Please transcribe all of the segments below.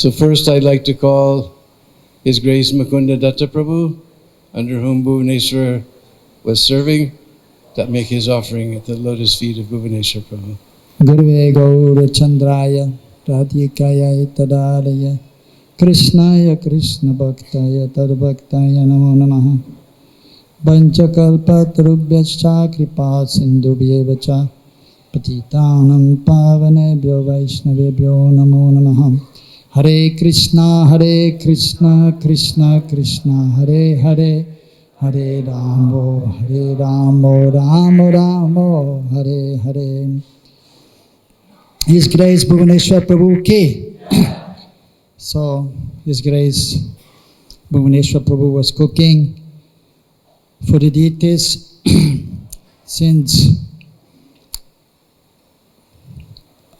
So first I'd like to call His Grace Mukunda Datta Prabhu, under whom Bhuvaneshwar was serving, to make his offering at the lotus feet of Bhuvaneshwar Prabhu. Guruve Gaura Chandraya Radhikaya Tadalaya Krishnaya Krishna Bhaktaya Tadbhaktaya Namo Namaha Panchakalpatarubhyascha Kripa Sindhubhyevacha Patitanam Pavanebhyo Vaishnavebhyo Namo Namaha Hare Krishna Krishna Krishna Hare Hare Hare Ramo Ramo Ramo Hare Hare. His Grace Bhuvaneshwar Prabhu ki. So, His Grace Bhuvaneshwar Prabhu was cooking for the deities since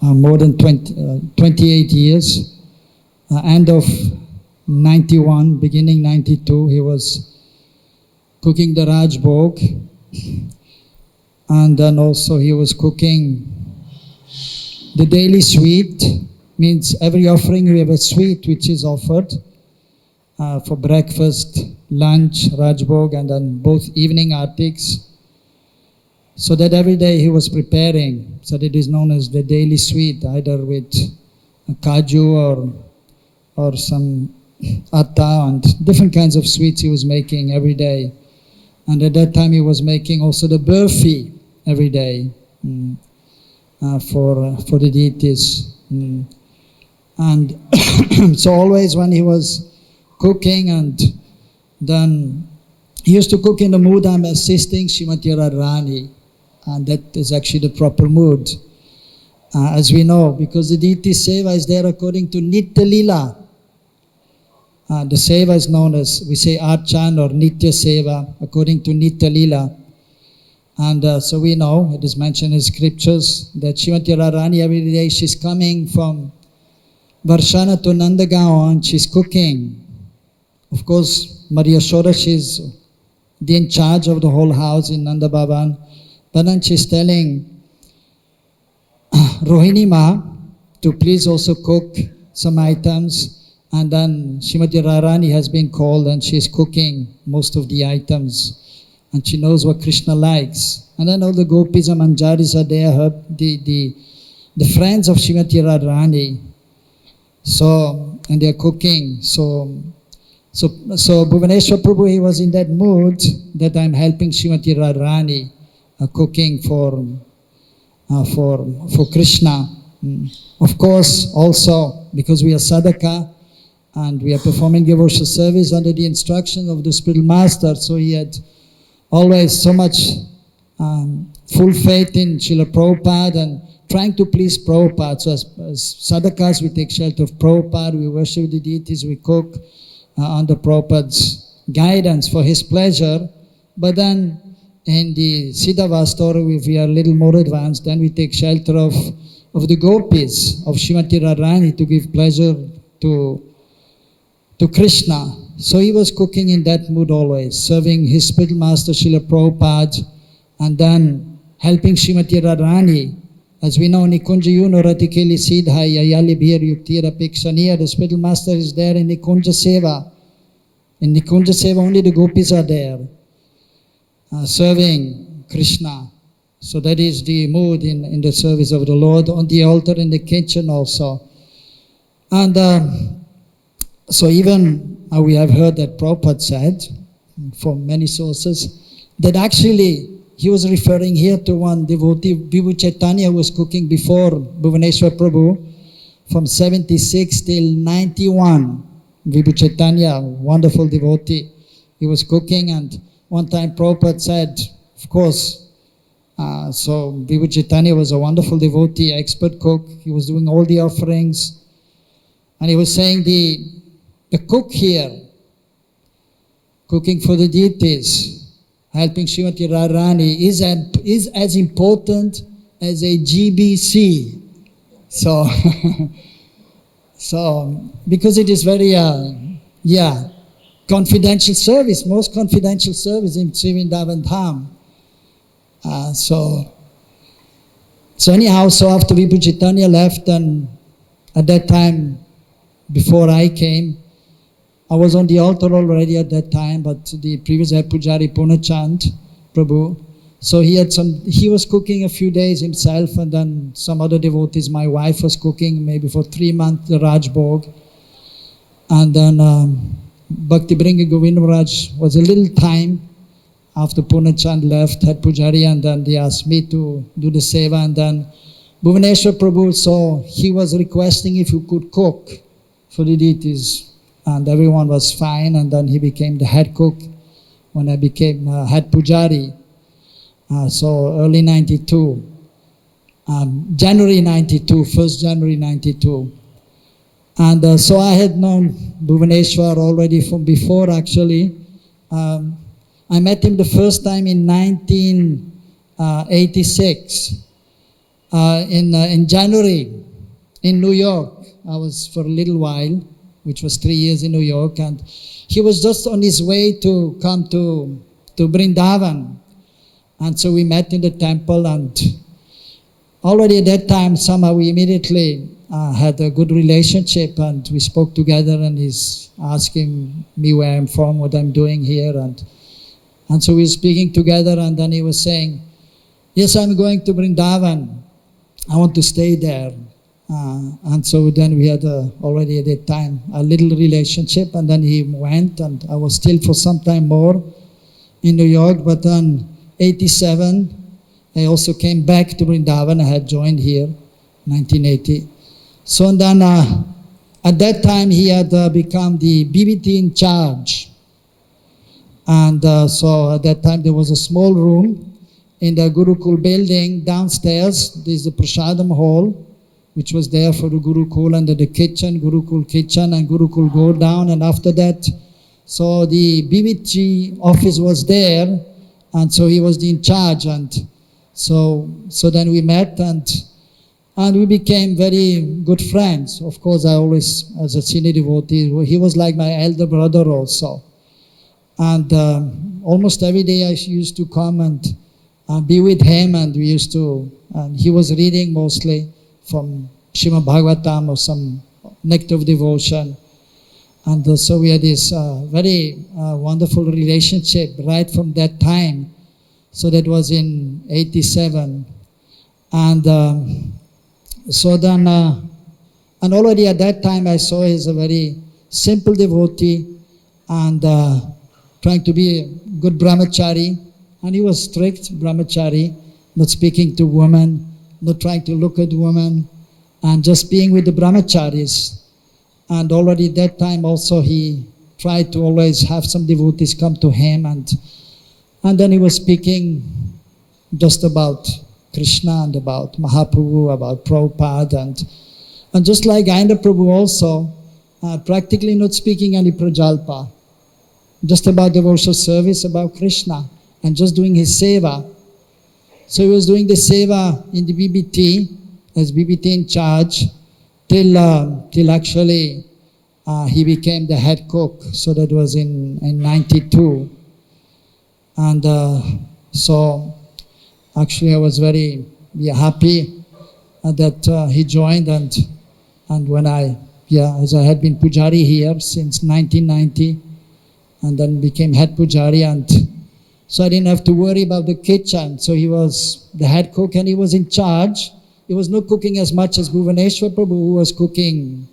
more than 28 years. End of 91, beginning 92, he was cooking the Rajbhoga, and then also he was cooking the daily sweet. Means every offering we have a sweet which is offered for breakfast, lunch, Rajbhoga, and then both evening artics. So that every day he was preparing, so that it is known as the daily sweet, either with kaju or some atta and different kinds of sweets he was making every day. And at that time he was making also the burfi every day for the deities. And so always when he was cooking, and then he used to cook in the mood I'm assisting Srimati Radharani, and that is actually the proper mood. As we know, because the deity seva is there according to Nitya Lila. The seva is known as, we say, Archan or Nitya Seva, according to Nitya Lila. And so we know, it is mentioned in scriptures, that Srimati Radharani every day she's coming from Varshana to Nandagaon and she's cooking. Of course, Maria Yashoda, she's in charge of the whole house in Nanda Bhavan. But then she's telling Rohini Ma to please also cook some items. And then Srimati Radharani has been called and she's cooking most of the items. And she knows what Krishna likes. And then all the gopis and manjaris are there, the friends of Srimati Radharani. So, and they are cooking. So Bhuvaneshwar Prabhu, he was in that mood that I'm helping Srimati Radharani cooking for Krishna. Of course, also because we are sadhaka and we are performing devotional service under the instruction of the spiritual master, so he had always so much full faith in Srila Prabhupada and trying to please Prabhupada. So as sadhakas, we take shelter of Prabhupada, we worship the deities, we cook under Prabhupada's guidance for his pleasure. But then in the Siddhava story, if we are a little more advanced, then we take shelter of the gopis, of Srimati Radharani, to give pleasure to Krishna. So he was cooking in that mood always, serving his spiritual master Srila Prabhupada, and then helping Srimati Radharani. As we know, Nikunja Yuno Ratikeli Siddhai Ayali Bhir Yuktira Pikshaniya, the spiritual master is there in Nikunja Seva. In Nikunja Seva only the gopis are there, serving Krishna. So that is the mood in the service of the Lord, on the altar, in the kitchen also. And so even we have heard that Prabhupada said, from many sources, that actually he was referring here to one devotee, Vibhu Chaitanya, who was cooking before Bhuvaneshwar Prabhu, from 76 till 91. Vibhu Chaitanya, wonderful devotee, he was cooking, and one time Prabhupada said, of course, so Vibhu Chaitanya was a wonderful devotee, expert cook, he was doing all the offerings, and he was saying the cook here, cooking for the deities, helping Srimati Radharani, is as important as a GBC. So, because it is very, confidential service, most confidential service in Sri Vrindavan Dham. So anyhow, so after Vibhu Chaitanya left, and at that time, before I came. I was on the altar already at that time, but the previous head Pujari Purnachand Prabhu, so he was cooking a few days himself, and then some other devotees. My wife was cooking maybe for 3 months the Rajbhoga, and then Bhakti Bringa Govindaraj was a little time after Purnachand left, head Pujari, and then they asked me to do the seva, and then Bhuvaneshwar Prabhu, so he was requesting if he could cook for the deities, and everyone was fine, and then he became the head cook when I became head Pujari. So early 92, January 92, 1st January 92. And so I had known Bhuvaneshwar already from before actually. I met him the first time in 1986 in January in New York. I was for a little while, which was 3 years in New York, and he was just on his way to come to Vrindavan. And so we met in the temple, and already at that time somehow we immediately had a good relationship, and we spoke together, and he's asking me where I'm from, what I'm doing here, and so we were speaking together, and then he was saying, yes, I'm going to Vrindavan, I want to stay there. And so then we had already at that time a little relationship, and then he went, and I was still for some time more in New York, but then 87, I also came back to Vrindavan. I had joined here, 1980. So then, at that time, he had become the BBT in charge. And so at that time, there was a small room in the Gurukul building downstairs. There's the Prasadam hall, which was there for the Gurukul, and the kitchen, Gurukul kitchen, and Gurukul go down. And after that, so the BBT office was there, and so he was in charge, and so then we met, and we became very good friends. Of course, I always, as a senior devotee, he was like my elder brother also. And almost every day I used to come and be with him, and we used to, and he was reading mostly from Srimad Bhagavatam or some nectar of devotion. And so we had this very wonderful relationship right from that time. So that was in 87. And so then, and already at that time I saw he's a very simple devotee, and trying to be a good brahmachari. And he was strict brahmachari, not speaking to women, not trying to look at women, and just being with the brahmacharis. And already at that time also he tried to always have some devotees come to him, and then he was speaking just about Krishna and about Mahaprabhu, about Prabhupada, and just like Gainda Prabhu also, practically not speaking any prajalpa, just about devotional service, about Krishna, and just doing his seva. So he was doing the seva in the BBT, as BBT in charge, till actually he became the head cook. So that was in 92. And so actually I was very happy that he joined, and when as I had been Pujari here since 1990, and then became head Pujari, and so I didn't have to worry about the kitchen. So he was the head cook, and he was in charge. He was not cooking as much as Bhuvaneshwar Prabhu, who was cooking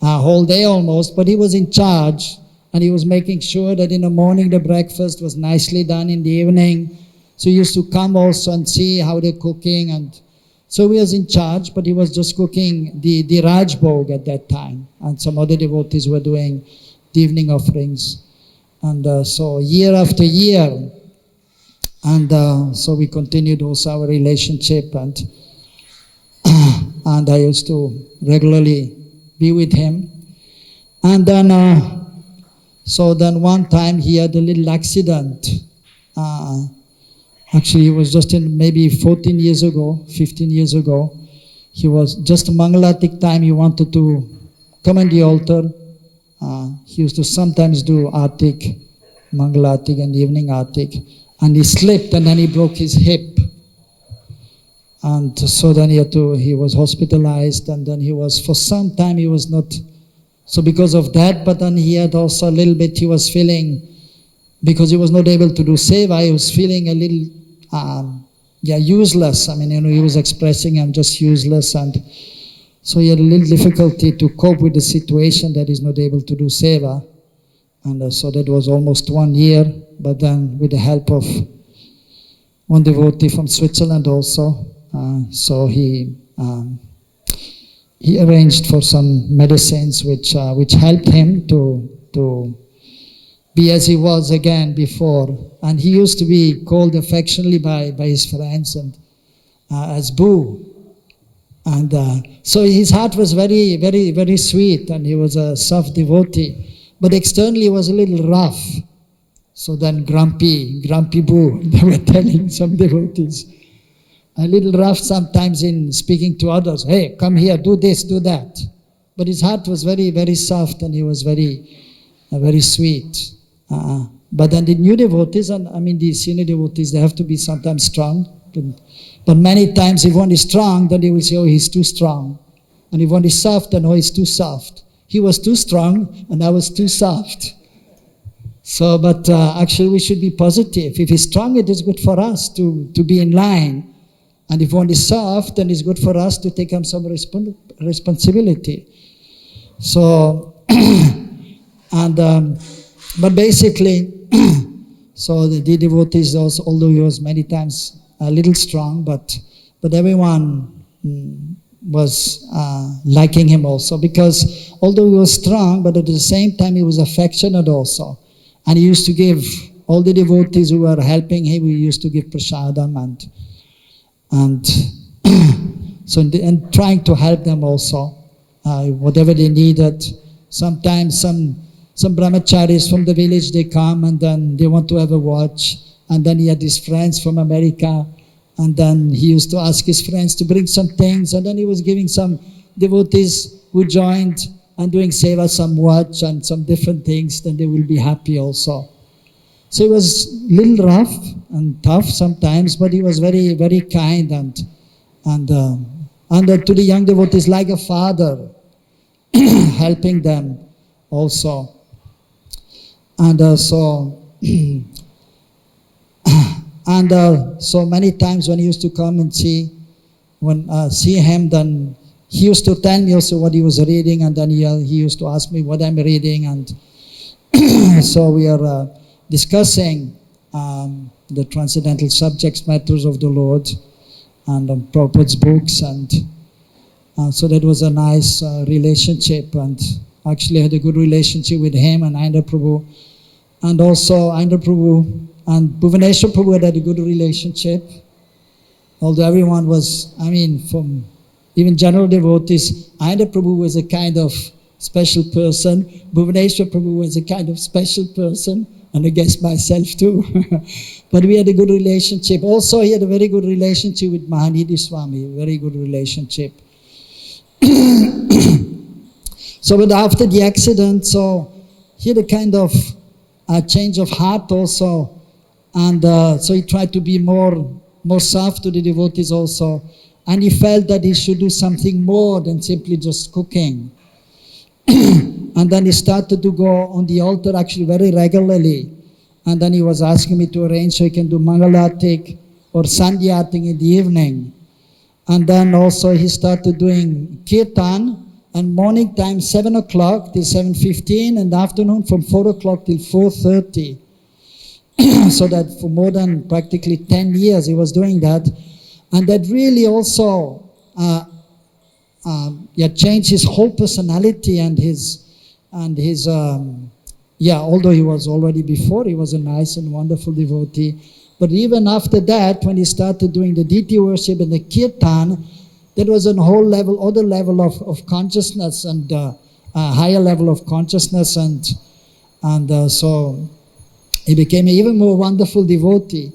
a whole day almost, but he was in charge, and he was making sure that in the morning the breakfast was nicely done, in the evening. So he used to come also and see how they're cooking, and so he was in charge, but he was just cooking the Rajbhoga at that time, and some other devotees were doing the evening offerings. And so year after year, and so we continued also our relationship, and I used to regularly be with him. And then, so then one time he had a little accident. Actually, it was just maybe 14 years ago, 15 years ago. He was just a Mangalatik time, he wanted to come on the altar. He used to sometimes do Atik, Mangalatik and evening Atik. And he slipped, and then he broke his hip. And so then he was hospitalized, and then for some time he was not, so because of that, but then he had also a little bit, he was feeling, because he was not able to do seva, he was feeling a little, useless. I mean, he was expressing, I'm just useless, and so he had a little difficulty to cope with the situation that he's not able to do seva. And so that was almost 1 year, but then with the help of one devotee from Switzerland also, so he arranged for some medicines which helped him to be as he was again before. And he used to be called affectionately by his friends and as Boo. And so his heart was very, very, very sweet, and he was a soft devotee. But externally he was a little rough. So then grumpy Boo, they were telling some devotees. A little rough sometimes in speaking to others. Hey, come here, do this, do that. But his heart was very, very soft, and he was very, very sweet. But then the new devotees, and I mean the senior devotees, they have to be sometimes strong. But many times if one is strong, then they will say, oh, he's too strong. And if one is soft, then oh, he's too soft. He was too strong, and I was too soft. So, but actually we should be positive. If he's strong, it is good for us to be in line. And if one is soft, then it's good for us to take on some responsibility. So, and but basically, so the devotees also, although he was many times a little strong, but everyone was liking him also, because although he was strong, but at the same time he was affectionate also. And he used to give all the devotees who were helping him, he used to give prasadam and so and trying to help them also, whatever they needed. Sometimes some brahmacharis from the village, they come and then they want to have a watch, and then he had his friends from America, and then he used to ask his friends to bring some things, and then he was giving some devotees who joined and doing seva some watch and some different things, then they will be happy also. So he was a little rough and tough sometimes, but he was very, very kind and to the young devotees like a father, helping them also. And so many times when he used to come and see him, then he used to tell me also what he was reading, and then he used to ask me what I'm reading, and so we are discussing the transcendental subjects, matters of the Lord, and Prabhupada's books, and so that was a nice relationship, and actually I had a good relationship with him and Ayendra Prabhu, and also Ayendra Prabhu and Bhuvaneshwar Prabhu had a good relationship, although everyone was, I mean, from even general devotees, Ayendra Prabhu was a kind of special person, Bhuvaneshwar Prabhu was a kind of special person, and I guess myself too. But we had a good relationship. Also, he had a very good relationship with Mahanidhi Swami, very good relationship. So, but after the accident, so he had a kind of change of heart also, and so he tried to be more soft to the devotees also, and he felt that he should do something more than simply just cooking. And then he started to go on the altar actually very regularly. And then he was asking me to arrange so he can do Mangalatik or Sandhyatik in the evening. And then also he started doing Kirtan, and morning time 7 o'clock till 7:15, and afternoon from 4 o'clock till 4:30. So that for more than practically 10 years he was doing that. And that really also changed his whole personality and his although he was already before, he was a nice and wonderful devotee. But even after that, when he started doing the deity worship and the kirtan, that was a whole level, other level of consciousness, and a higher level of consciousness, and so he became an even more wonderful devotee.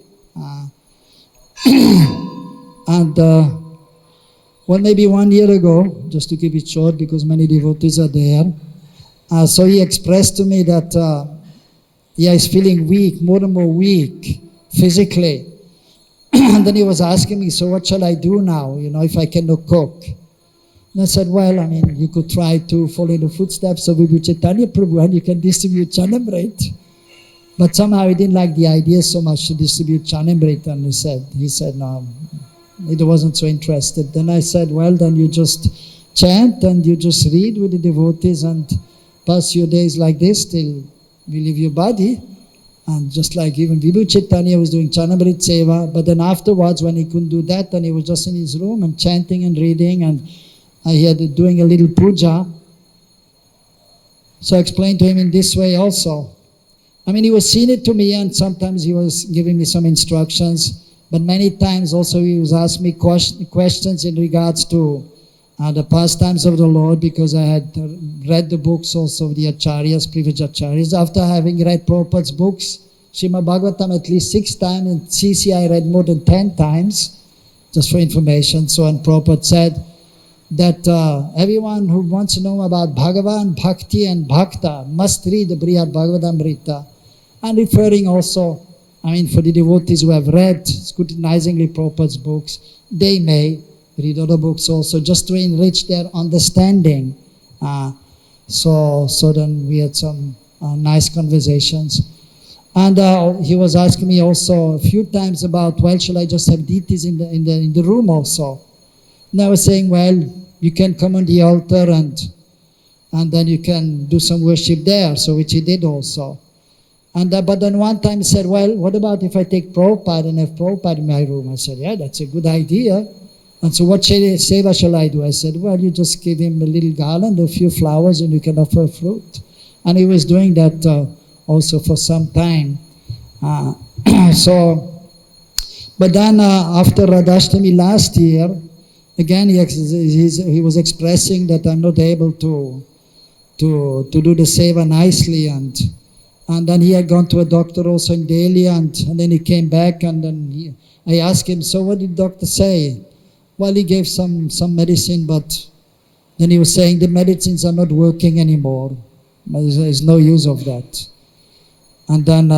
And maybe 1 year ago, just to keep it short because many devotees are there, so he expressed to me that he's feeling weak, more and more weak physically. And then he was asking me, so what shall I do now, if I cannot cook? And I said, well, you could try to follow in the footsteps of Vibhu Chaitanya Prabhu and you can distribute Chanamrit. But somehow he didn't like the idea so much to distribute Chanamrit, and he said no, he wasn't so interested. Then I said, well, then you just chant and you just read with the devotees and pass your days like this till we leave your body. And just like even Vibhu Chaitanya was doing Chanamrit Seva, but then afterwards when he couldn't do that, then he was just in his room and chanting and reading, and he had doing a little puja. So I explained to him in this way also. He was seeing it to me, and sometimes he was giving me some instructions, but many times also he was asking me questions in regards to the pastimes of the Lord, because I had read the books also of the Acharyas, previous Acharyas. After having read Prabhupada's books, Srimad Bhagavatam at least 6 times, and CC I read more than 10 times, just for information. So, and Prabhupada said that everyone who wants to know about Bhagavan, Bhakti and Bhakta must read the Brihad Bhagavatamrita. And referring also, for the devotees who have read scrutinizingly Prabhupada's books, they may read other books also, just to enrich their understanding. So then we had some nice conversations. And he was asking me also a few times about, well, shall I just have deities in the room also? And I was saying, well, you can come on the altar and then you can do some worship there, so which he did also. And but then one time he said, well, what about if I take Prabhupada and have Prabhupada in my room? I said, yeah, that's a good idea. And so what seva shall I do? I said, well, you just give him a little garland, a few flowers, and you can offer fruit. And he was doing that also for some time. But then after Radhashtami last year, again he was expressing that I'm not able to do the seva nicely, and then he had gone to a doctor also in Delhi, and then he came back, and then I asked him, so what did the doctor say? Well, he gave some medicine, but then he was saying the medicines are not working anymore. There's no use of that. And then,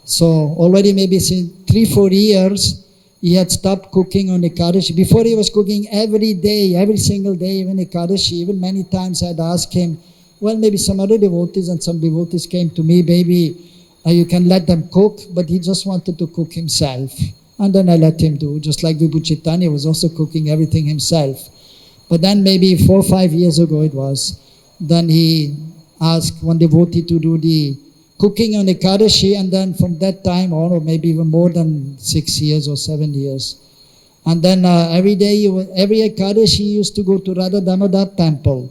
so already maybe since 3-4 years, he had stopped cooking on Ekadashi. Before he was cooking every day, every single day, even Ekadashi. Even many times I'd ask him, well, maybe some other devotees, and some devotees came to me, maybe you can let them cook, but he just wanted to cook himself. And then I let him do, just like Vibhu Chaitanya was also cooking everything himself. But then maybe 4 or 5 years ago it was, then he asked one devotee to do the cooking on Ekadashi, and then from that time on, or maybe even more than 6 years or 7 years. And then every day, every Ekadashi he used to go to Radha Damodar temple,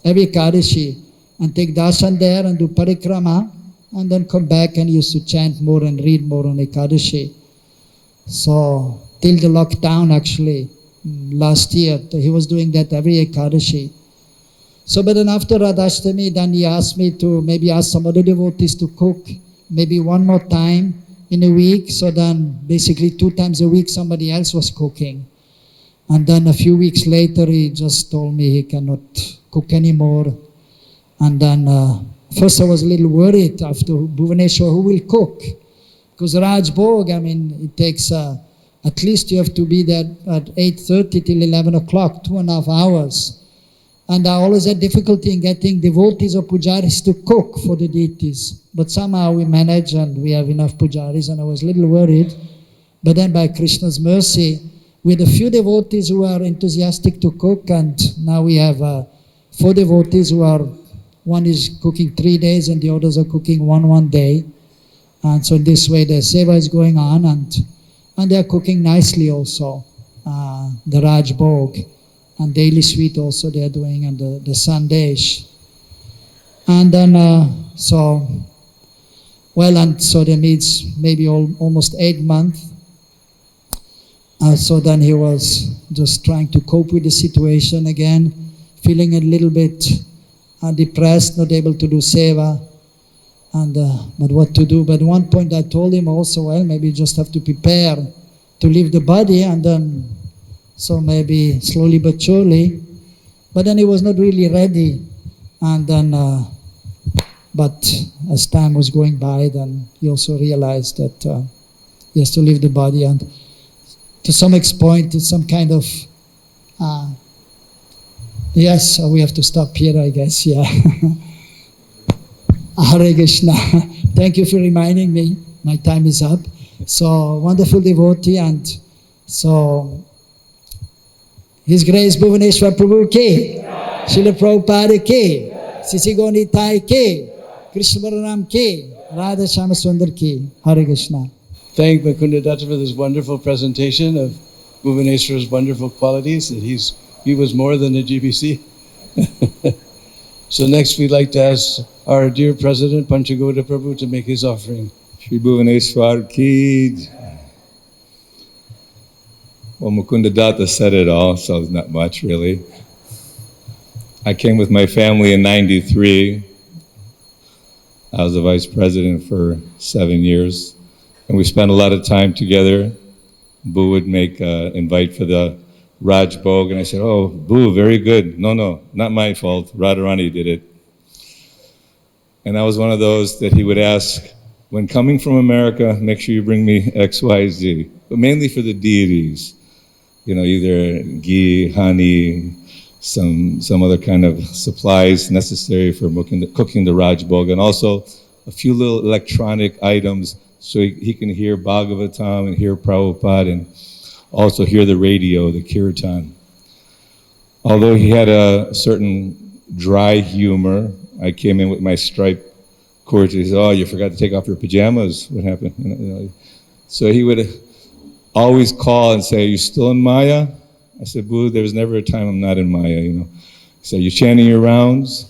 every Ekadashi, and take darshan there and do parikrama, and then come back and used to chant more and read more on Ekadashi. So, till the lockdown actually, last year, he was doing that every Ekadashi. So, but then after Radhashtami, then he asked me to maybe ask some other devotees to cook, maybe one more time in a week. So then basically 2 times a week somebody else was cooking. And then a few weeks later he just told me he cannot cook anymore. And then first I was a little worried after Bhuvaneshwar, who will cook? Because Rajbhoga, it takes at least you have to be there at 8:30 till 11 o'clock, 2.5 hours. And I always had difficulty in getting devotees or pujaris to cook for the deities. But somehow we manage and we have enough pujaris, and I was a little worried. But then by Krishna's mercy, we had a few devotees who are enthusiastic to cook, and now we have 4 devotees who are, one is cooking 3 days and the others are cooking one day. And so in this way the seva is going on, and they are cooking nicely also, the Rajbhoga. And daily sweet also they are doing, and the Sandesh. And then, so then it's maybe almost 8 months. So then he was just trying to cope with the situation again, feeling a little bit depressed, not able to do seva. And but what to do? But at one point I told him also, well, maybe you just have to prepare to leave the body, and then so maybe slowly but surely. But then he was not really ready. And then, but as time was going by, then he also realized that he has to leave the body. And to some point, it's some kind of, yes, so we have to stop here, I guess, yeah. Hare Krishna. Thank you for reminding me. My time is up. So, wonderful devotee, and so, His Grace Bhuvaneshwar Prabhu ki, Srila Prabhupada ki, Sisi Gonitai ki, Krishna Balaram ki, Radha Shama Sundar ki. Hare Krishna. Thank Mukunda Datta for this wonderful presentation of Bhuvaneshwar's wonderful qualities, that he was more than a GBC. So next we'd like to ask our dear President Panchagoda Prabhu to make his offering. Shri Bhuvaneshwar ki. Well, Mukunda Datta said it all, so it's not much really. I came with my family in '93. I was the vice president for 7 years, and we spent a lot of time together. Boo would make invite for the Rajbhoga, and I said, "Oh, Boo, very good. No, not my fault. Radharani did it." And I was one of those that he would ask, when coming from America, make sure you bring me X, Y, Z, but mainly for the deities. You know, either ghee, honey, some other kind of supplies necessary for cooking the Rajbhoga, and also a few little electronic items so he can hear Bhagavatam and hear Prabhupada and also hear the radio, the kirtan. Although he had a certain dry humor, I came in with my striped kurta. He said, "Oh, you forgot to take off your pajamas. What happened?" You know. So he would always call and say, "Are you still in Maya?" I said, "Boo, there was never a time I'm not in Maya, you know." He said, "You chanting your rounds?"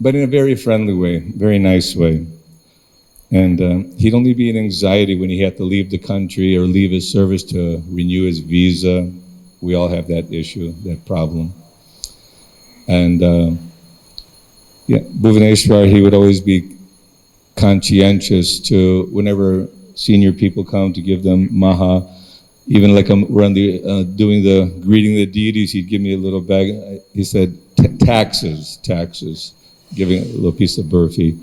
But in a very friendly way, very nice way. And he'd only be in anxiety when he had to leave the country or leave his service to renew his visa. We all have that issue, that problem. And Bhuvaneshwar, he would always be conscientious to, whenever senior people come, to give them maha. Even like we're on doing the greeting the deities, he'd give me a little bag. He said, taxes, giving a little piece of burfi.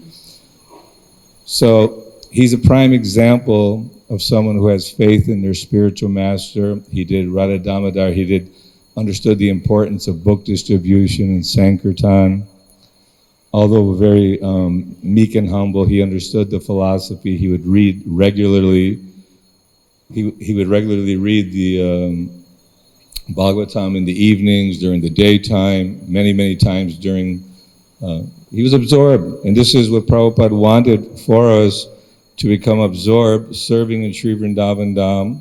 So he's a prime example of someone who has faith in their spiritual master. He did Radha Damodar, he understood the importance of book distribution and Sankirtan. Although very meek and humble, he understood the philosophy. He would read regularly. He would regularly read the Bhagavatam in the evenings, during the daytime, many times during. He was absorbed, and this is what Prabhupada wanted for us, to become absorbed, serving in Sri Vrindavan Dham.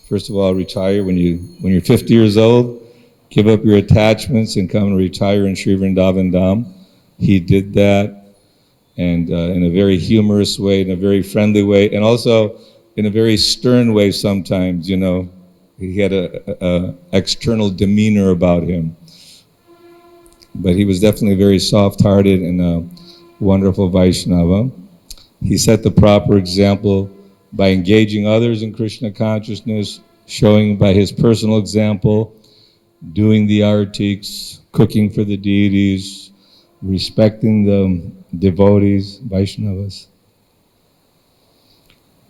First of all, retire when you're 50 years old, give up your attachments and come and retire in Sri Vrindavan Dham. He did that, and in a very humorous way, in a very friendly way, and also in a very stern way sometimes, you know. He had a external demeanor about him. But he was definitely very soft-hearted and a wonderful Vaishnava. He set the proper example by engaging others in Krishna consciousness, showing by his personal example, doing the artiks, cooking for the deities, respecting the devotees, Vaishnavas.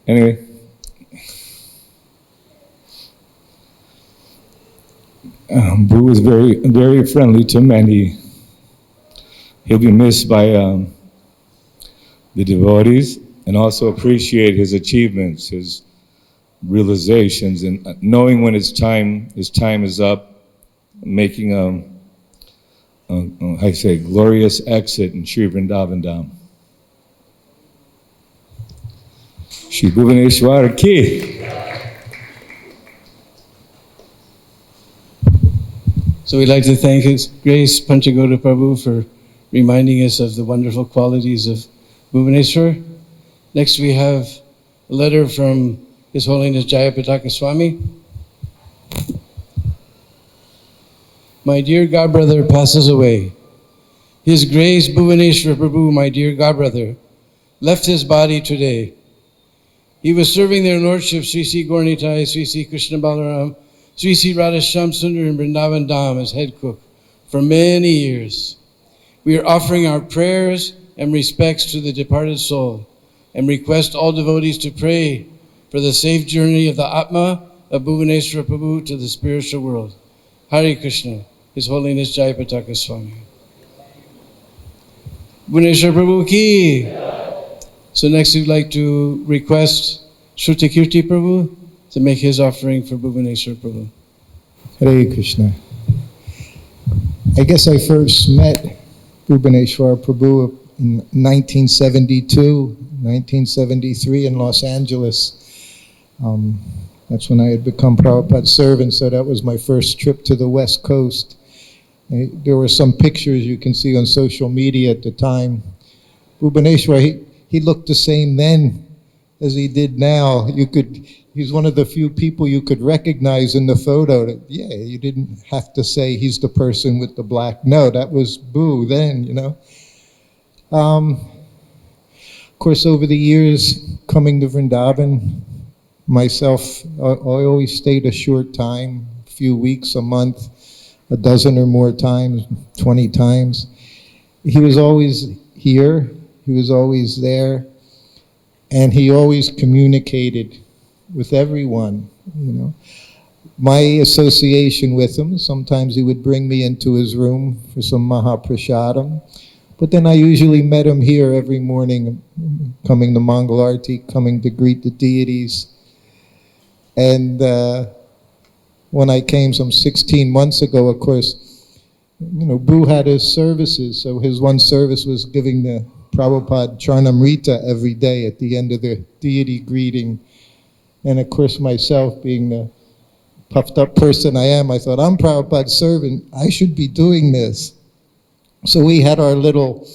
Anyway, Bhu was very friendly to many. He'll be missed by the devotees, and also appreciate his achievements, his realizations, and knowing when his time is up, making glorious exit in Sri Vrindavan Dham. Shri Bhuvaneshwar ki. So we'd like to thank His Grace Panchagoda Prabhu for reminding us of the wonderful qualities of Bhuvaneshwar. Next we have a letter from His Holiness Jayapataka Swami. My dear godbrother passes away. His Grace Bhuvaneshwar Prabhu, my dear godbrother, left his body today. He was serving their Lordship Sri Sri Gaurnitai, Sri Sri Krishna Balaram, Sri Sri Radha Shamsundar in Vrindavan Dham as head cook for many years. We are offering our prayers and respects to the departed soul and request all devotees to pray for the safe journey of the Atma of Bhuvaneshwar Prabhu to the spiritual world. Hare Krishna, His Holiness Jai Pataka Swami. Bhuvaneshwar Prabhu ki. So next we'd like to request Shrutikirti Prabhu to make his offering for Bhuvaneshwar Prabhu. Hare Krishna. I guess I first met Bhuvaneshwar Prabhu in 1972, 1973 in Los Angeles. That's when I had become Prabhupada's servant, so that was my first trip to the West Coast. There were some pictures you can see on social media at the time. Bhuvaneshwar, he looked the same then as he did now. He's one of the few people you could recognize in the photo. Yeah, you didn't have to say he's the person with the black. No, that was Boo then, you know. Of course, over the years, coming to Vrindavan, myself, I always stayed a short time, a few weeks, a month, a dozen or more times, 20 times. He was always here, he was always there, and he always communicated with everyone, you know. My association with him, sometimes he would bring me into his room for some Mahaprasadam, but then I usually met him here every morning, coming to Mangal Arti, coming to greet the deities. And when I came some 16 months ago, of course, you know, Boo had his services, so his one service was giving the Prabhupada Charnamrita every day at the end of the deity greeting. And of course, myself, being the puffed up person I am, I thought, I'm Prabhupada's servant, I should be doing this. So we had our little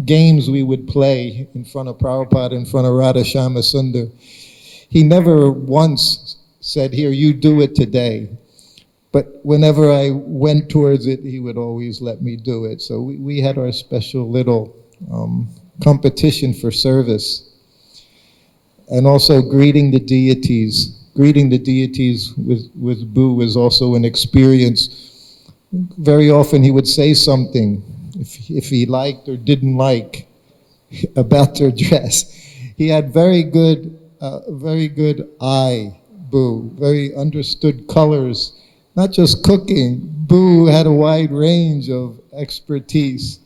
games we would play in front of Prabhupada, in front of Radha Shama Sundar. He never once said, here, you do it today. But whenever I went towards it, he would always let me do it. So we had our special little competition for service. And also greeting the deities. Greeting the deities with Boo was also an experience. Very often he would say something, if he liked or didn't like, about their dress. He had very good eye, Boo, very understood colors, not just cooking. Boo had a wide range of expertise.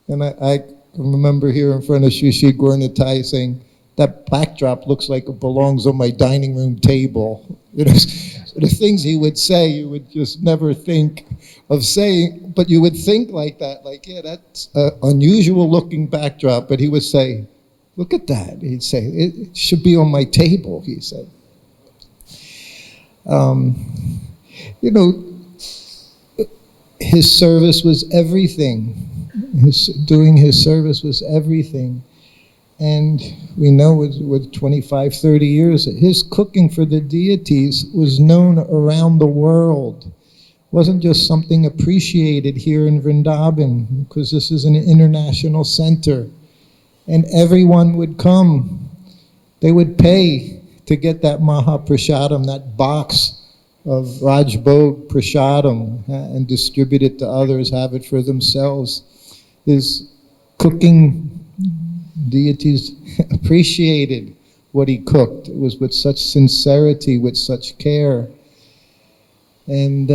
And I remember here in front of Sri Sri Gaurnatai saying, that backdrop looks like it belongs on my dining room table. You know, so the things he would say, you would just never think of saying, but you would think like that, like, yeah, that's an unusual looking backdrop. But he would say, look at that. He'd say, it should be on my table, he said. You know, his service was everything. Doing his service was everything. And we know with 25, 30 years, his cooking for the deities was known around the world. It wasn't just something appreciated here in Vrindavan, because this is an international center. And everyone would come. They would pay to get that Mahaprasadam, that box of Rajbhoga Prasadam, and distribute it to others, have it for themselves. His cooking, deities appreciated what he cooked. It was with such sincerity, with such care. And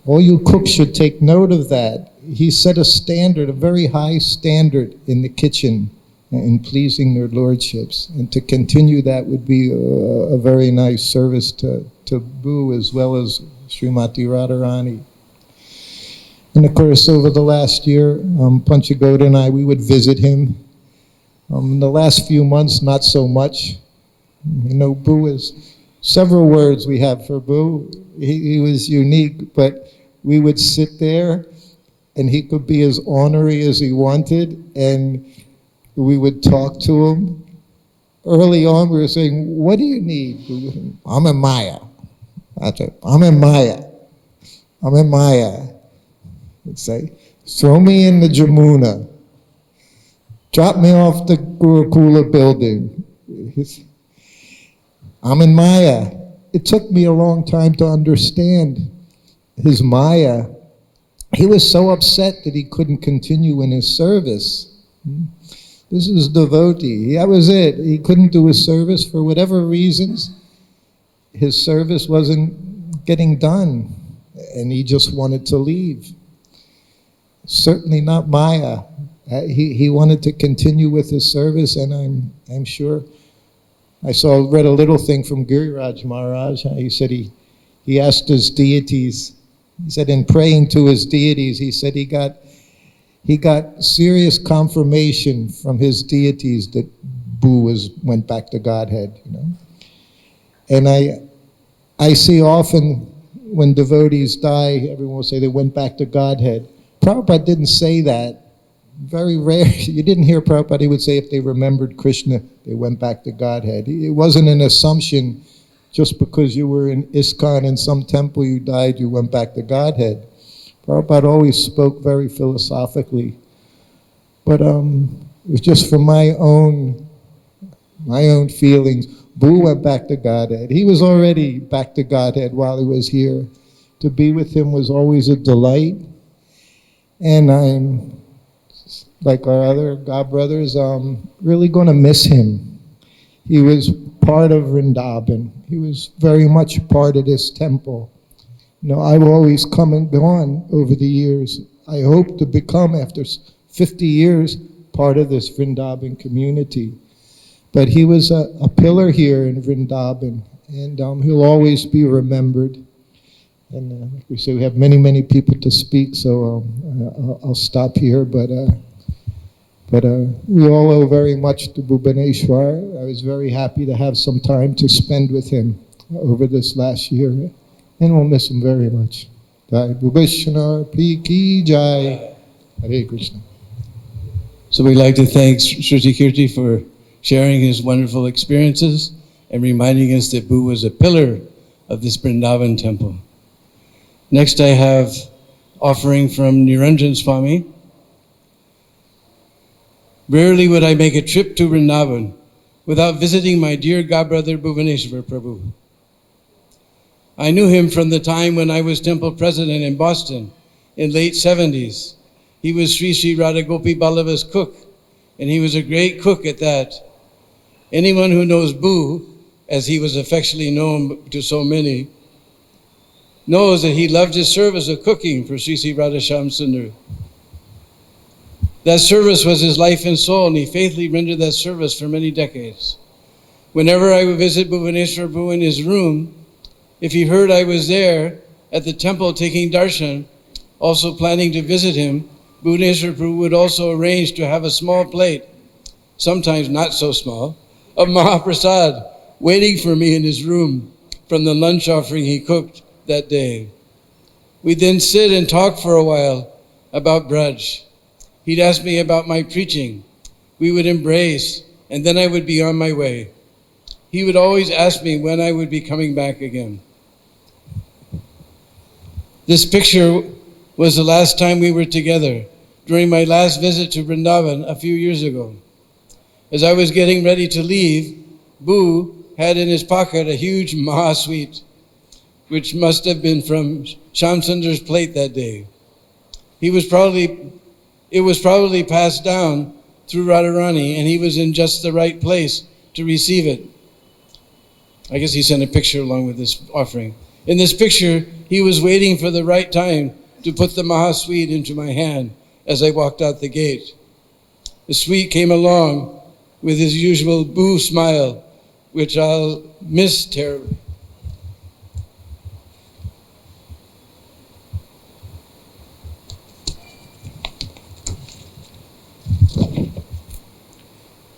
all you cooks should take note of that. He set a standard, a very high standard in the kitchen in pleasing their lordships. And to continue that would be a very nice service to Boo as well as Srimati Radharani. And of course, over the last year, Panchagoda and I, we would visit him. In the last few months, not so much. You know, Boo is, several words we have for Boo. He was unique, but we would sit there and he could be as ornery as he wanted, and we would talk to him. Early on, we were saying, what do you need? I'm in Maya. That's it. I'm in Maya. I'm in Maya. He'd say, throw me in the Jamuna. Drop me off the Gurukula building. I'm in Maya. It took me a long time to understand his Maya. He was so upset that he couldn't continue in his service. This is devotee. That was it. He couldn't do his service for whatever reasons. His service wasn't getting done, and he just wanted to leave. Certainly not Maya. He wanted to continue with his service, and I'm sure. Read a little thing from Giriraj Maharaj. He said he asked his deities. He said in praying to his deities, he said he got serious confirmation from his deities that went back to Godhead. And I see often when devotees die, everyone will say they went back to Godhead. Prabhupada didn't say that. Very rare. You didn't hear Prabhupada. He would say if they remembered Krishna, they went back to Godhead. It wasn't an assumption just because you were in ISKCON in some temple you died, you went back to Godhead. Prabhupada always spoke very philosophically. But it was just from my own feelings. Boo went back to Godhead. He was already back to Godhead while he was here. To be with him was always a delight. And I'm, like our other God brothers, really going to miss him. He was part of Vrindavan. He was very much part of this temple. I've always come and gone over the years. I hope to become, after 50 years, part of this Vrindavan community. But he was a pillar here in Vrindavan, and he'll always be remembered. And like we say, we have many, many people to speak, so I'll stop here. But we all owe very much to Bhuvaneshwar. I was very happy to have some time to spend with him over this last year, and we'll miss him very much. Jai Bhuveshwar Ki Jai. Hare Krishna. So we'd like to thank Shruti Kirti for sharing his wonderful experiences and reminding us that Bhu was a pillar of this Vrindavan temple. Next I have offering from Niranjan Swami. Rarely would I make a trip to Vrindavan without visiting my dear godbrother Bhuvaneshwar Prabhu. I knew him from the time when I was temple president in Boston in late 70s. He was Sri Radha Gopi Ballava's cook, and he was a great cook at that. Anyone who knows Bhu, as he was affectionately known to so many, knows that he loved his service of cooking for Sri Radha Shyam Sundar. That service was his life and soul, and he faithfully rendered that service for many decades. Whenever I would visit Bhuvaneshwar Prabhu in his room, if he heard I was there at the temple taking darshan, also planning to visit him, Bhuvaneshwar Prabhu would also arrange to have a small plate, sometimes not so small, of Mahaprasad waiting for me in his room from the lunch offering he cooked that day. We'd then sit and talk for a while about Braj. He'd ask me about my preaching. We would embrace, and then I would be on my way. He would always ask me when I would be coming back again. This picture was the last time we were together during my last visit to Vrindavan a few years ago. As I was getting ready to leave, Bhu had in his pocket a huge Maha sweet, which must have been from Shyam Sundar's plate that day. It was probably passed down through Radharani, and he was in just the right place to receive it. I guess he sent a picture along with this offering. In this picture, he was waiting for the right time to put the Maha sweet into my hand as I walked out the gate. The sweet came along with his usual Boo smile, which I'll miss terribly.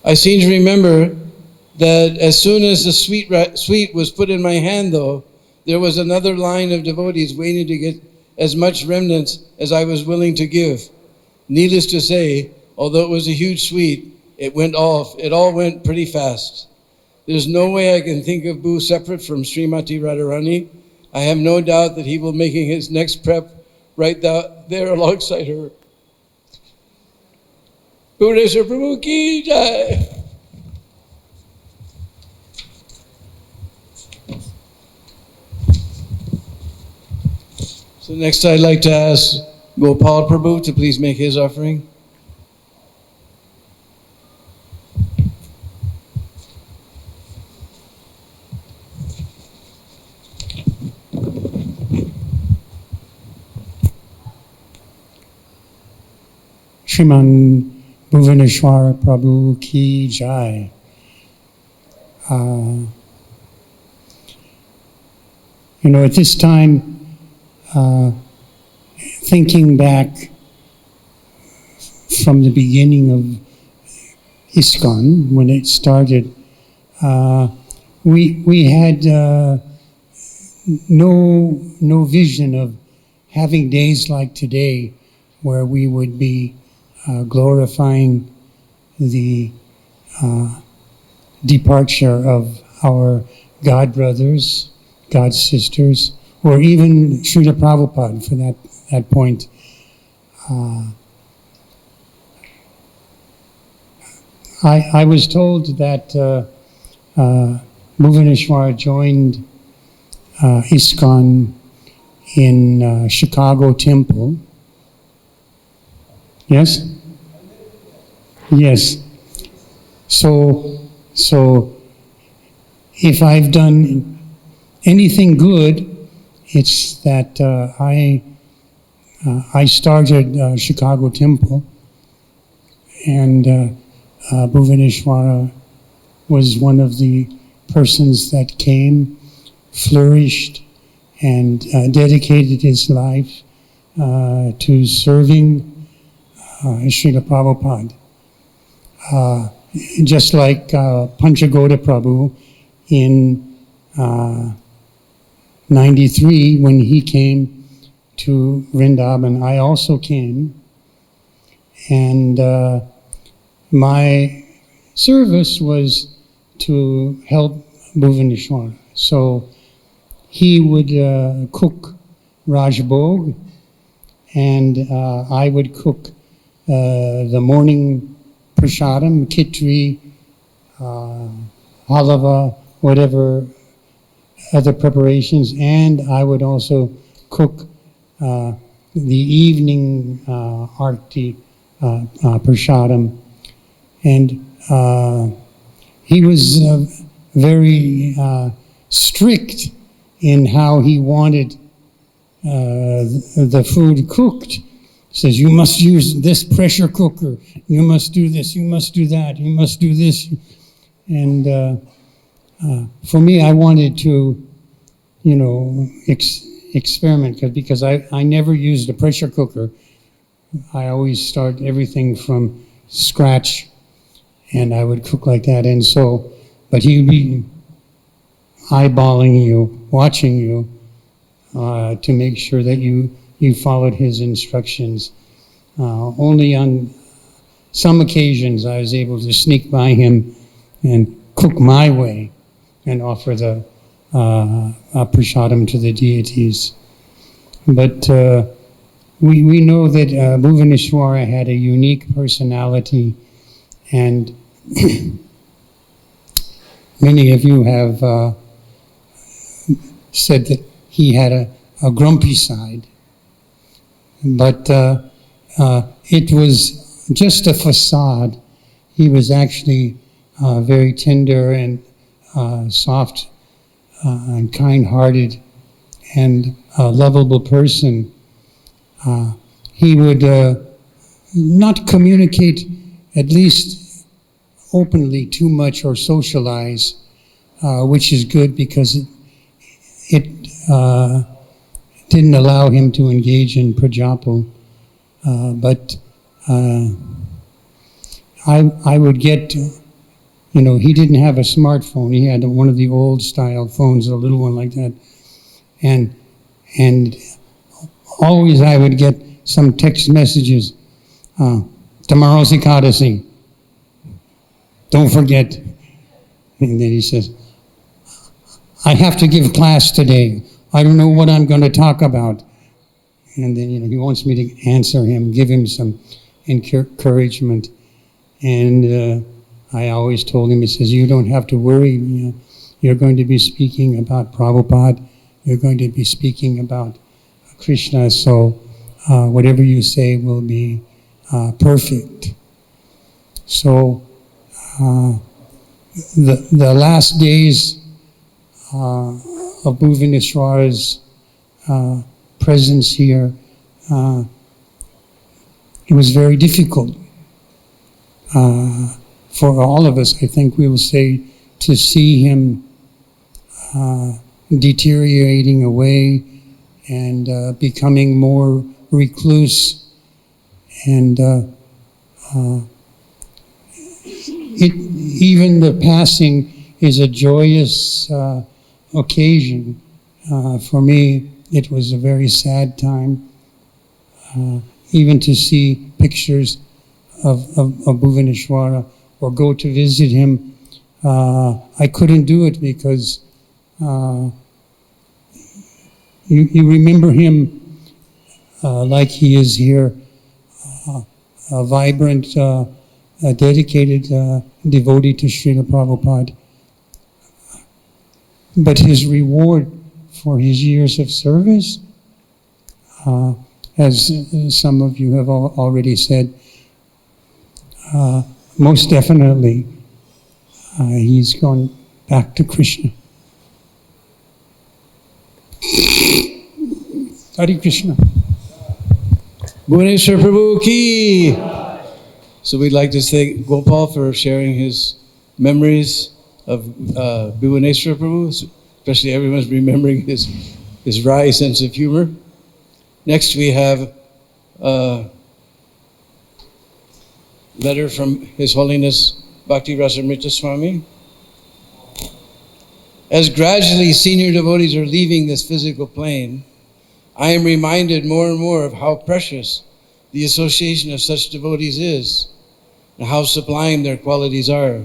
I seem to remember that as soon as the sweet was put in my hand, though, there was another line of devotees waiting to get as much remnants as I was willing to give. Needless to say, although it was a huge sweet, it all went pretty fast. There's no way I can think of Boo separate from Srimati Radharani. I have no doubt that he will be making his next prep right there alongside her. Bhuvaneshwar Prabhu ki jai. So next I'd like to ask Gopal Prabhu to please make his offering. Shriman Bhuvaneshwar Prabhu Ki Jai. At this time, thinking back from the beginning of ISKCON, when it started, we had no vision of having days like today where we would be glorifying the departure of our God brothers, God sisters, or even Srila Prabhupada for that point. I was told that Bhuvaneshwar joined ISKCON in Chicago Temple. Yes? Yes. So if I've done anything good, it's that I started Chicago Temple, and Bhuvaneshwara was one of the persons that came, flourished, and dedicated his life to serving Srila Prabhupada. Just like Panchagoda Prabhu in 93, when he came to Vrindavan, I also came, and my service was to help Bhuvaneshwar. So he would cook Rajbhoga, and I would cook the morning prasadam, kitri, halava, whatever other preparations, and I would also cook the evening arti prasadam. And he was very strict in how he wanted the food cooked. He says, you must use this pressure cooker, you must do this, you must do that, you must do this. And for me, I wanted to, experiment, because I never used a pressure cooker. I always start everything from scratch, and I would cook like that. And so, but he'd be eyeballing you, watching you, to make sure that you followed his instructions. Only on some occasions I was able to sneak by him and cook my way and offer the prasadam to the deities. But we know that Bhuvaneshwara had a unique personality, and many of you have said that he had a grumpy side. But it was just a facade. He was actually very tender and soft and kind-hearted and a lovable person. He would not communicate, at least openly, too much or socialize, which is good because it didn't allow him to engage in prajapal. But I would get, he didn't have a smartphone. He had one of the old style phones, a little one like that. And always I would get some text messages. Tomorrow's Ekadasi. Don't forget. And then he says, I have to give class today. I don't know what I'm going to talk about. And then, he wants me to answer him, give him some encouragement. And I always told him, he says, you don't have to worry. You're going to be speaking about Prabhupada. You're going to be speaking about Krishna. So whatever you say will be perfect. So the last days of Bhuvaneshwara's presence here, it was very difficult for all of us, I think we will say, to see him deteriorating away and becoming more recluse. And even the passing is a joyous occasion. For me, it was a very sad time. Even to see pictures of Bhuvaneshwara or go to visit him, I couldn't do it because you remember him like he is here, a vibrant, dedicated devotee to Srila Prabhupada. But his reward for his years of service, as some of you have already said, most definitely he's gone back to Krishna. Hare Krishna. Bhuvaneshwar Prabhu ki! So we'd like to thank Gopal for sharing his memories of Bhuvaneshwar Prabhu, especially everyone's remembering his wry sense of humor. Next we have a letter from His Holiness Bhakti Rasamrita Swami. As gradually senior devotees are leaving this physical plane, I am reminded more and more of how precious the association of such devotees is and how sublime their qualities are.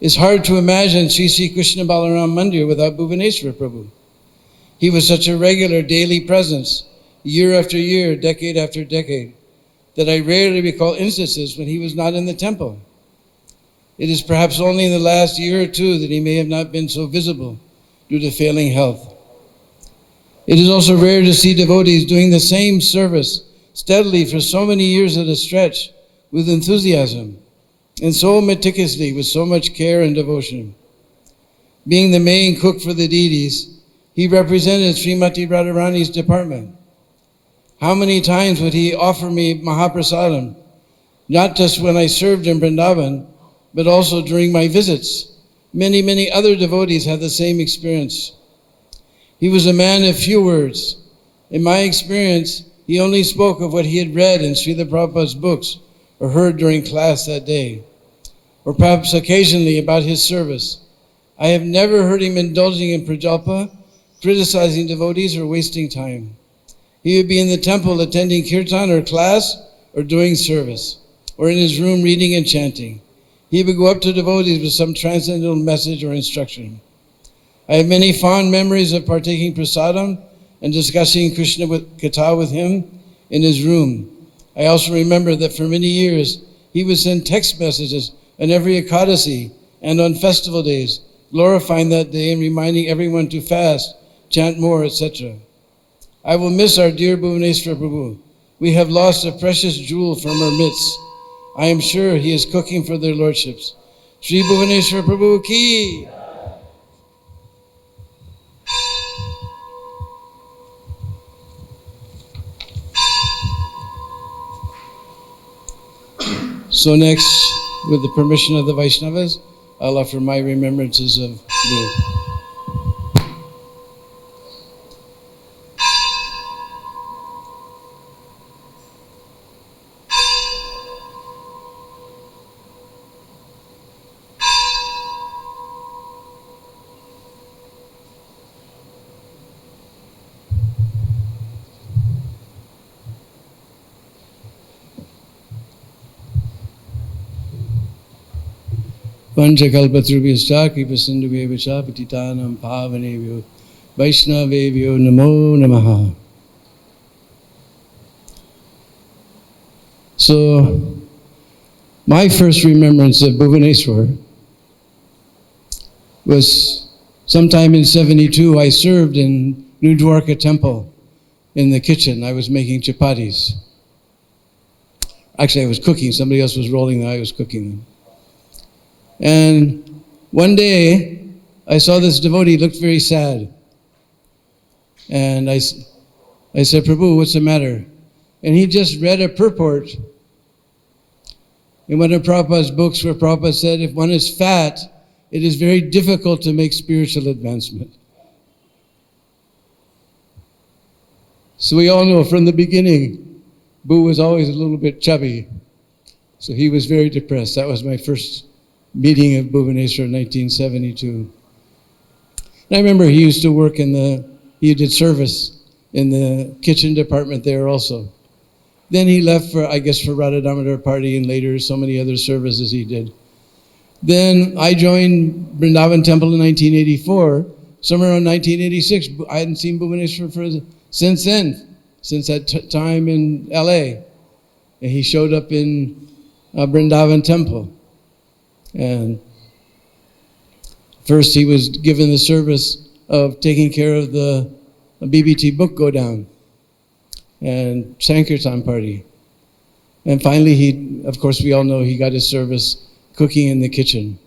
It's hard to imagine Sri Krishna Balaram Mandir without Bhuvaneshwar Prabhu. He was such a regular daily presence, year after year, decade after decade, that I rarely recall instances when he was not in the temple. It is perhaps only in the last year or two that he may have not been so visible due to failing health. It is also rare to see devotees doing the same service steadily for so many years at a stretch with enthusiasm and so meticulously with so much care and devotion. Being the main cook for the deities, he represented Srimati Radharani's department. How many times would he offer me Mahaprasadam, not just when I served in Vrindavan, but also during my visits. Many, many other devotees had the same experience. He was a man of few words. In my experience, he only spoke of what he had read in Srila Prabhupada's books or heard during class that day, or perhaps occasionally about his service. I have never heard him indulging in prajalpa, criticizing devotees, or wasting time. He would be in the temple attending kirtan or class or doing service, or in his room reading and chanting. He would go up to devotees with some transcendental message or instruction. I have many fond memories of partaking prasadam and discussing Krishna Katha with him in his room. I also remember that for many years he would send text messages on every Ekadasi and on festival days, glorifying that day and reminding everyone to fast, chant more, etc. I will miss our dear Bhuvaneshwar Prabhu. We have lost a precious jewel from our midst. I am sure he is cooking for their lordships. Sri Bhuvaneshwar Prabhu ki! So next, with the permission of the Vaishnavas, I'll offer my remembrances of Bhuvaneshwar. Panchakalpatrubhyascha kripasindhubhyevacha patitanam pavanebhyo Vaishnavebhyo namo namaha. So, my first remembrance of Bhuvaneshwar was sometime in 72. I served in New Dwarka Temple in the kitchen. I was making chapatis. Actually, I was cooking. Somebody else was rolling them. I was cooking them. And one day, I saw this devotee looked very sad. And I said, Prabhu, what's the matter? And he just read a purport in one of Prabhupada's books where Prabhupada said, if one is fat, it is very difficult to make spiritual advancement. So we all know from the beginning, Boo was always a little bit chubby. So he was very depressed. That was my first meeting of Bhuvaneshwar in 1972. And I remember he used to work he did service in the kitchen department there also. Then he left for Radha Damodar Party, and later so many other services he did. Then I joined Vrindavan Temple in 1984. Somewhere around 1986, I hadn't seen Bhuvaneshwar since then, since that time in LA. And he showed up in Vrindavan Temple. And first he was given the service of taking care of the BBT book go down and Sankirtan party. And finally of course we all know he got his service cooking in the kitchen.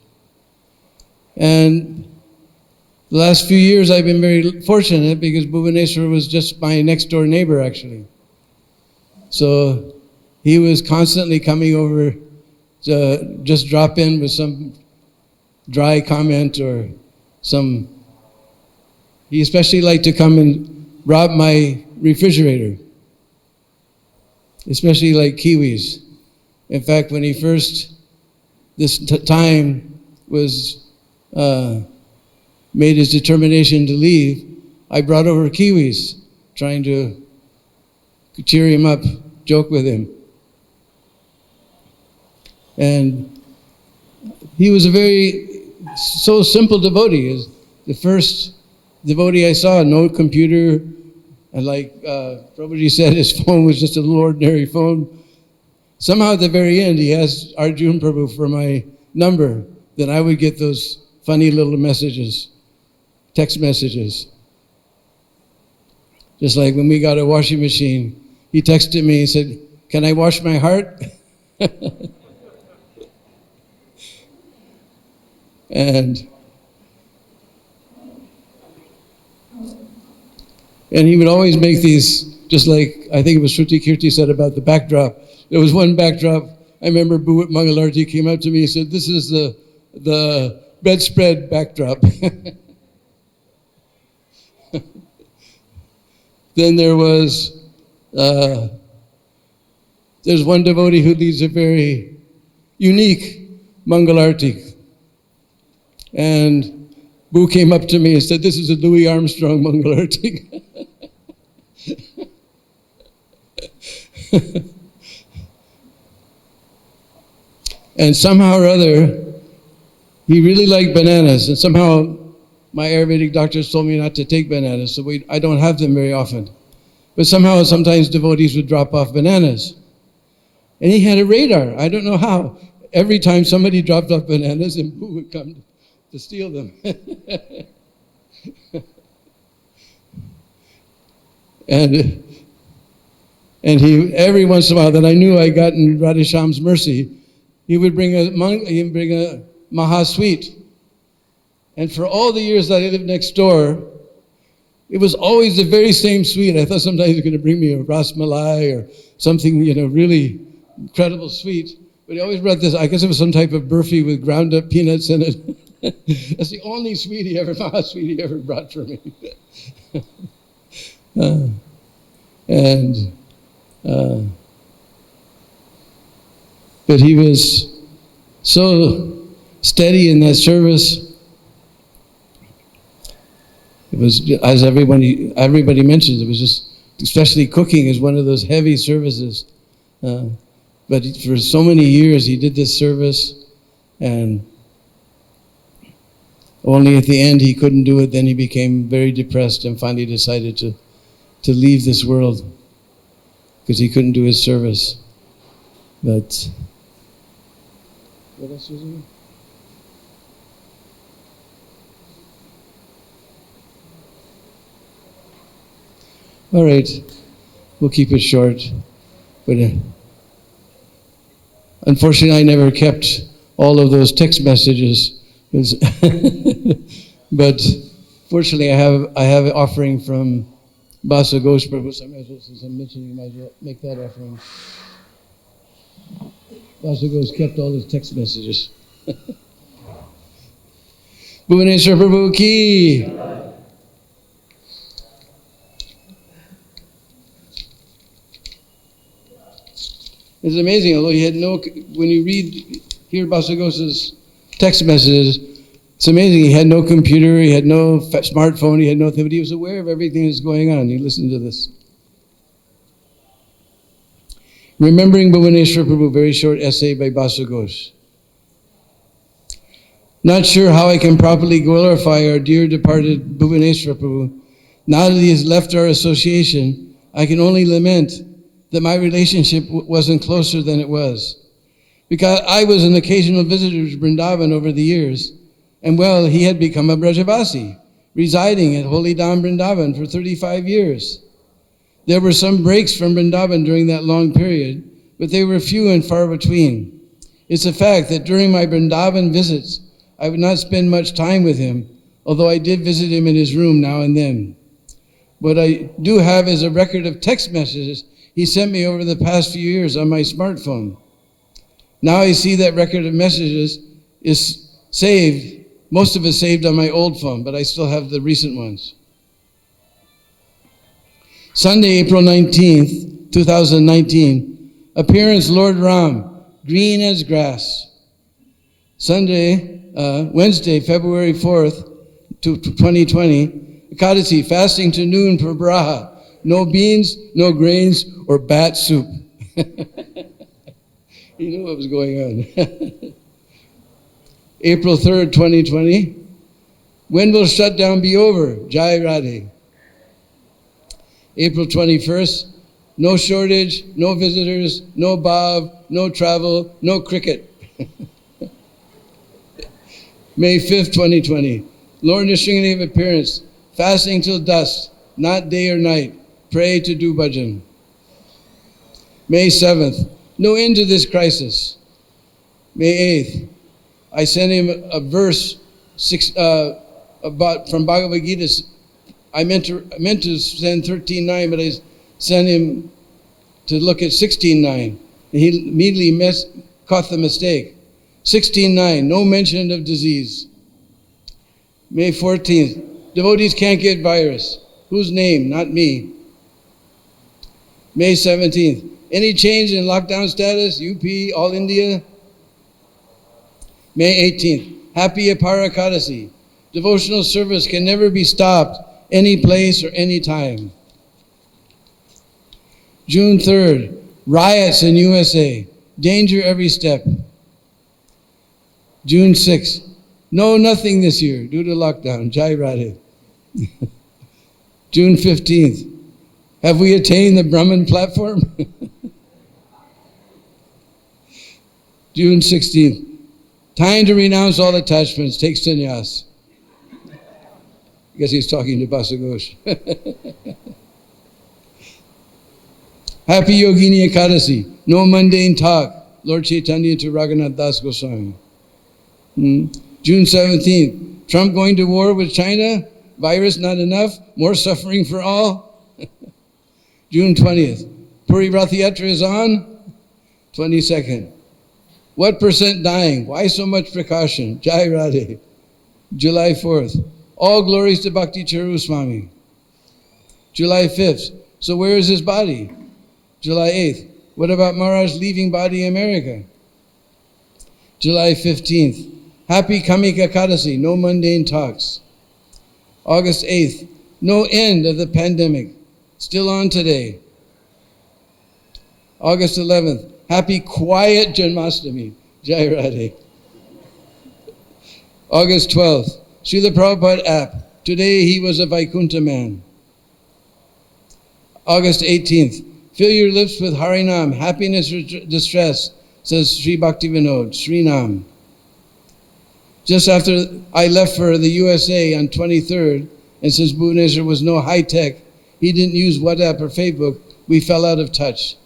And the last few years I've been very fortunate because Bhuvaneshwar was just my next door neighbor actually. So he was constantly coming over to just drop in with some dry comment or he especially liked to come and rob my refrigerator, especially like kiwis. In fact, when he first, this time was made his determination to leave, I brought over kiwis, trying to cheer him up, joke with him. And he was so simple devotee. The first devotee I saw, no computer, and like Prabhuji said, his phone was just a little ordinary phone. Somehow at the very end, he asked Arjun Prabhu for my number. Then I would get those funny little messages, text messages. Just like when we got a washing machine, he texted me and said, "Can I wash my heart?" And he would always make these, just like, I think it was Shruti Kirti said about the backdrop. There was one backdrop, I remember Bhu at Mangalarti came up to me and said, "This is the bedspread backdrop." Then there's one devotee who leads a very unique Mangalarti. And Boo came up to me and said, "This is a Louis Armstrong Mangalarti." And somehow or other, he really liked bananas. And somehow my Ayurvedic doctors told me not to take bananas, so I don't have them very often. But somehow, sometimes devotees would drop off bananas. And he had a radar. I don't know how. Every time somebody dropped off bananas, and Boo would come to steal them. And he, every once in a while, that I knew I got in Radhesham's mercy, he would bring a Maha sweet. And for all the years that I lived next door, it was always the very same sweet. I thought sometimes he was going to bring me a ras malai or something, really incredible sweet. But he always brought this, I guess it was some type of burfi with ground up peanuts in it. That's the only Maha sweet he ever brought for me. But he was so steady in that service. It was, as everybody mentions, it was just, especially cooking is one of those heavy services. But for so many years he did this service, and only at the end he couldn't do it. Then he became very depressed and finally decided to leave this world because he couldn't do his service. But what else was there? All right, we'll keep it short. But unfortunately, I never kept all of those text messages. But fortunately, I have an offering from Basa Ghosh Prabhu, since I'm mentioning, you might as well make that offering. Basa Ghosh kept all his text messages. Bhuvaneshwar Prabhu ki. It's amazing, although he had no, when you hear Basa Ghosh's text messages, it's amazing. He had no computer, he had no smartphone, he had nothing, but he was aware of everything that's going on. He listened to this. Remembering Bhuvaneshwar Prabhu, very short essay by Basa Ghosh. Not sure how I can properly glorify our dear departed Bhuvaneshwar Prabhu. Now that he has left our association, I can only lament that my relationship wasn't closer than it was. Because I was an occasional visitor to Vrindavan over the years, and well, he had become a Brajavasi, residing at Holy Dham Vrindavan for 35 years. There were some breaks from Vrindavan during that long period, but they were few and far between. It's a fact that during my Vrindavan visits, I would not spend much time with him, although I did visit him in his room now and then. What I do have is a record of text messages he sent me over the past few years on my smartphone. Now I see that record of messages is saved, most of it saved on my old phone, but I still have the recent ones. Sunday, April 19th, 2019, appearance Lord Ram, green as grass. Wednesday, February 4th, 2020, Ekadasi, fasting to noon for Braha. No beans, no grains, or bat soup. He knew what was going on. April 3rd, 2020. When will shutdown be over? Jai Radhe. April 21st. No shortage, no visitors, no bhav, no travel, no cricket. May 5th, 2020. Lord Nrsingadev appearance. Fasting till dusk, not day or night. Pray to do bhajan. May 7th. No end to this crisis. May 8th. I sent him a verse from Bhagavad-Gita. I meant to send 13.9, but I sent him to look at 16.9. He immediately caught the mistake. 16.9, no mention of disease. May 14th, devotees can't get virus. Whose name? Not me. May 17th, any change in lockdown status? UP, All India? May 18th, happy Aparakadasi. Devotional service can never be stopped, any place or any time. June 3rd, riots in USA. Danger every step. June 6th, no nothing this year due to lockdown. Jai Radhe. June 15th, have we attained the Brahman platform? June 16th, time to renounce all attachments, take sannyas. I guess he's talking to Basa Ghosh. Happy Yogini Ekadasi, no mundane talk. Lord Chaitanya to Raghunath Das Goswami. June 17th, Trump going to war with China? Virus not enough? More suffering for all? June 20th, Puri Rath Yatra is on? 22nd, what percent dying? Why so much precaution? Jai Radhe. July 4th, all glories to Bhakti Charu Swami. July 5th, so where is his body? July 8th, what about Maharaj leaving body in America? July 15th, happy Kamika Ekadasi, no mundane talks. August 8th, no end of the pandemic, still on today. August 11th, happy quiet Janmashtami, Jai Radhe. August 12th, Srila Prabhupada app, today he was a Vaikuntha man. August 18th, fill your lips with Harinam, happiness or distress, says Sri Bhakti Vinod, Sri Nam. Just after I left for the USA on 23rd, and since Bhuvaneshwar was no high tech, he didn't use WhatsApp or Facebook, we fell out of touch.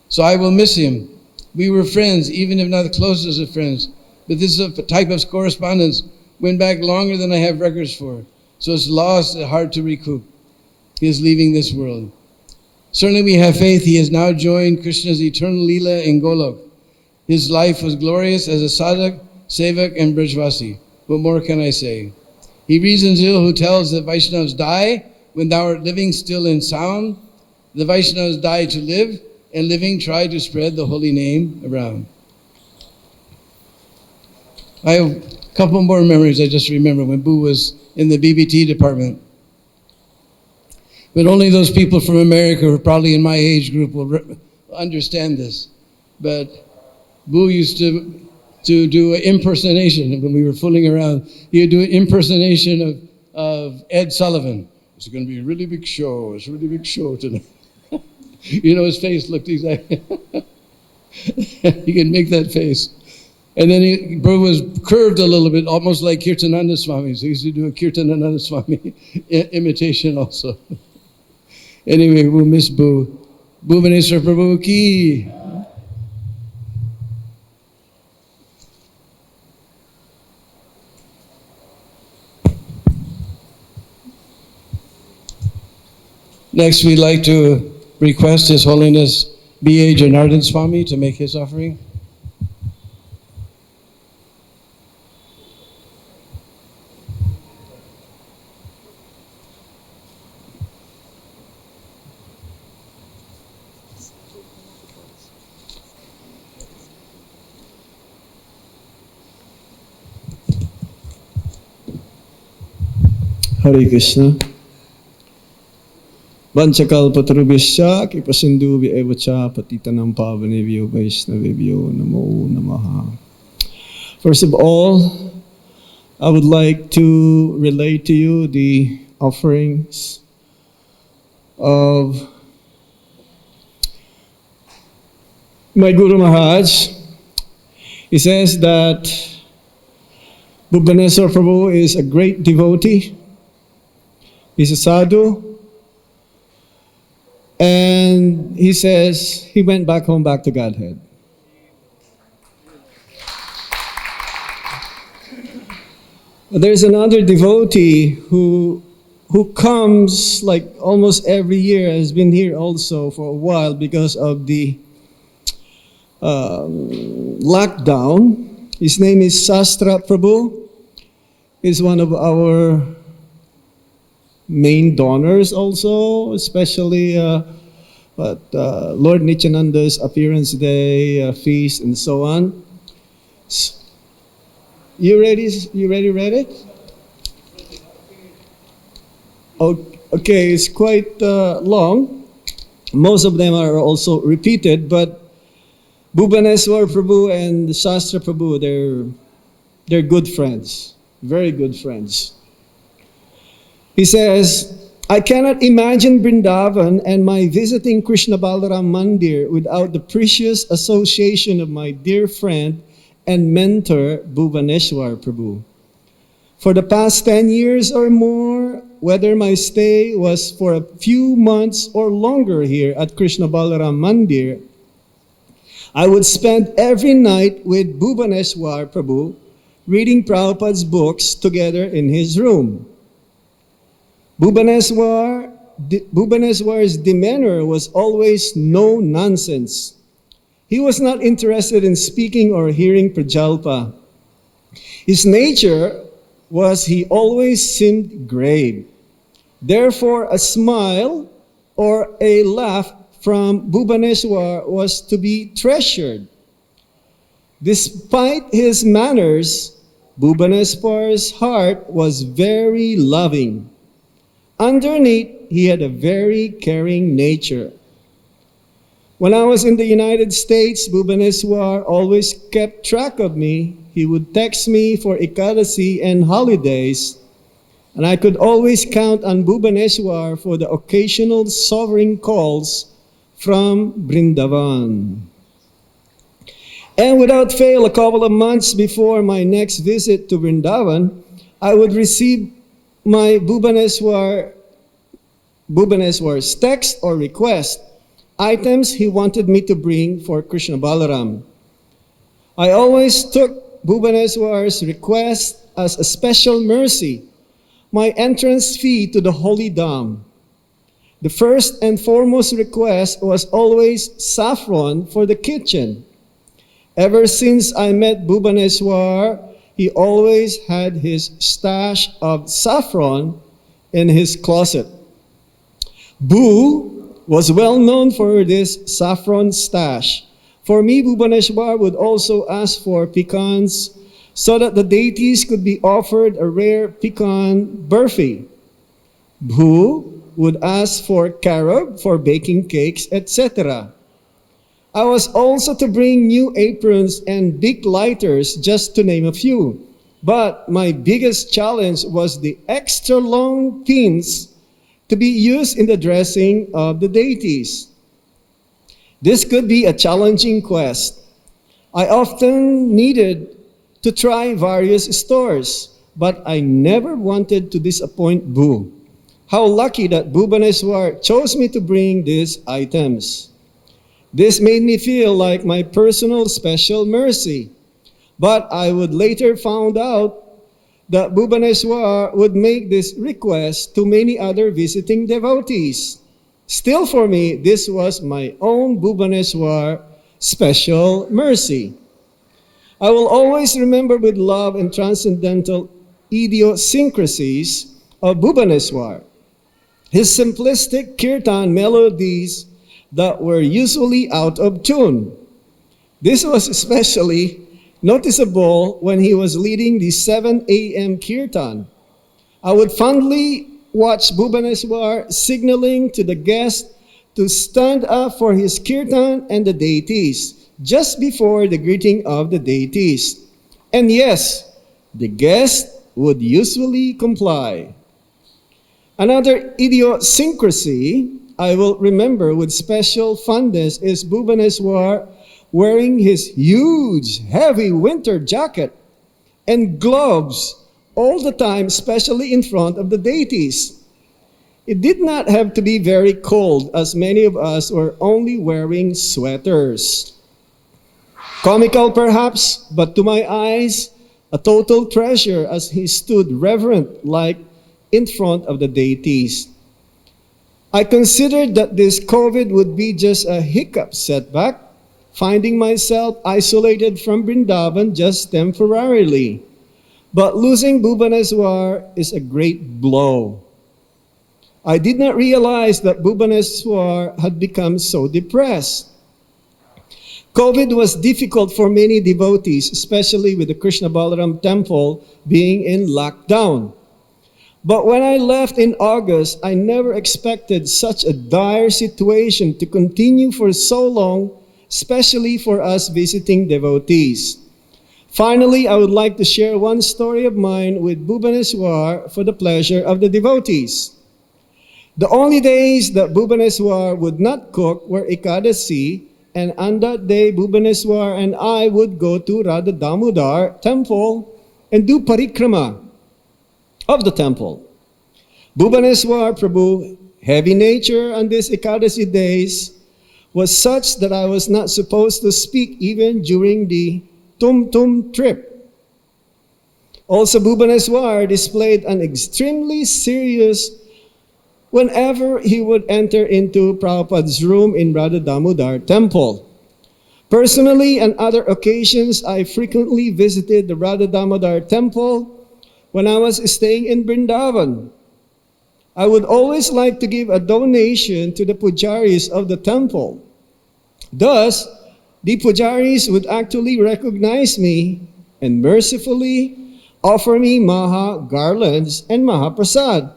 So I will miss him. We were friends, even if not the closest of friends, but this is a type of correspondence went back longer than I have records for, so it's lost and hard to recoup. he is leaving this world. Certainly we have faith he has now joined Krishna's eternal Leela in Golok. His life was glorious as a sadhak, sevak, and brajvasi. What more can I say? He reasons ill who tells that Vaishnavas die when thou art living still and sound. The Vaishnavas die to live, and living try to spread the holy name around. I have a couple more memories I just remember when Boo was in the BBT department. But only those people from America who are probably in my age group will understand this. But Boo used to do an impersonation when we were fooling around. He would do an impersonation of Ed Sullivan. It's going to be a really big show. It's a really big show tonight. You know, his face looked exactly. He can make that face. And then Boo was curved a little bit, almost like Kirtananda Swami. So he used to do a Kirtananda Swami imitation also. Anyway, we'll miss Boo. Bhuvaneshwar Prabhu ki. Next, we'd like to request His Holiness B.A. Janardhan Swami to make his offering. Hare Krishna. Vanchakalpatarubhyascha kipasindubhya evacha patitanam pavanebhyo vaishnavebhyo namo namaha. First of all, I would like to relate to you the offerings of my Guru Maharaj. He says that Bhuvaneshwar Prabhu is a great devotee. He's a sadhu. And he says he went back home, back to Godhead. There's another devotee who comes like almost every year, has been here also for a while because of the lockdown. His name is Srila Prabhu. He's one of our main donors also, especially Lord Nityananda's appearance day, feast, and so on. You ready? Read it? Okay, it's quite long. Most of them are also repeated, but Bhuvaneshwar Prabhu and Srila Prabhu, they're good friends, very good friends. He says, I cannot imagine Vrindavan and my visiting Krishna Balaram Mandir without the precious association of my dear friend and mentor, Bhuvaneshwar Prabhu. For the past 10 years or more, whether my stay was for a few months or longer here at Krishna Balaram Mandir, I would spend every night with Bhuvaneshwar Prabhu reading Prabhupada's books together in his room. Bhuvaneshwar's demeanor was always no nonsense. He was not interested in speaking or hearing prajalpa. His nature was he always seemed grave. Therefore, a smile or a laugh from Bhuvaneshwar was to be treasured. Despite his manners, Bhuvaneshwar's heart was very loving. Underneath, he had a very caring nature. When I was in the United States, Bhuvaneshwar always kept track of me. He would text me for Ekadasi and holidays, and I could always count on Bhuvaneshwar for the occasional sovereign calls from Vrindavan. And without fail, a couple of months before my next visit to Vrindavan, I would receive my Bhuvaneshwar's text or request, items he wanted me to bring for Krishna Balaram. I always took Bhuvaneshwar's request as a special mercy, my entrance fee to the holy dham. The first and foremost request was always saffron for the kitchen. Ever since I met Bhuvaneshwar, he always had his stash of saffron in his closet. Bhu was well known for this saffron stash. For me, Bhuvaneshwar would also ask for pecans so that the deities could be offered a rare pecan burfi. Bhu would ask for carob for baking cakes, etc. I was also to bring new aprons and big lighters, just to name a few. But my biggest challenge was the extra long pins to be used in the dressing of the deities. This could be a challenging quest. I often needed to try various stores, but I never wanted to disappoint Bhu. How lucky that Bhuvaneshwar chose me to bring these items. This made me feel like my personal special mercy. But I would later found out that Bhuvaneshwar would make this request to many other visiting devotees. Still for me, this was my own Bhuvaneshwar special mercy. I will always remember with love and transcendental idiosyncrasies of Bhuvaneshwar. His simplistic kirtan melodies that were usually out of tune. This was especially noticeable when he was leading the 7 a.m. kirtan. I would fondly watch Bhuvaneshwar signaling to the guests to stand up for his kirtan and the deities just before the greeting of the deities. And yes, the guests would usually comply. Another idiosyncrasy I will remember with special fondness is Bhuvaneshwar wearing his huge, heavy winter jacket and gloves all the time, especially in front of the deities. It did not have to be very cold, as many of us were only wearing sweaters. Comical perhaps, but to my eyes, a total treasure as he stood reverent-like in front of the deities. I considered that this COVID would be just a hiccup setback, finding myself isolated from Vrindavan just temporarily. But losing Bhuvaneshwar is a great blow. I did not realize that Bhuvaneshwar had become so depressed. COVID was difficult for many devotees, especially with the Krishna Balaram temple being in lockdown. But when I left in August, I never expected such a dire situation to continue for so long, especially for us visiting devotees. Finally, I would like to share one story of mine with Bhuvaneshwar for the pleasure of the devotees. The only days that Bhuvaneshwar would not cook were Ekadasi, and on that day, Bhuvaneshwar and I would go to Radha Damodar temple and do parikrama of the temple. Bhuvaneshwar Prabhu, heavy nature on these Ekadasi days, was such that I was not supposed to speak even during the Tum trip. Also, Bhuvaneshwar displayed an extremely serious whenever he would enter into Prabhupada's room in Radha Damodar temple. Personally, on other occasions, I frequently visited the Radha Damodar temple when I was staying in Vrindavan. I would always like to give a donation to the pujaris of the temple. Thus, the pujaris would actually recognize me and mercifully offer me Maha garlands and Mahaprasad.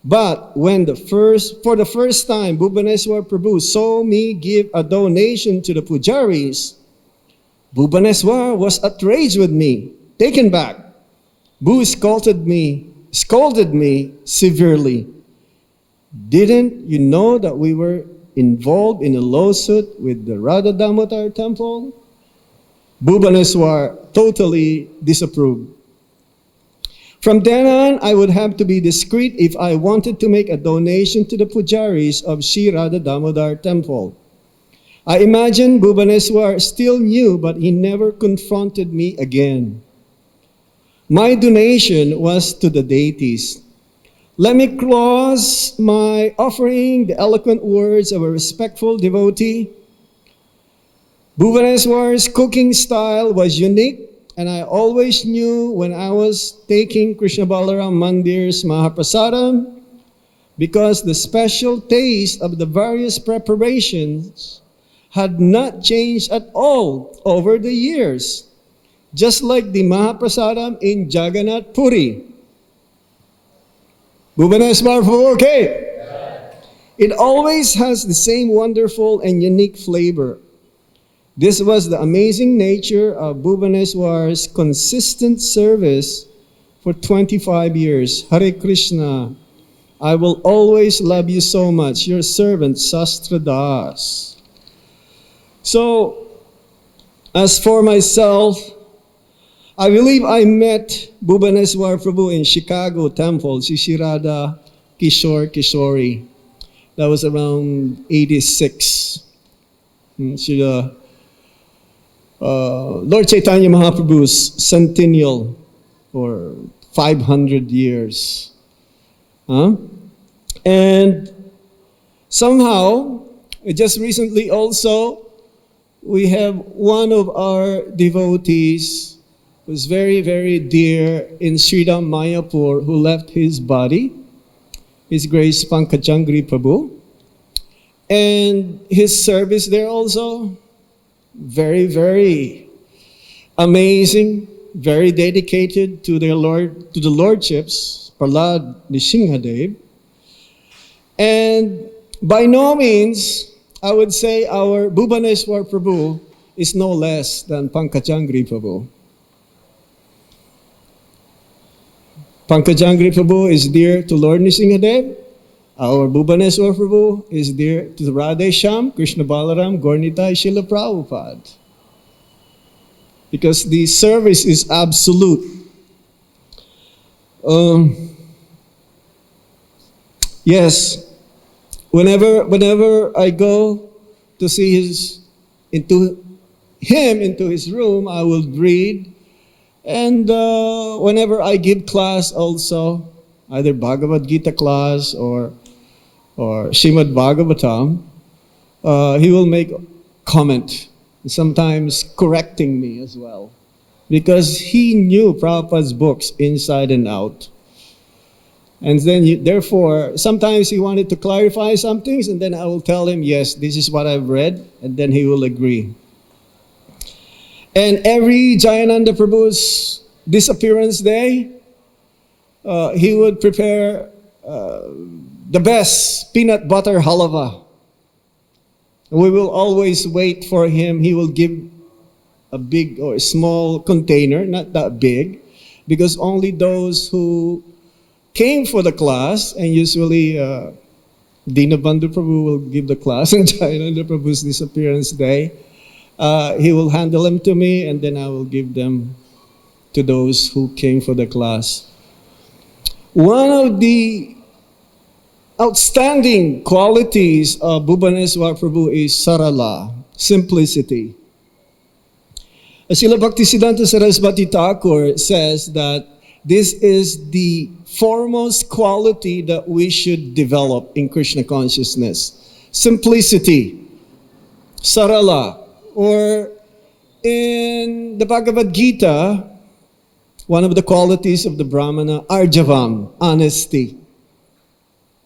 But for the first time, Bhuvaneshwar Prabhu saw me give a donation to the pujaris, Bhuvaneshwar was outraged with me, taken back. Bhu scolded me severely. Didn't you know that we were involved in a lawsuit with the Radha Damodar temple? Bhuvaneshwar totally disapproved. From then on, I would have to be discreet if I wanted to make a donation to the pujaris of Sri Radha Damodar temple. I imagine Bhuvaneshwar still knew, but he never confronted me again. My donation was to the deities. Let me close my offering the eloquent words of a respectful devotee. Bhuvaneshwar's cooking style was unique, and I always knew when I was taking Krishna Balaram Mandir's Mahaprasadam, because the special taste of the various preparations had not changed at all over the years, just like the Mahaprasadam in Jagannath Puri. Bhuvaneshwar Prabhu, okay? It always has the same wonderful and unique flavor. This was the amazing nature of Bhuvaneshwar's consistent service for 25 years. Hare Krishna, I will always love you so much. Your servant, Sastra Das. So, as for myself, I believe I met Bhuvaneshwar Prabhu in Chicago temple, Shishirada Kishore Kishori. That was around 86. Lord Chaitanya Mahaprabhu's centennial, or 500 years. And somehow, just recently also, we have one of our devotees who's very, very dear in Sridham Mayapur, who left his body, His Grace Pankajangri Prabhu. And his service there also, very, very amazing, very dedicated to their Lord, to the Lordships, Prahlad Nishingadev. And by no means, I would say our Bhuvaneshwar Prabhu is no less than Pankajangri Prabhu. Pankajangri Prabhu is dear to Lord Nishingadev. Our Bhuvaneshwar Prabhu is dear to Radhe Shyam, Krishna Balaram, Gaurnitai, Srila Prabhupada. Because the service is absolute. Yes, whenever I go to see into his room, I will read. And whenever I give class also, either Bhagavad-Gita class or Srimad Bhagavatam, he will make comment, sometimes correcting me as well. Because he knew Prabhupada's books inside and out. And then, therefore, sometimes he wanted to clarify some things, and then I will tell him, yes, this is what I've read, and then he will agree. And every Jayananda Prabhu's disappearance day, he would prepare the best peanut butter halava. We will always wait for him. He will give a big or a small container, not that big, because only those who came for the class, and usually Dinabandhu Prabhu will give the class on Jayananda Prabhu's disappearance day. He will handle them to me, and then I will give them to those who came for the class. One of the outstanding qualities of Bhuvaneshwar Prabhu is sarala, simplicity. Srila Bhaktisiddhanta Saraswati Thakur says that this is the foremost quality that we should develop in Krishna consciousness. Simplicity, sarala. Or in the Bhagavad-Gita, one of the qualities of the Brahmana, arjavam, honesty.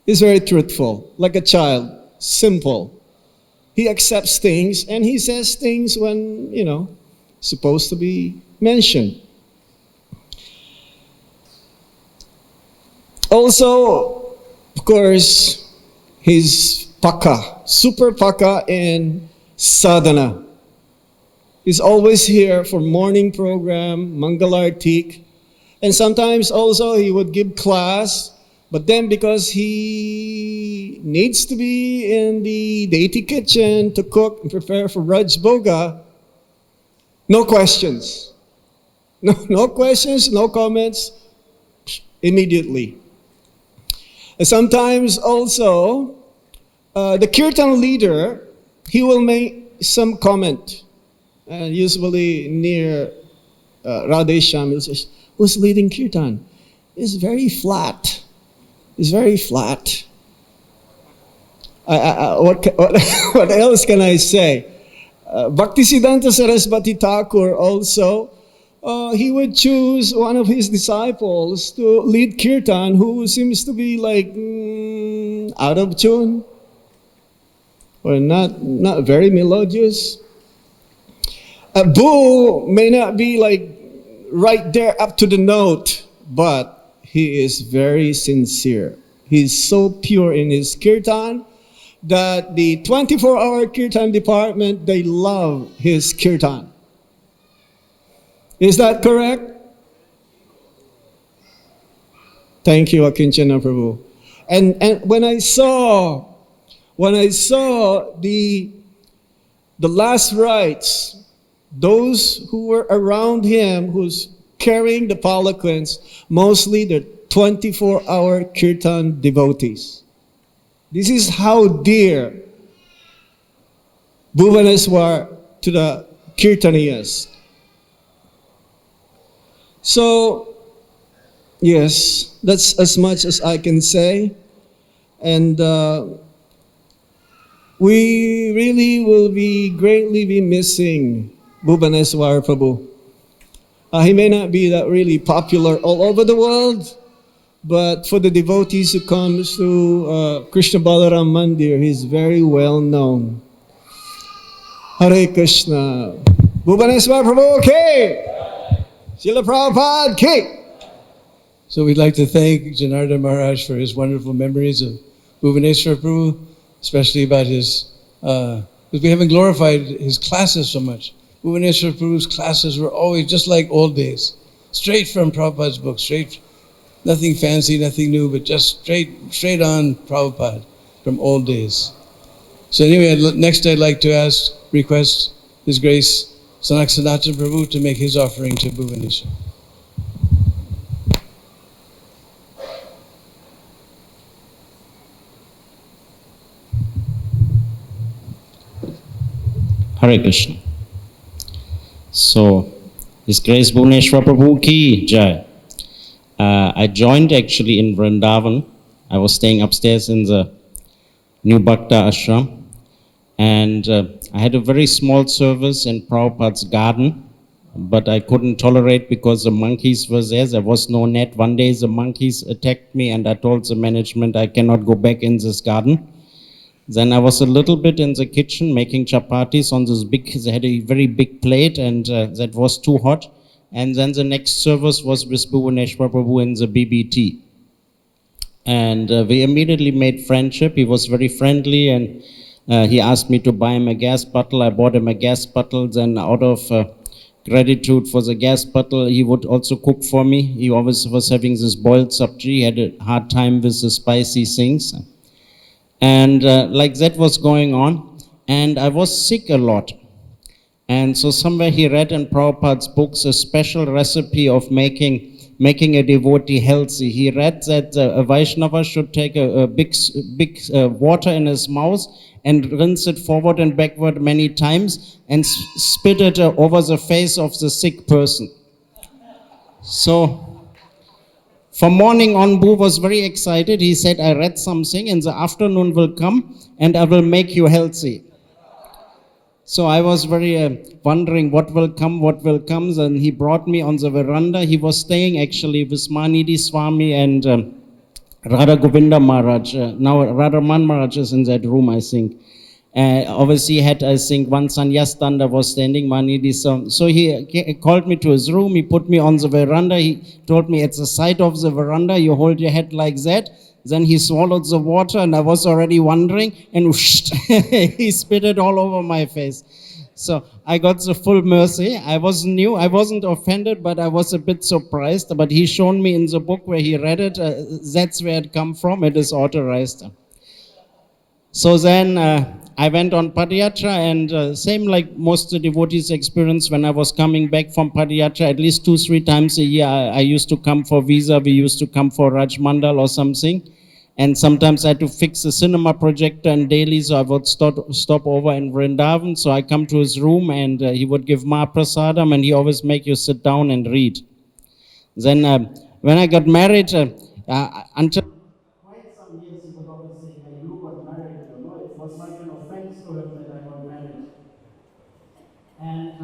He's very truthful, like a child, simple. He accepts things and he says things when, supposed to be mentioned. Also, of course, he's paka, super paka in sadhana. He's always here for morning program, Mangalartik, and sometimes also he would give class, but then because he needs to be in the deity kitchen to cook and prepare for Rajbhoga, no questions. No questions, no comments, immediately. And sometimes also, the kirtan leader, he will make some comment. Usually near Radhe Shyam, he'll say, who's leading kirtan? It's very flat. It's very flat. What else can I say? Bhaktisiddhanta Saraswati Thakur also, he would choose one of his disciples to lead kirtan who seems to be like out of tune or not very melodious. Boo may not be like right there up to the note, but he is very sincere. He's so pure in his kirtan that the 24-hour kirtan department, they love his kirtan. Is that correct? Thank you, Akinchana Prabhu. And when I saw the last rites, those who were around him, who's carrying the palanquins, mostly the 24-hour kirtan devotees. This is how dear Bhuvaneshwar to the kirtaniyas. So, yes, that's as much as I can say. And we really will greatly be missing Bhuvaneshwar Prabhu. He may not be that really popular all over the world, but for the devotees who comes to Krishna Balaram Mandir, he's very well known. Hare Krishna. Bhuvaneshwar Prabhu Ki! Srila Prabhupada Ki! So we'd like to thank Janardhan Maharaj for his wonderful memories of Bhuvaneshwar Prabhu, especially about his, because we haven't glorified his classes so much. Bhuvaneshwar Prabhu's classes were always just like old days, straight from Prabhupada's book, straight, nothing fancy, nothing new, but just straight on Prabhupada from old days. So anyway, next I'd like to request His Grace Sanatana Prabhu to make his offering to Bhuvaneshwar. Hare Krishna. So, His Grace Bhuvaneshwar Prabhu Ki Jai. I joined actually in Vrindavan. I was staying upstairs in the New Bhakta Ashram. And I had a very small service in Prabhupada's garden. But I couldn't tolerate because the monkeys were there. There was no net. One day the monkeys attacked me and I told the management I cannot go back in this garden. Then I was a little bit in the kitchen making chapatis on this they had a very big plate and that was too hot. And then the next service was with Bhuvaneshwar Prabhu in the BBT. And we immediately made friendship. He was very friendly and he asked me to buy him a gas bottle. I bought him a gas bottle. Then out of gratitude for the gas bottle, he would also cook for me. He always was having this boiled sabji. He had a hard time with the spicy things. And like that was going on. And I was sick a lot. And so somewhere he read in Prabhupada's books a special recipe of making a devotee healthy. He read that a Vaishnava should take a big water in his mouth and rinse it forward and backward many times and spit it over the face of the sick person. So from morning on, Bhu was very excited. He said, I read something, in the afternoon will come and I will make you healthy. So I was very wondering what will come, and he brought me on the veranda. He was staying actually with Manidi Swami and Radha Govinda Maharaj. Now Radhaman Maharaj is in that room, I think. Obviously he had, I think, one sannyas tanda was standing, Manidi. So he called me to his room. He put me on the veranda. He told me at the side of the veranda, you hold your head like that. Then he swallowed the water and I was already wondering and whoosh, he spit it all over my face. So I got the full mercy. I wasn't new, I wasn't offended, but I was a bit surprised. But he shown me in the book where he read it, that's where it come from, it is authorized. So then I went on Padayatra and same like most of the devotees experience when I was coming back from Padayatra, at least 2-3 times a year, I used to come for visa, we used to come for Raj Mandal or something. And sometimes I had to fix a cinema projector and daily, so I would stop over in Vrindavan. So I come to his room and he would give Mahaprasadam and he always make you sit down and read. Then when I got married, until hey, you got married, you know, it was like an offense to him that I got married. And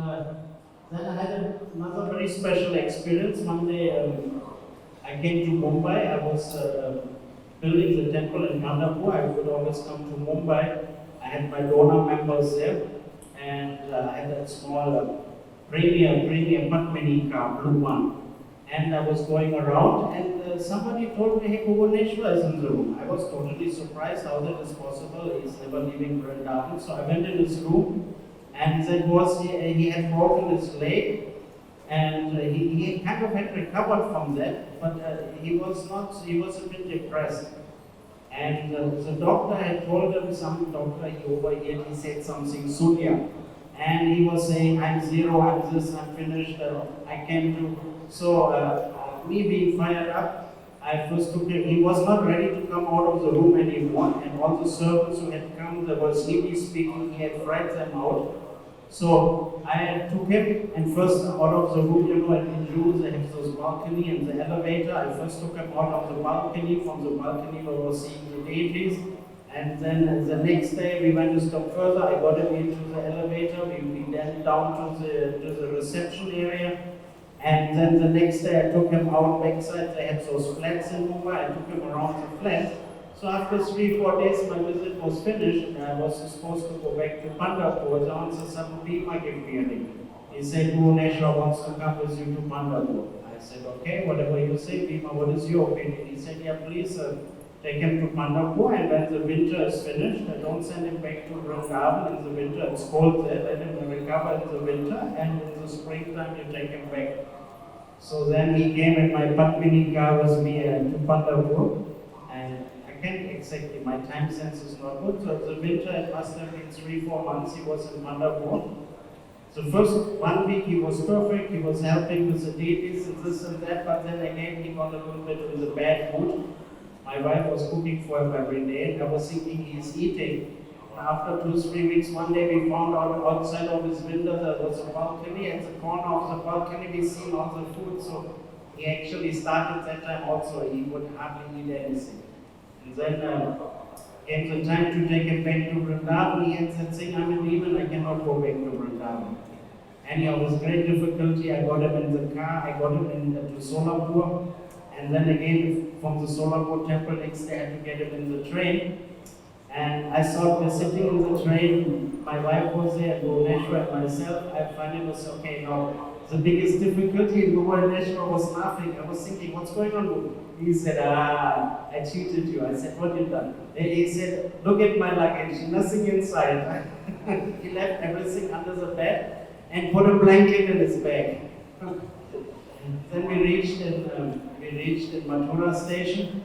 then I had another very special experience. One day I came to Mumbai. I was building the temple in Mandir. I would always come to Mumbai. I had my donor members there, and I had that small premium Padmini car, blue one. And I was going around, and somebody told me, hey, Bhuvaneshwar is in the room. I was totally surprised how that is possible. He's never leaving Vrindavan. So I went in his room, and he had broken his leg, and he kind of had recovered from that, but he was a bit depressed. And the doctor had told him, some doctor over here, he said something, Sunya. And he was saying, I'm zero, I'm this, I'm finished, I can't do. So, me being fired up, I first took him. He was not ready to come out of the room anymore, and all the servants who had come, they were sleepy speaking, he had frightened them out. So I took him, and first out of the room, you know, in Jews, they have those balcony and the elevator. I first took him out of the balcony. From the balcony, we were seeing the deities. And then the next day, we went a step further. I got him into the elevator. We then down to the reception area. And then the next day, I took him out backside. They had those flats in Mumbai. I took him around the flats. So after 3-4 days, my visit was finished, and I was supposed to go back to Pandharpur. The answer suddenly gave me a ring. He said, Bhuvaneshwar wants to come with you to Pandharpur. I said, okay, whatever you say, Bhima, what is your opinion? He said, yeah, please take him to Pandharpur, and when the winter is finished, don't send him back to Vrindavan in the winter. It's cold there. Let him recover in the winter, and in the springtime, you take him back. So then he came in my Padmini car with me to Pandharpur, and I can't exactly, my time sense is not good. So the winter, it must have been 3-4 months he was in Mandapur. So first 1 week he was perfect, he was helping with the deities and this and that, but then again he got a little bit in the bad mood. My wife was cooking for him every day, and I was thinking he's eating. After 2-3 weeks, one day we found out outside of his window there was a balcony. At the corner of the balcony we seen all the food, so he actually started that time also, he would hardly eat anything. And then came the time to take him back to Vrindavan. He had said, saying, I'm a demon, I cannot go back to Vrindavan. Anyhow, with great difficulty, I got him in the car, I got him to Solapur, and then again from the Solapur temple next day I had to get him in the train. And I saw him sitting in the train, my wife was there, Bhuvaneshwar and myself. I finally was okay now. The biggest difficulty in Bhuvaneshwar was laughing. I was thinking, what's going on? He said, I cheated you. I said, what you done? And he said, look at my luggage, nothing inside. He left everything under the bed and put a blanket in his bag. Then we reached in Mathura station,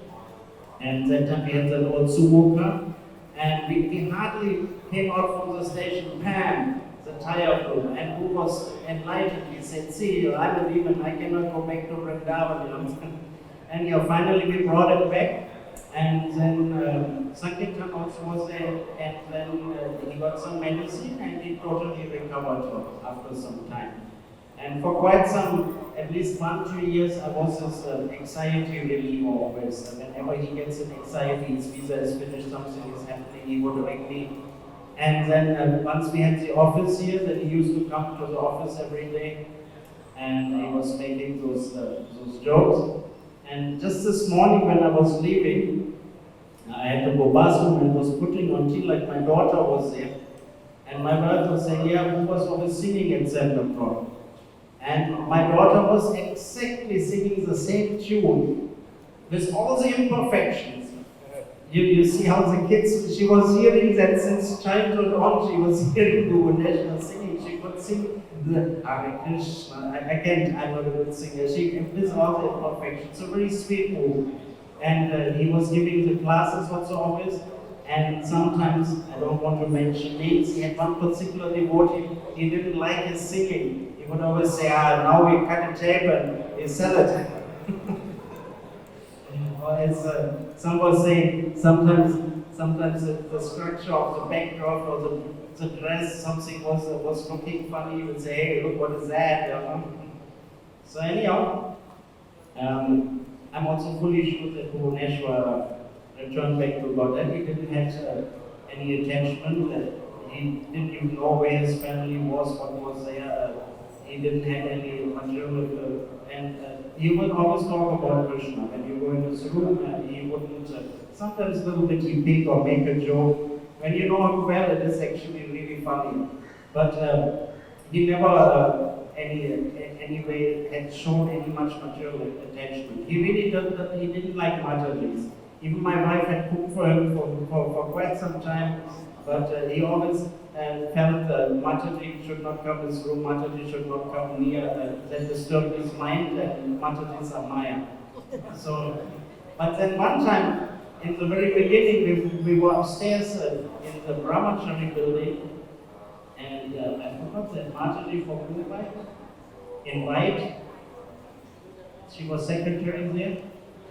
and that time we had the old sumo car, and we hardly came out from the station. Pam, the tire blew, and who was enlightened, he said, see, I'm a demon, I cannot go back to Vrindavan. And finally we brought it back, and then Sankirtan also was there, and then he got some medicine, and he totally recovered after some time. And for quite at least 1-2 years, I was his anxiety reliever always. Whenever he gets an anxiety, his visa is finished, something is happening, he would ring me. And then once we had the office here, then he used to come to the office every day, and he was making those jokes. And just this morning when I was leaving, I had to go bathroom and was putting on tea, like my daughter was there. And my wife was saying, yeah, who was always singing at 7 o'clock? And my daughter was exactly singing the same tune with all the imperfections. You see how the kids, she was hearing that since childhood on, she was hearing Bhuvaneshwar singing. She could sing the Hare Krishna. I'm not a good singer. She with all the imperfections. So very sweet move. And he was giving the classes also always. And sometimes, I don't want to mention names, he had one particular devotee, he didn't like his singing. He would always say, now we cut a tape and we sell it. Or as some were saying, sometimes the structure of the backdrop or the dress, something was looking funny. He would say, hey, look, what is that? So anyhow, I'm also fully sure that Bhuvaneshwar return back to God. And he didn't have any attachment. He didn't even know where his family was, what was there. He didn't have any material, and he would always talk about Krishna. When you go in his room, he wouldn't, sometimes a little bit he pick or make a joke. When you know him well, it is actually really funny. But he never anyway had shown any much material attachment. He really he didn't like Mataji's. Even my wife had cooked for him for quite some time, but he always felt Mataji should not come his room, Mataji should not come near, that disturbed his mind, and Matajis are Maya. So, but then one time, in the very beginning, we were upstairs in the Brahmachari building, and I forgot that Mataji for Prabhupada in white. She was secretary there.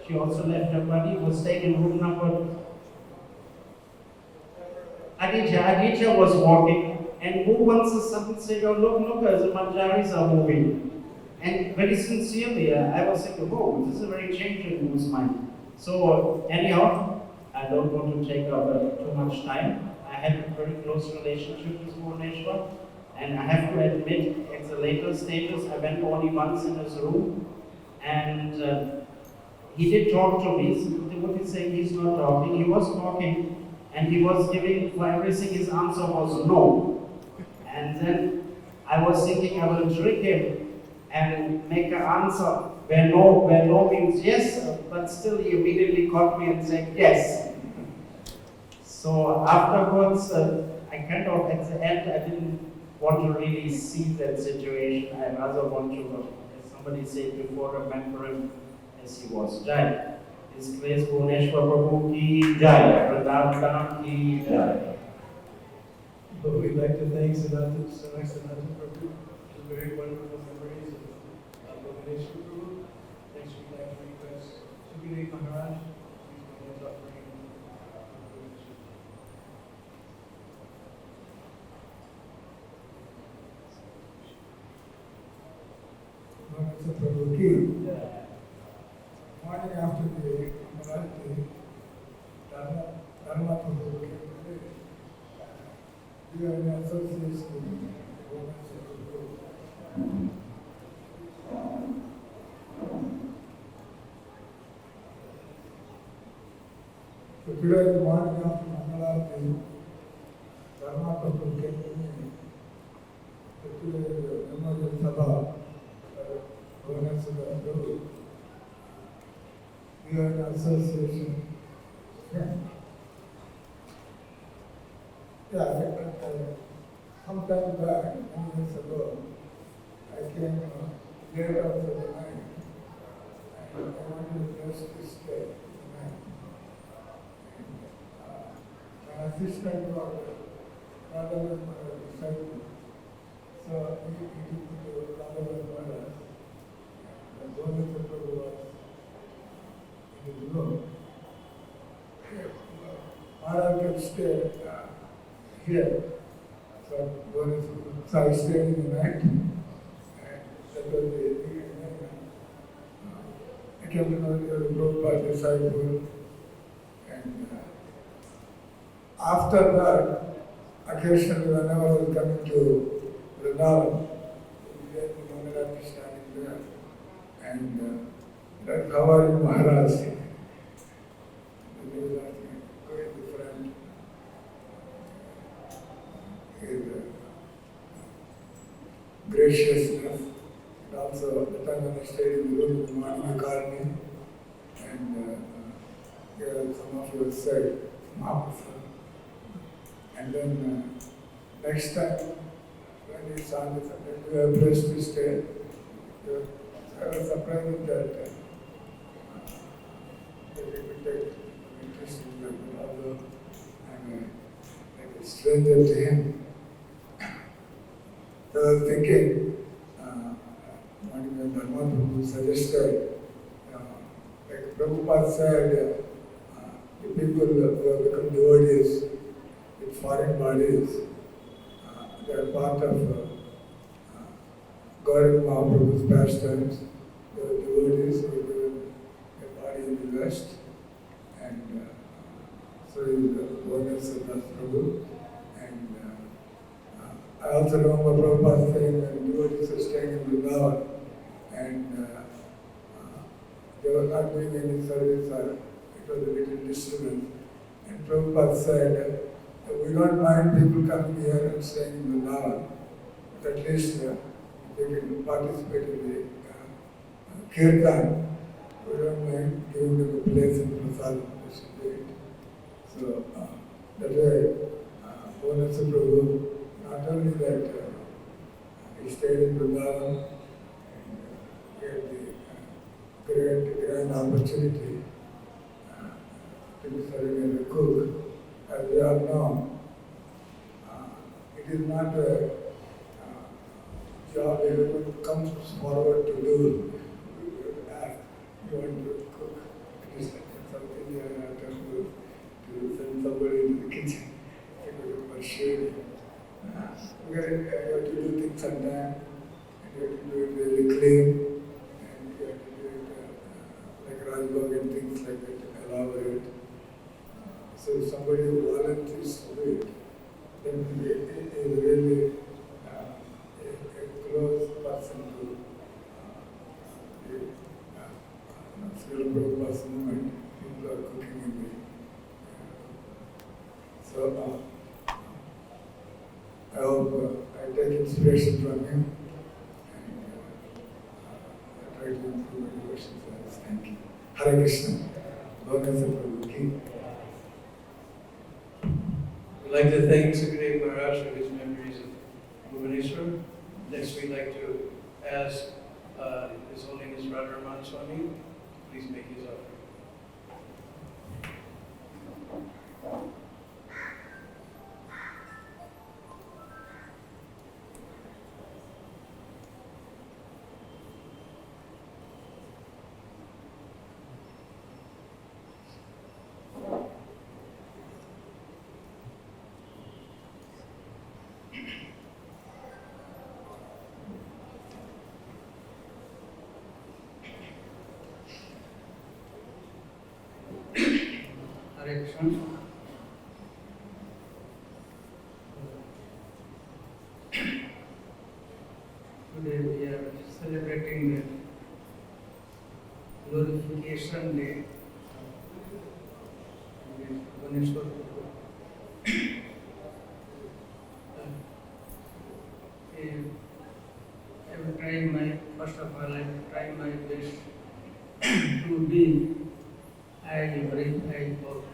She also left her body, was staying in room number. Aditya was walking, and who wants to something said, oh look, the Manjaris are moving. And very sincerely, I was thinking, oh, this is a very change in whose mind. So anyhow, I don't want to take up too much time. I had a very close relationship with Bhuvaneshwar, and I have to admit, at the later stages, I went only once in his room, and he did talk to me. What he's saying, he's not talking. He was talking, and he was giving, for everything his answer was no. And then I was thinking I will trick him and make an answer where no means yes, but still he immediately caught me and said yes. So afterwards, I kind of, at the end, I didn't want to really see that situation. I rather want to, as somebody said before, remember him as he was. Jai. His grace Bhuvaneshwar Prabhu ki Jai. Vrindavan ki Jai. But we'd like to thank Sanatana Prabhu for the very wonderful memories of Bhuvaneshwar Prabhu. Next we'd like to request Sukadeva Maharaj. Please bring his offering. Bhuvaneshwar Prabhu ki. Morning after the Navratri, Dharma Prabhu came today. We are in association with Bhuvaneshwar Prabhu. So today, morning after Mangalarti, Dharma Prabhu came to me. So today, the Memorial Sabha, Bhuvaneshwar Prabhu. We are an association. Some time back, many years ago, I came late after the night, and I wanted to just to stay the night. My assistant was Radha disciple, so he took me to Radha Maharaj, and Bhuvaneshwar Prabhu was in his room. Maharaj can stay here. So I stayed in the night, and that was the evening. I came to know the Prabhupada disciple, and after that, occasionally whenever I was coming to Vrindavan, we had the Mandir standing there, and that, how are you, Maharaj? And he was asking, going to friend. His graciousness, and also the time when I stayed in the room in the morning, he called me, and here some of you said, Mahaprasad. And then next time, when he saw me, we were blessed to stay. I was surprised that he would take interest in me, although I'm a stranger to him. So I was thinking, when Dharma Prabhu suggested, like Prabhupada said, the people who have become devotees with foreign bodies, they are part of Gauriya Mahaprabhu's pastimes. They are devotees who are given a body in the West, and Bhuvaneshwar Prabhu. And I also remember Prabhupada saying when devotees were staying in Vrindavan and they were not doing any service or it was a little disturbance. And Prabhupada said, we don't mind people coming here and staying in Vrindavan, but at least they can participate in the kirtan. We don't mind giving them a place in Prasad. They should do it. So that way, Bhuvaneshwar Prabhu, not only that he stayed in Vrindavan and he had the grand opportunity to be serving as a cook. As we all know, it is not a job everyone comes forward to do. You want to cook, it is something you have to send somebody into the kitchen. You pursue it. You have to do things on time, and you have to do it really clean, and you have to do it like Rajbhoga and things like that, elaborate. So if somebody volunteers to do it, then he is really a close person to Srila Prabhupada's movement. People are cooking in the so I hope I take inspiration from him and I try to improve my devotion service. Thank you. Hare Krishna. Bhuvaneshwar Prabhu ki. We'd like to thank Sukadeva Maharaj for his memories of Bhuvaneshwar. Next, we'd like to ask His Holiness Radharaman Swami, please make his offering. Hare Krishna. Today we are celebrating the Glorification Day of Bhuvaneshwar Prabhu. I will try first of all, I will try my best to be I bring I hope.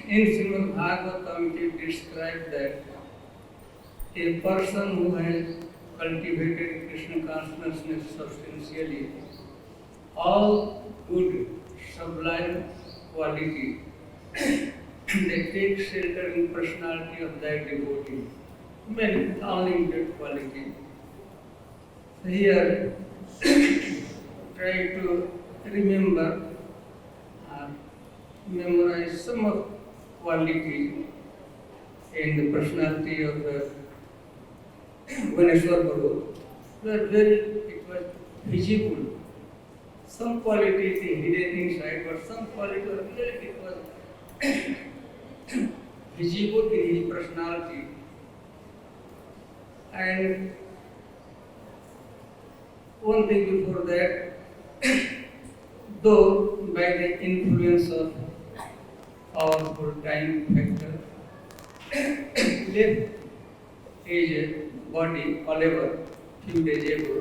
In Srimad Bhagavatam, it is described that a person who has cultivated Krishna consciousness substantially, all good, sublime quality, they take shelter in personality of that devotee. Many unlimited quality. Here, try to remember memorize some of quality in the personality of Bhuvaneshwar Prabhu. It was visible. Some quality is hidden inside, but some quality it was visible in his personality. And one thing before that, though by the influence of powerful time factor, left his body, however, few days ago,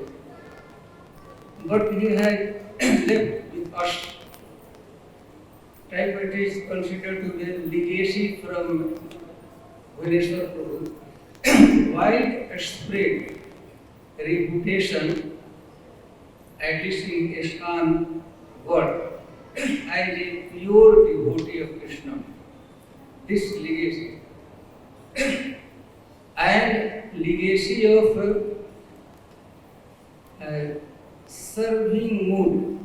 but he had left with us. Type is considered to be a legacy from Bhuvaneshwar Prabhu. Widespread reputation, at least in ISKCON world, as a pure devotee of Krishna. This legacy and legacy of such serving mood.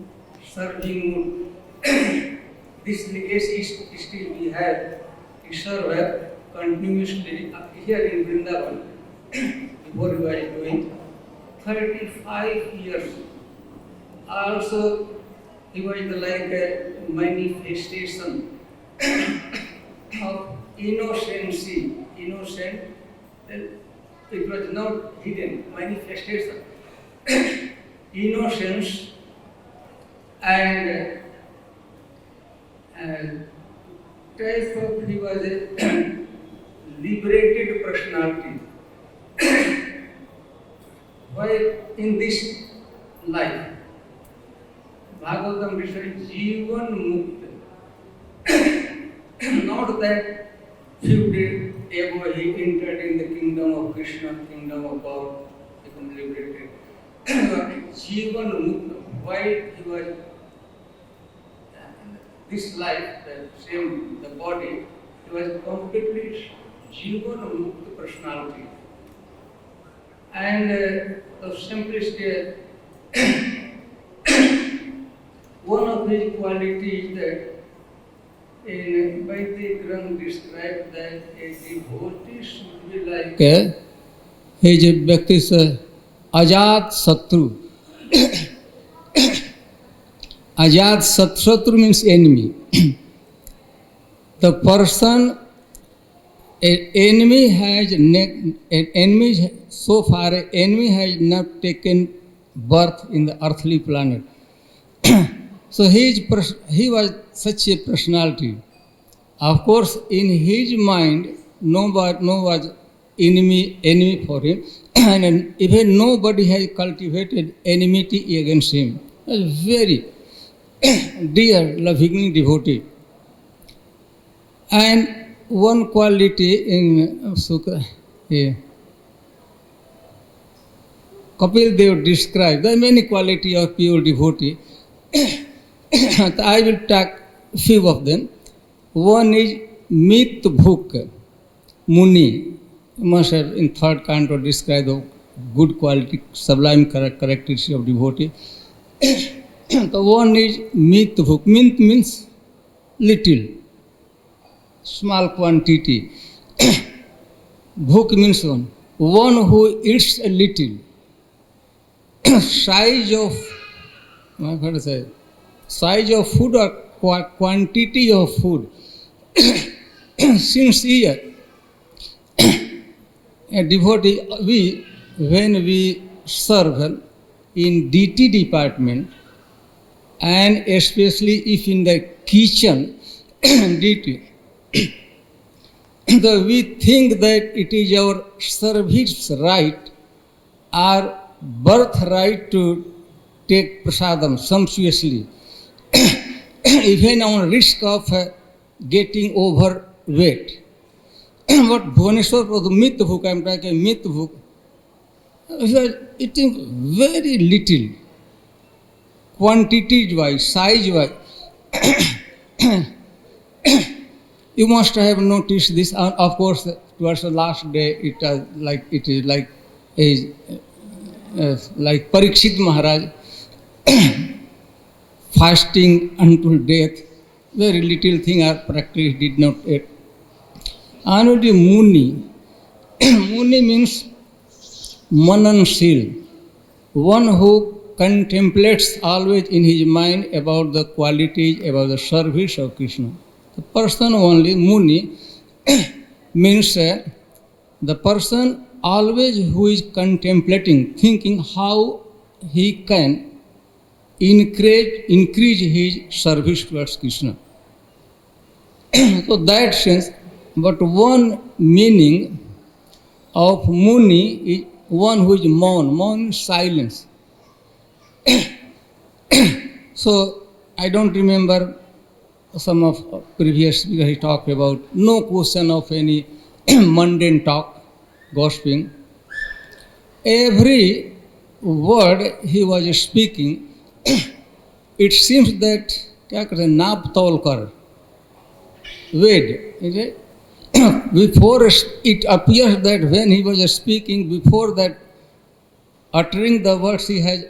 This legacy still we have. We serve continuously here in Vrindavan. Before we were doing 35 years. Also, he was like a manifestation of innocency. Innocent, it was not hidden, manifestation. Innocence and type of, he was a liberated personality. Why in this life? Bhagavatam says Jivan Mukta. Not that few days ago he entered in the kingdom of Krishna, kingdom of God, become liberated. Jivan Mukta. Why he was this life, the same, the body, he was completely Jivan Mukta personality. And the simplicity, one of his qualities that in Vedic Granth described that a devotee should be like he is व्यक्ति से आजाद शत्रु. Ajad Satru means enemy. The person, an enemy so far an enemy has not taken birth in the earthly planet. So he was such a personality. Of course, in his mind, no was enemy for him, and even nobody has cultivated enmity against him. He was very dear, loving devotee. And one quality in Sukha, Kapil Dev described, there are many qualities of pure devotee. I will take few of them. One is Mit Bhuk, Muni. Must have in third canto described the good quality, sublime characteristics of devotee. The one is Mit Bhuk. Mint means little, small quantity. Bhuk means one who eats a little. Size of food or quantity of food. Sincere. A devotee, when we serve in deity department, and especially if in the kitchen, deity, we think that it is our service right, our birthright to take prasadam sumptuously, even on risk of getting overweight. But Bhuvaneshwar Prabhu, Mit Bhuk, I am talking Mit Bhuk, he was eating very little, quantity-wise, size-wise. You must have noticed this. Of course, towards the last day, it is like Parikshit Maharaj fasting until death. Very little thing or practice did not eat. Another Muni. Muni means mananshil, one who contemplates always in his mind about the qualities, about the service of Krishna. The person only, Muni, means the person always who is contemplating, thinking how he can increase his service towards Krishna. So that sense, but one meaning of Muni is one who is mourn. Mourn is silence. So I don't remember some of previous speakers he talked about no question of any mundane talk, gossiping. Every word he was speaking, it seems that naap tolkar, weighed, is it? Before it appears that when he was speaking, before that uttering the words, he has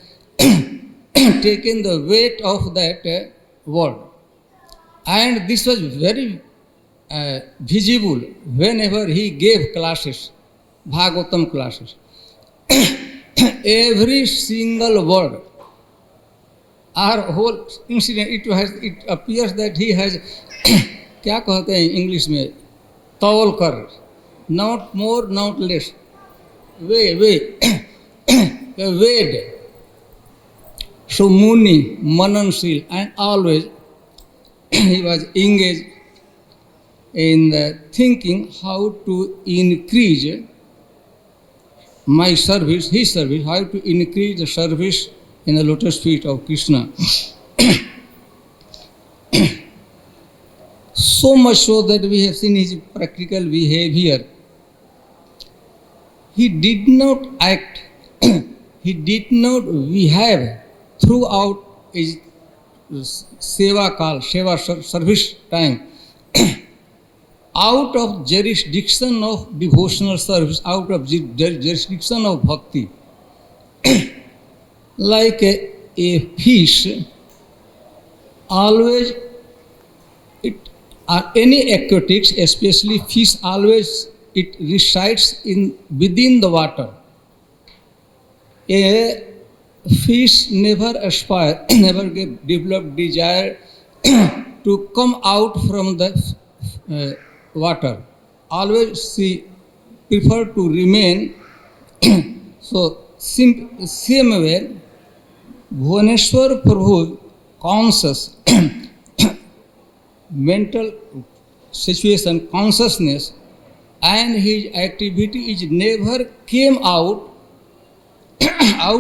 taken the weight of that word. And this was very visible whenever he gave classes, Bhagavatam classes. Every single word, our whole incident, it appears that he has, क्या कहते हैं English में, तौल कर, not more, not less, weighed. So Muni, Mananshil, and always he was engaged in the thinking how to increase my service, his service, how to increase the service in the lotus feet of Krishna. So much so that we have seen his practical behavior. He did not act, he did not behave throughout his seva service time, out of jurisdiction of devotional service, out of jurisdiction of bhakti. Like a fish, always, any aquatics, especially fish, always it resides within the water. A fish never aspire, never develop desire to come out from the water. Always she prefer to remain. So same way, Bhuvaneshwar Prabhu conscious mental situation, consciousness, and his activity is never came out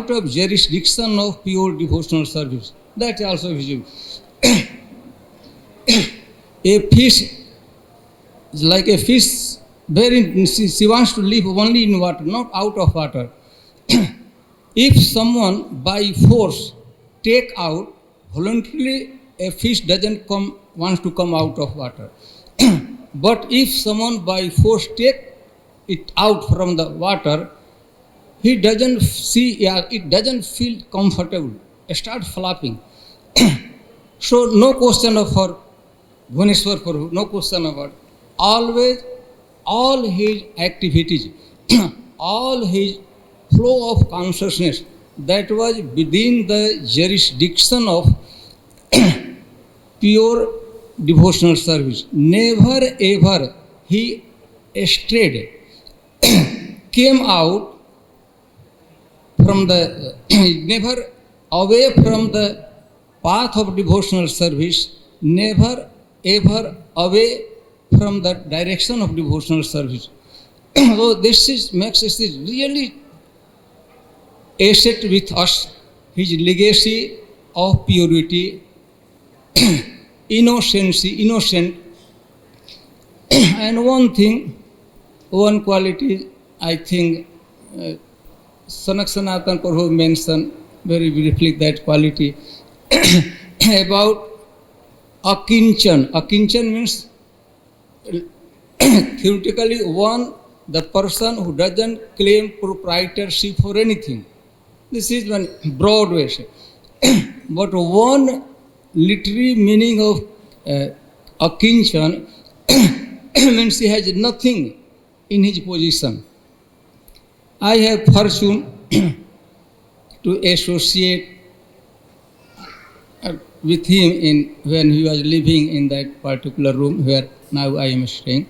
of jurisdiction of pure devotional service. That is also visible. A fish is like a fish, she wants to live only in water, not out of water. If someone by force take out, voluntarily a fish wants to come out of water. But if someone by force take it out from the water, he doesn't it doesn't feel comfortable. It starts flapping. So no question of her, Bhuvaneshwar Prabhu, no question about. Always, all his activities, all his flow of consciousness, that was within the jurisdiction of pure devotional service. Never ever he strayed, came out from the, never away from the path of devotional service, never ever away from the direction of devotional service. So this makes us really asset with us, his legacy of purity, innocent. And one thing, one quality, I think Sanatan Prabhu mentioned very briefly that quality about akinchan. Akinchan means theoretically the person who doesn't claim proprietorship for anything. This is one broad way. But one literary meaning of akinchan means he has nothing in his possession. I have fortune to associate with him when he was living in that particular room where now I am staying.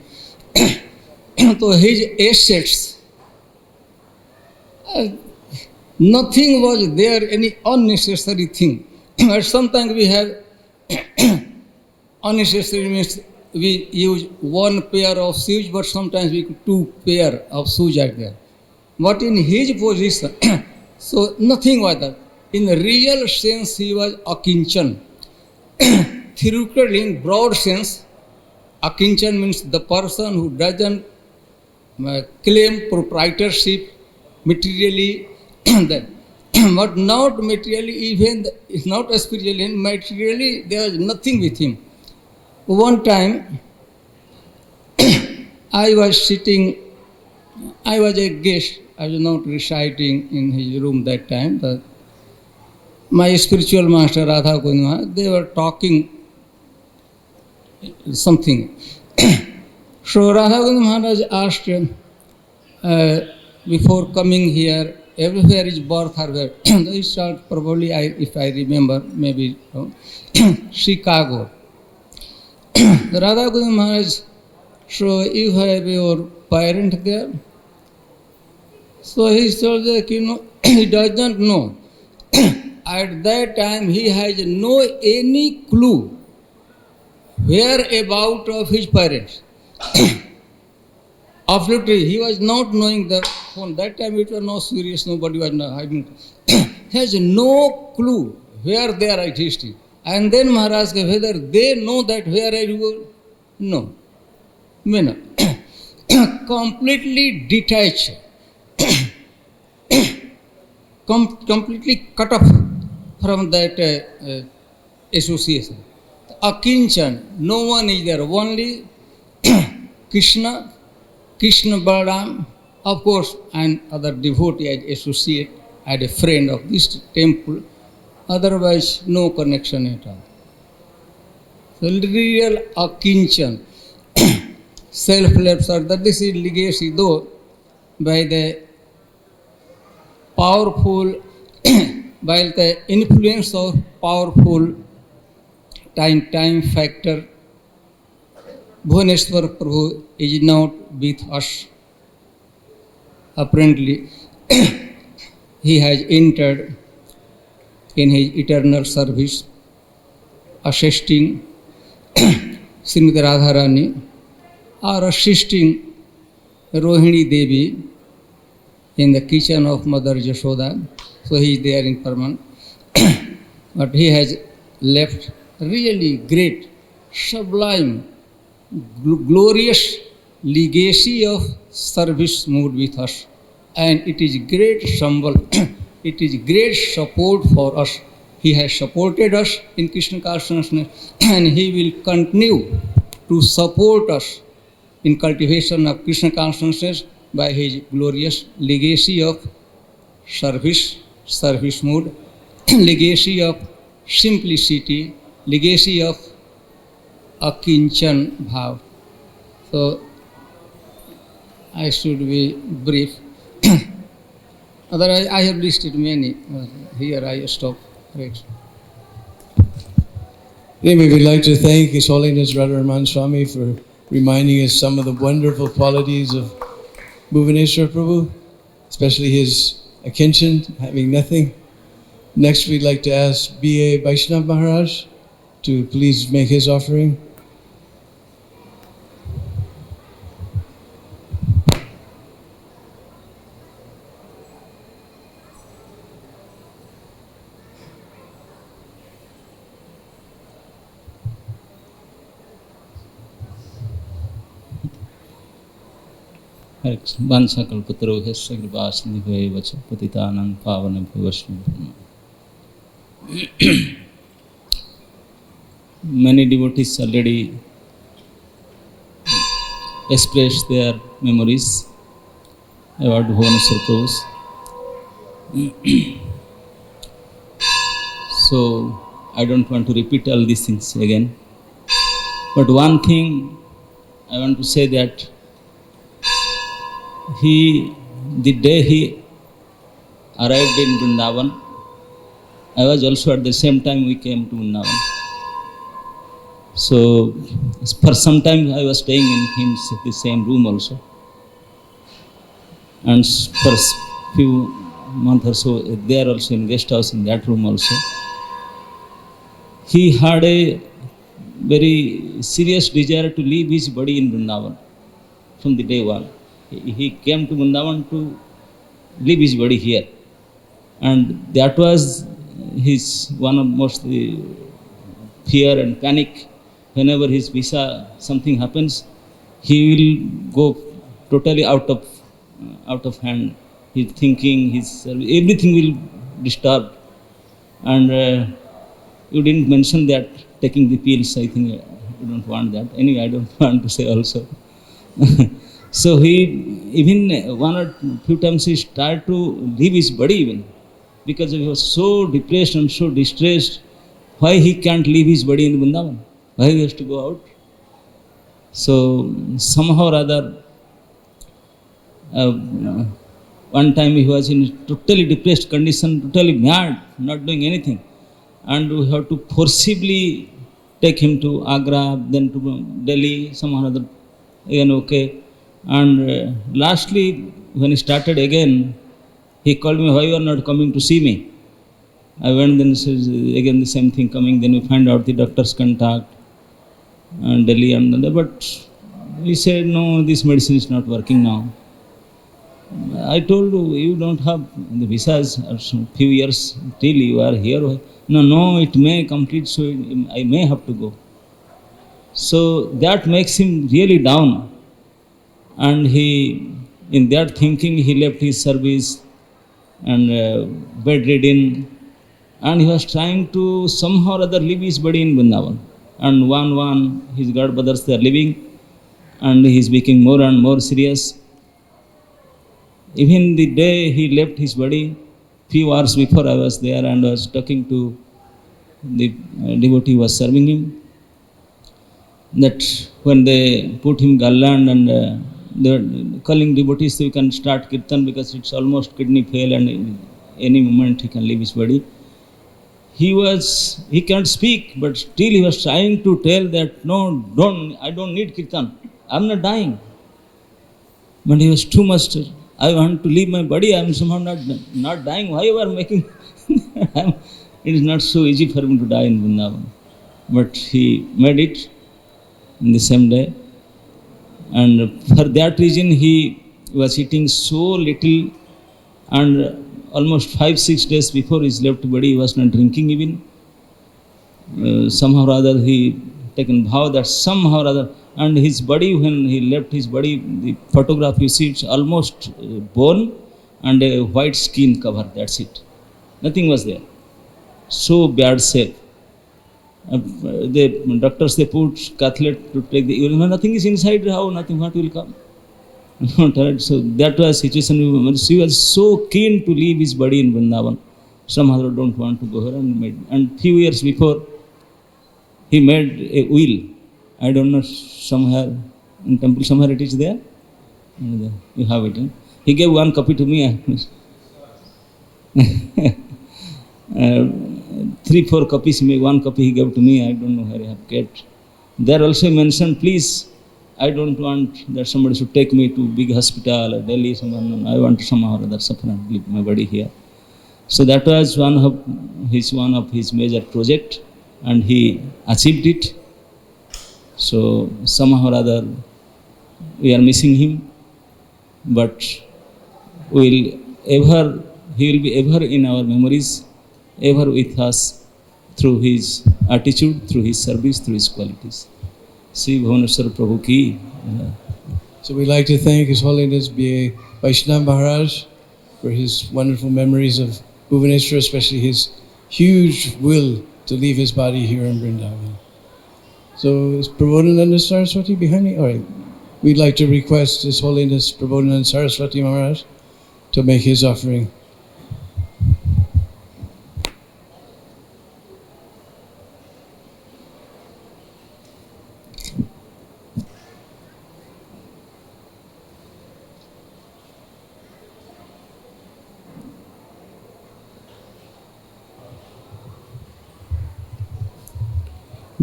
So his assets, nothing was there, any unnecessary thing. But sometimes we have unnecessary means we use one pair of shoes, but sometimes we two pair of shoes are there. But in his position, so nothing was that. In the real sense, he was akinchan. Theoretically, in broad sense, akinchan means the person who doesn't claim proprietorship materially, but not materially, even not spiritually, materially, there was nothing with him. One time, I was sitting, I was a guest, I was not residing in his room that time. my spiritual master Radha Govind Maharaj, they were talking something. So Radha Govind Maharaj asked before coming here, everywhere is birth or where? They start probably, if I remember, maybe Chicago. Radha Govind Maharaj, so you have your parent there? So he told that, he doesn't know. At that time, he has no any clue whereabout of his parents. Absolutely, he was not knowing that. From that time, it was not serious. Nobody was having. He has no clue where they are existing. And then Maharaj said, whether they know that where are you going? No. No. Completely detached. Completely cut off from that association. Akinchan, no one is there, only Krishna, Balaram, of course, and other devotee as associate, as a friend of this temple, otherwise no connection at all. So real Akinchan, self-left, that this is legacy, though, by the powerful, by the influence of powerful time factor, Bhuvaneshwar Prabhu is not with us. Apparently, he has entered in his eternal service, assisting Srimati Radharani or assisting Rohini Devi in the kitchen of Mother Yashoda. So he is there in permanent. But he has left really great, sublime, glorious legacy of service moved with us. And it is great symbol, it is great support for us. He has supported us in Krishna consciousness and he will continue to support us in cultivation of Krishna consciousness by his glorious legacy of service mood, legacy of simplicity, legacy of Akinchan Bhav. So, I should be brief. Otherwise, I have listed many. Here I stop. Right. Anyway, we'd like to thank His Holiness Radharaman Swami for reminding us some of the wonderful qualities of Bhuvaneshwar Prabhu, especially his Akinchan, having nothing. Next, we'd like to ask B.A. Vaishnav Maharaj to please make his offering. Vansakalpatarohesya kripasindhivaya patitanang pavanabhyo vaishnavim. Many devotees already expressed their memories about Bhuvaneshwar Prabhu. So I don't want to repeat all these things again. But one thing I want to say that the day he arrived in Vrindavan, I was also at the same time we came to Vrindavan. So for some time I was staying in the same room also. And for a few months or so, there also in guest house in that room also. He had a very serious desire to leave his body in Vrindavan from the day one. He came to Vrindavan to leave his body here. And that was his one of most fear and panic. Whenever his visa, something happens, he will go totally out of hand. His thinking, everything will disturb. And you didn't mention that taking the pills. I think you don't want that. Anyway, I don't want to say also. So he, even one or few times he started to leave his body even. because he was so depressed and so distressed. Why he can't leave his body in Vrindavan? Why he has to go out? So somehow or other, one time he was in totally depressed condition, totally mad, not doing anything. And we have to forcibly take him to Agra, then to Delhi, somehow or other, again okay. And lastly, when he started again, he called me, why you are not coming to see me? I went, then says again the same thing coming, then we find out the doctor's contact, and Delhi and then, but he said, no, this medicine is not working now. I told you don't have the visas or some few years till you are here. No, it may complete, so I may have to go. So that makes him really down. And he, in that thinking, he left his service and bedridden. And he was trying to somehow or other leave his body in Vrindavan. And one, his god brothers, they are living. And he is becoming more and more serious. Even the day he left his body, few hours before I was there and I was talking to the devotee who was serving him, that when they put him garland and they were calling devotees so you can start kirtan because it's almost kidney fail and any moment he can leave his body. He can't speak, but still he was trying to tell that no, I don't need kirtan. I'm not dying. But he was too much. I want to leave my body. I am somehow not dying. Why you are making? It is not so easy for him to die in Vrindavan. But he made it in the same day. And for that reason, he was eating so little, and almost 5-6 days before his left body, he was not drinking even. Somehow or other, he taken vow that somehow or other, and his body, when he left his body, the photograph you see, it's almost bone and a white skin cover, that's it. Nothing was there. So bad shape. The doctors, they put cathelet to take the urine, nothing is inside, how, nothing, what will come? So that was situation. He was so keen to leave his body in Vrindavan. Somehow don't want to go here and few years before, he made a will. I don't know, somewhere in temple, somewhere it is there. You have it. Huh? He gave one copy to me. 3-4 copies, one copy he gave to me. I don't know where I have kept. There also mentioned, please, I don't want that somebody should take me to big hospital or Delhi. Someone, I want to somehow or other suffer and leave my body here. So that was one of his major project, and he achieved it. So somehow or other, we are missing him, but he will be ever in our memories, ever with us through his attitude, through his service, through his qualities. Sri Bhuvaneshwar Prabhu ki. So we'd like to thank His Holiness B.A. Vaishnava Maharaj for his wonderful memories of Bhuvaneshwar, especially his huge will to leave his body here in Vrindavan. So is Prabodhananda Saraswati behind me? All right. We'd like to request His Holiness Prabodhananda Saraswati Maharaj to make his offering.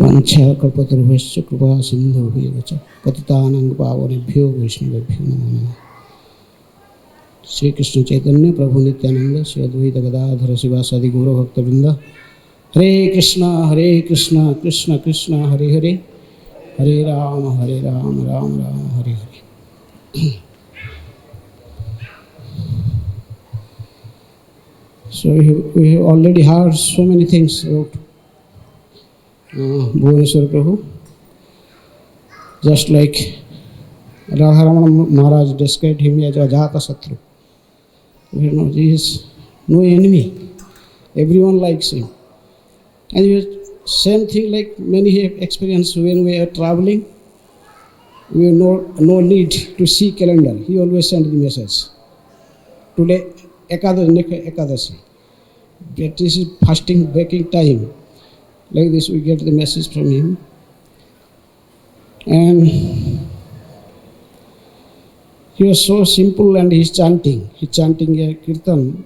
वाञ्छाकल्पतरुभ्यश्च कृपा सिन्धुभ्येव च पतितानां पावनेभ्यो वैष्णवेभ्यो नमो नमः। श्री कृष्ण चैतन्य प्रभु नित्यानंद श्री अद्वैत गदाधर शिवासादि गौर भक्तवृंद। हरे कृष्णा कृष्ण कृष्ण हरे हरे, हरे Ram Ram Ram Hare Hare. So we have already heard so many things about Bhuvaneshwar Prabhu. Just like Radharamana Maharaj described him as Ajata Satru. You know, he is no enemy. Everyone likes him. And same thing like many have experienced when we are traveling. We have no need to see calendar. He always sends the message. Today, Ekadashi. That this is fasting breaking time. Like this we get the message from him. And he was so simple, and he's chanting a kirtan,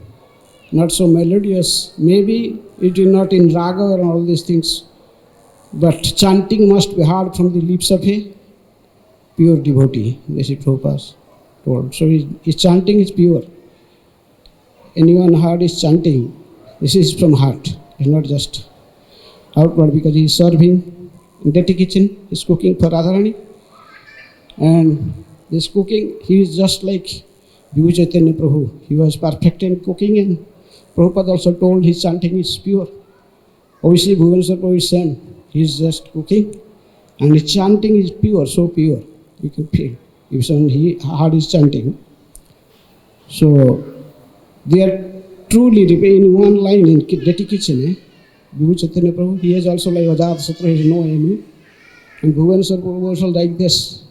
not so melodious. Maybe it is not in raga and all these things, but chanting must be heard from the lips of a pure devotee, this is Prabhupada told. So his chanting is pure. Anyone heard his chanting, this is from heart, it's not just outward, because he is serving in dirty kitchen, he is cooking for Radharani. And this cooking, he is just like Sri Chaitanya Prabhu. He was perfect in cooking, and Prabhupada also told his chanting is pure. Obviously, Bhuvaneshwar Prabhu is same. He is just cooking, and his chanting is pure, so pure. You can feel. Even he heard his chanting. So, they are truly in one line in dirty kitchen. Sri Chaitanya Prabhu, he has also like Ajat Satra, he has no enemy. And Bhuvaneshwar Prabhu also like this.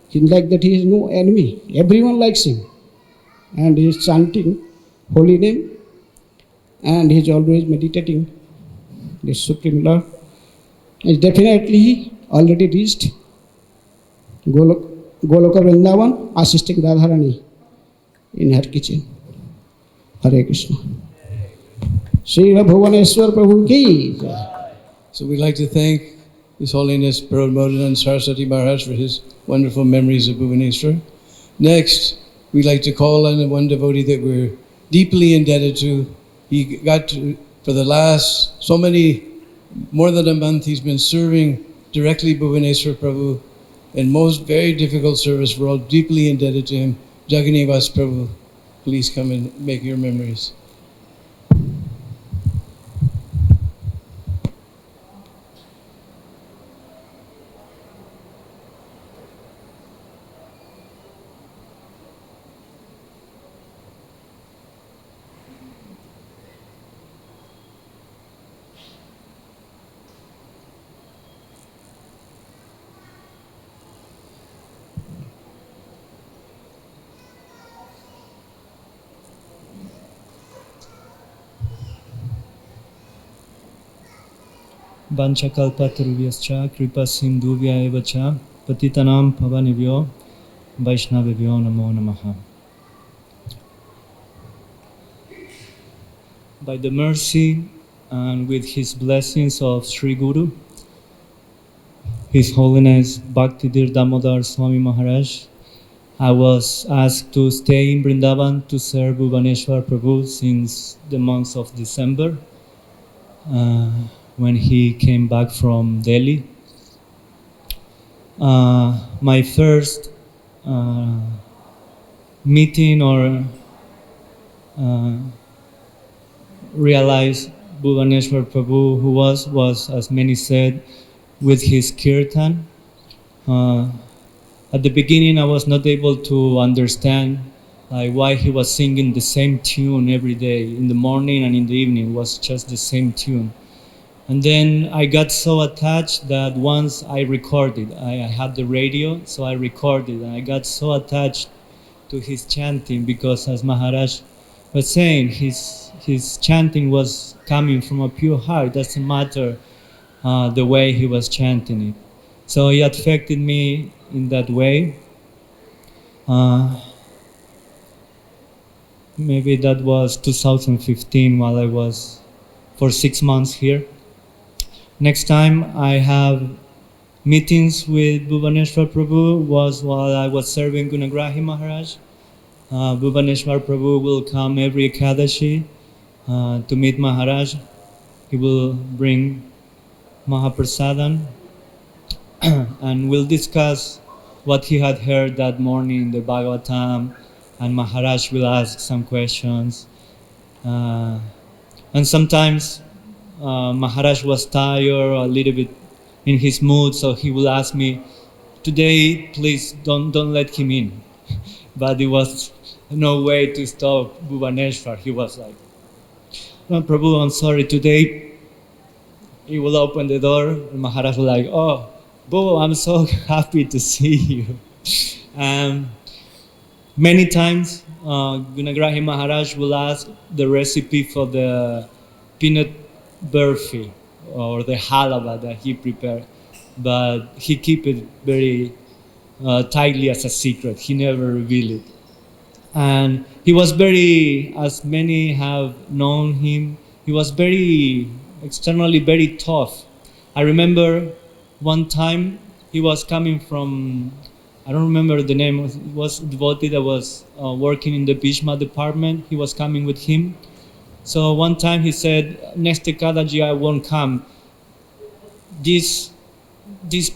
He like that he has no enemy. Everyone likes him. And he is chanting holy name. And he is always meditating the Supreme Lord. And definitely he already reached Goloka Vrindavan, assisting Radharani in her kitchen. Hare Krishna. Srila Bhuvaneshwar Prabhu ki. So we'd like to thank His Holiness Pramodana Saraswati Maharaj for his wonderful memories of Bhuvaneshwar. Next, we'd like to call on one devotee that we're deeply indebted to. He got to, for the last more than a month, he's been serving directly Bhuvaneshwar Prabhu in most very difficult service. We're all deeply indebted to him. Jaganivas Prabhu, please come and make your memories. Vanchakalpatarubhyascha kripa sindhuvya evacha patitanam pavanebhyo vaishnavebhyo namo namaha. By the mercy and with his blessings of Sri Guru, His Holiness Bhaktidir Damodar Swami Maharaj, I was asked to stay in Vrindavan to serve Bhuvaneshwar Prabhu since the month of December. When he came back from Delhi. My first meeting or realized Bhuvaneshwar Prabhu who was, as many said, with his kirtan. At the beginning I was not able to understand why he was singing the same tune every day. In the morning and in the evening it was just the same tune. And then I got so attached that once I recorded, I had the radio, so I recorded, and I got so attached to his chanting because, as Maharaj was saying, his chanting was coming from a pure heart. It doesn't matter the way he was chanting it. So it affected me in that way. Maybe that was 2015 while I was for 6 months here. Next time I have meetings with Bhuvaneshwar Prabhu was while I was serving Gunagrahi Maharaj. Bhuvaneshwar Prabhu will come every Ekadashi to meet Maharaj. He will bring Mahaprasadam and we'll discuss what he had heard that morning in the Bhagavatam, and Maharaj will ask some questions. And sometimes Maharaj was tired or a little bit in his mood, so he will ask me, today please don't let him in. But it was no way to stop Bhuvaneshwar. He was like, no, Prabhu, I'm sorry, today he will open the door, and Maharaj was like, oh, Bhu, I'm so happy to see you. Many times Gunagrahi Maharaj will ask the recipe for the peanut burfi or the halava that he prepared, but he keep it very tightly as a secret. He never revealed it. And he was very, as many have known him, he was very, externally very tough. I remember one time he was coming from, I don't remember the name, it was a devotee that was working in the Bhishma department. He was coming with him. So one time he said, next Ekadaji I won't come. This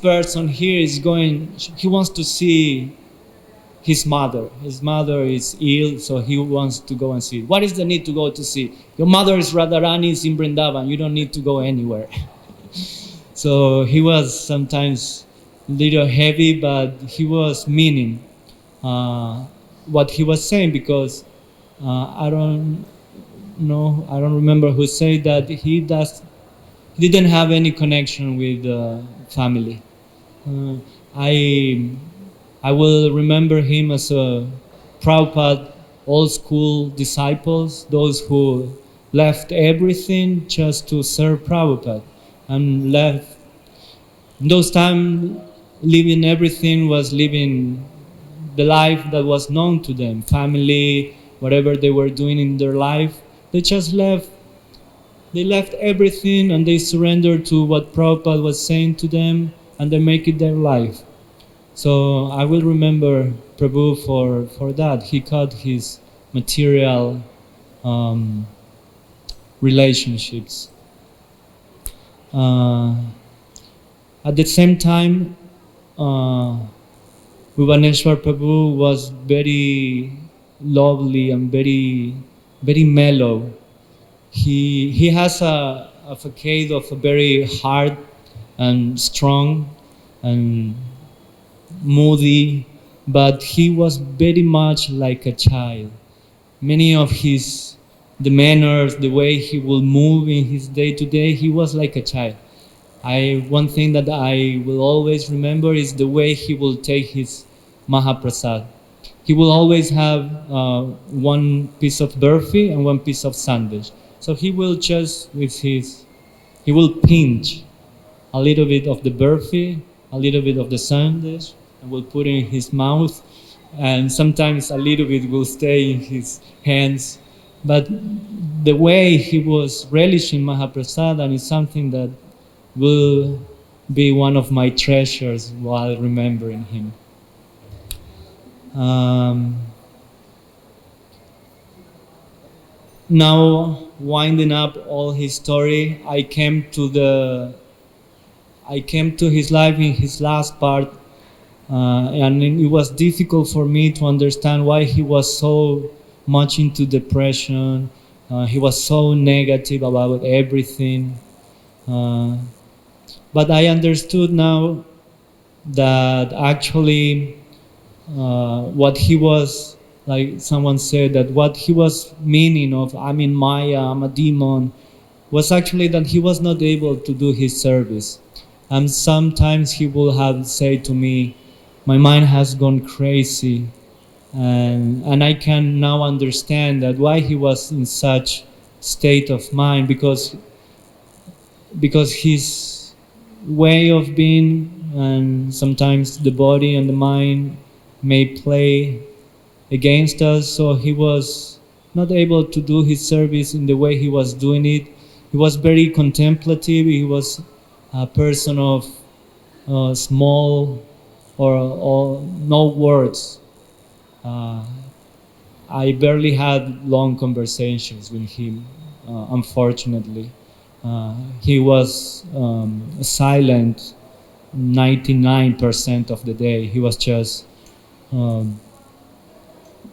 person here is going, he wants to see his mother. His mother is ill, so he wants to go and see. What is the need to go to see? Your mother is Radharani, is in Vrindavan. You don't need to go anywhere. So he was sometimes a little heavy, but he was meaning what he was saying, because I don't remember who said that he didn't have any connection with family. I will remember him as a Prabhupada old school disciples, those who left everything just to serve Prabhupada, and left. In those times, living everything was living the life that was known to them, family, whatever they were doing in their life. They just left. They left everything and they surrendered to what Prabhupada was saying to them, and they make it their life. So I will remember Prabhu for that. He cut his material relationships. At the same time, Bhuvaneshwar Prabhu was very lovely and very, very mellow. He has a facade of a very hard and strong and moody, but he was very much like a child. Many of the manners, the way he will move in his day-to-day, he was like a child. One thing that I will always remember is the way he will take his Mahaprasad. He will always have one piece of burfi and one piece of sandwich. So he will just, he will pinch a little bit of the burfi, a little bit of the sandwich, and will put it in his mouth, and sometimes a little bit will stay in his hands. But the way he was relishing Mahaprasad is something that will be one of my treasures while remembering him. Now, winding up all his story, I came to his life in his last part, and it was difficult for me to understand why he was so much into depression. He was so negative about everything. But I understood now that actually what he was, like someone said, that what he was meaning of, I'm in Maya, I'm a demon, was actually that he was not able to do his service. And sometimes he will have said to me, my mind has gone crazy. And I can now understand that why he was in such state of mind, because his way of being, and sometimes the body and the mind may play against us, so he was not able to do his service in the way he was doing it. He was very contemplative. He was a person of small or no words. I barely had long conversations with him, unfortunately. He was silent 99% of the day. He was just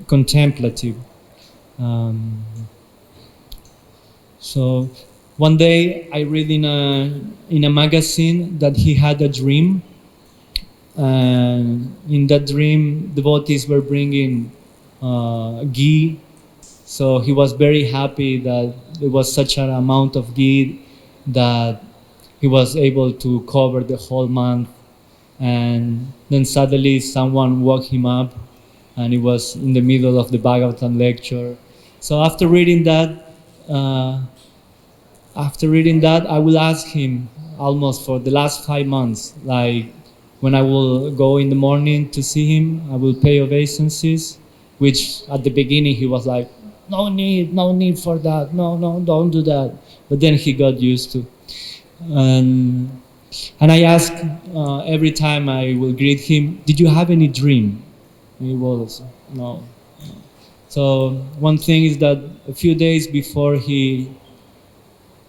contemplative. So one day I read in a magazine that he had a dream, and in that dream devotees were bringing ghee. So he was very happy that there was such an amount of ghee that he was able to cover the whole month. And then suddenly someone woke him up and it was in the middle of the Bhagavatam lecture. So after reading that, I will ask him almost for the last 5 months, like when I will go in the morning to see him, I will pay obeisances, which at the beginning he was like, no need for that, no, don't do that. But then he got used to. And I ask every time I will greet him, did you have any dream? And he was, no. So one thing is that a few days before he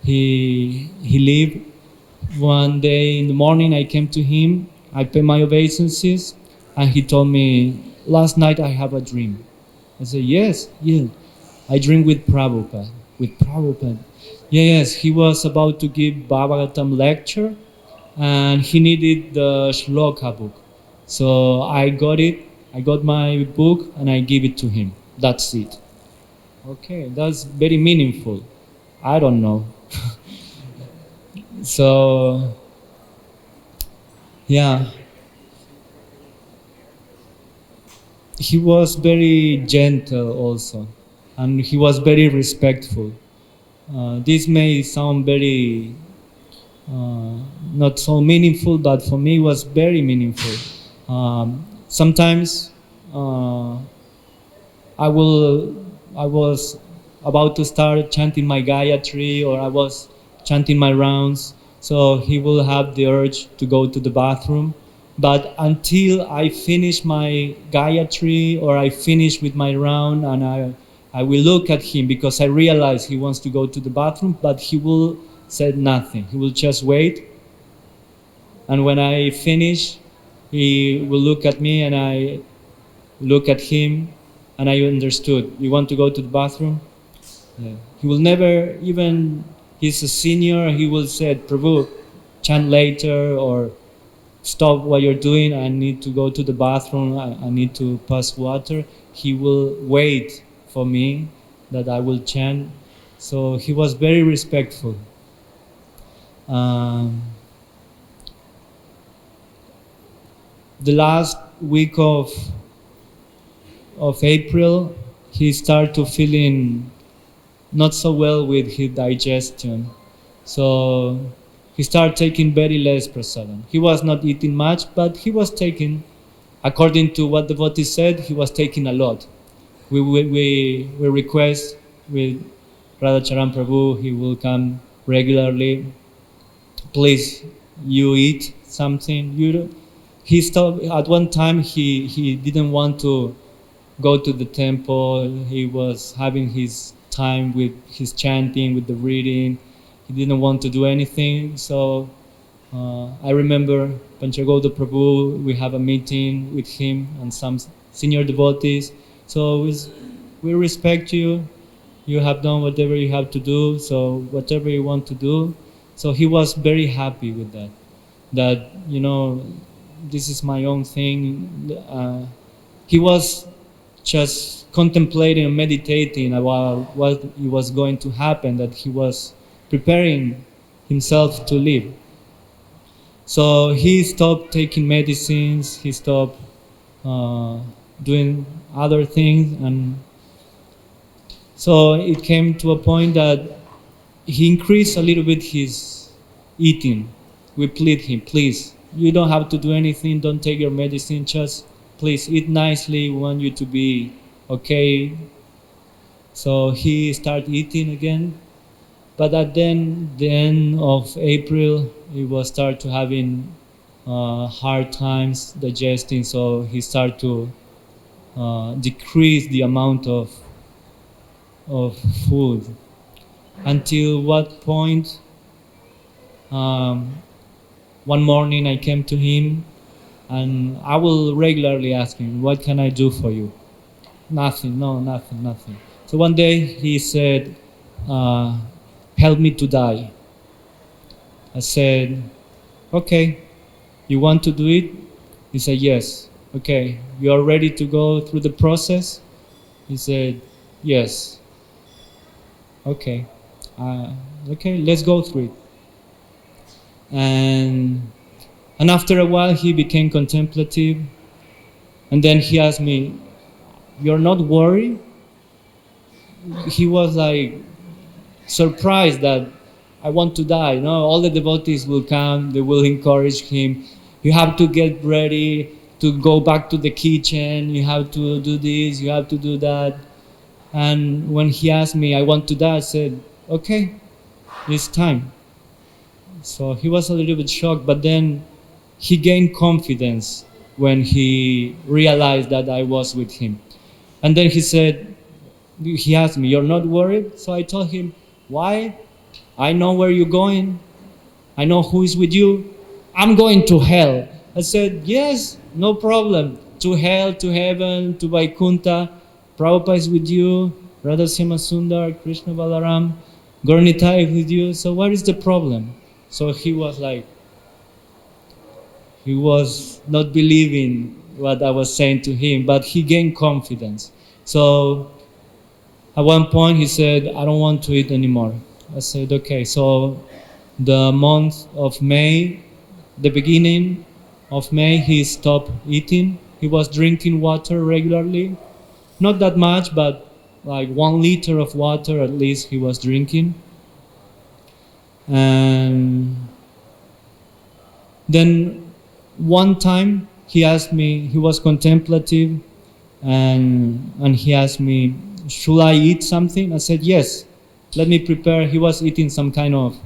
left, one day in the morning I came to him, I paid my obeisances, and he told me, last night I have a dream. I said, yes, I dreamed with Prabhupada. Yes, he was about to give Bhagavatam lecture, and he needed the shloka book. So I got my book, and I gave it to him. That's it. Okay, that's very meaningful. I don't know. So, yeah. He was very gentle also, and he was very respectful. This may sound very not so meaningful, but for me it was very meaningful. Sometimes I was about to start chanting my Gayatri, or I was chanting my rounds, so he will have the urge to go to the bathroom. But until I finish my Gayatri or I finish with my round, and I will look at him because I realize he wants to go to the bathroom, but he will say nothing. He will just wait. And when I finish, he will look at me and I look at him, and I understood. You want to go to the bathroom? Yeah. He will never, even he's a senior, he will say, Prabhu, chant later, or stop what you're doing, I need to go to the bathroom, I need to pass water. He will wait for me that I will chant. So he was very respectful. The last week of April, he started feeling not so well with his digestion. So he started taking very less prasadam. He was not eating much, but he was taking, according to what the devotee said, he was taking a lot. We request with Radhacharan Prabhu, he will come regularly. Please, you eat something. He stopped, at one time he didn't want to go to the temple. He was having his time with his chanting, with the reading. He didn't want to do anything. So I remember Panchagoda Prabhu, we have a meeting with him and some senior devotees. So we respect you. You have done whatever you have to do. So whatever you want to do. So he was very happy with that. That, you know, this is my own thing. He was just contemplating and meditating about what was going to happen, that he was preparing himself to live. So he stopped taking medicines, he stopped doing other things, and so it came to a point that he increased a little bit his eating. We plead him, please, you don't have to do anything, don't take your medicine, just please eat nicely, we want you to be okay. So he started eating again. But at the end of April, he was start to having hard times digesting, so he started to decrease the amount of food. Until what point, one morning I came to him, and I will regularly ask him, what can I do for you? Nothing. So one day he said, help me to die. I said, okay, you want to do it? He said, yes. Okay, you are ready to go through the process? He said, yes. Okay, let's go through it. And after a while he became contemplative, and then he asked me, you're not worried? He was like surprised that I want to die. You know, all the devotees will come, they will encourage him. You have to get ready to go back to the kitchen, you have to do this, you have to do that. And when he asked me, I want to die, I said, okay, it's time. So he was a little bit shocked, but then he gained confidence when he realized that I was with him. And then he asked me, you're not worried? So I told him, why? I know where you're going. I know who is with you. I'm going to hell. I said, yes, no problem. To hell, to heaven, to Vaikuntha. Prabhupada is with you. Radhasima Sundar, Krishna Balaram, Gaurnitai is with you. So what is the problem? So he was not believing what I was saying to him, but he gained confidence. So at one point he said, I don't want to eat anymore. I said, okay. So the month of May, the beginning of May, he stopped eating. He was drinking water regularly. Not that much, but like 1 liter of water at least he was drinking. And then one time he asked me, he was contemplative, and he asked me, should I eat something? I said, yes, let me prepare. He was eating some kind of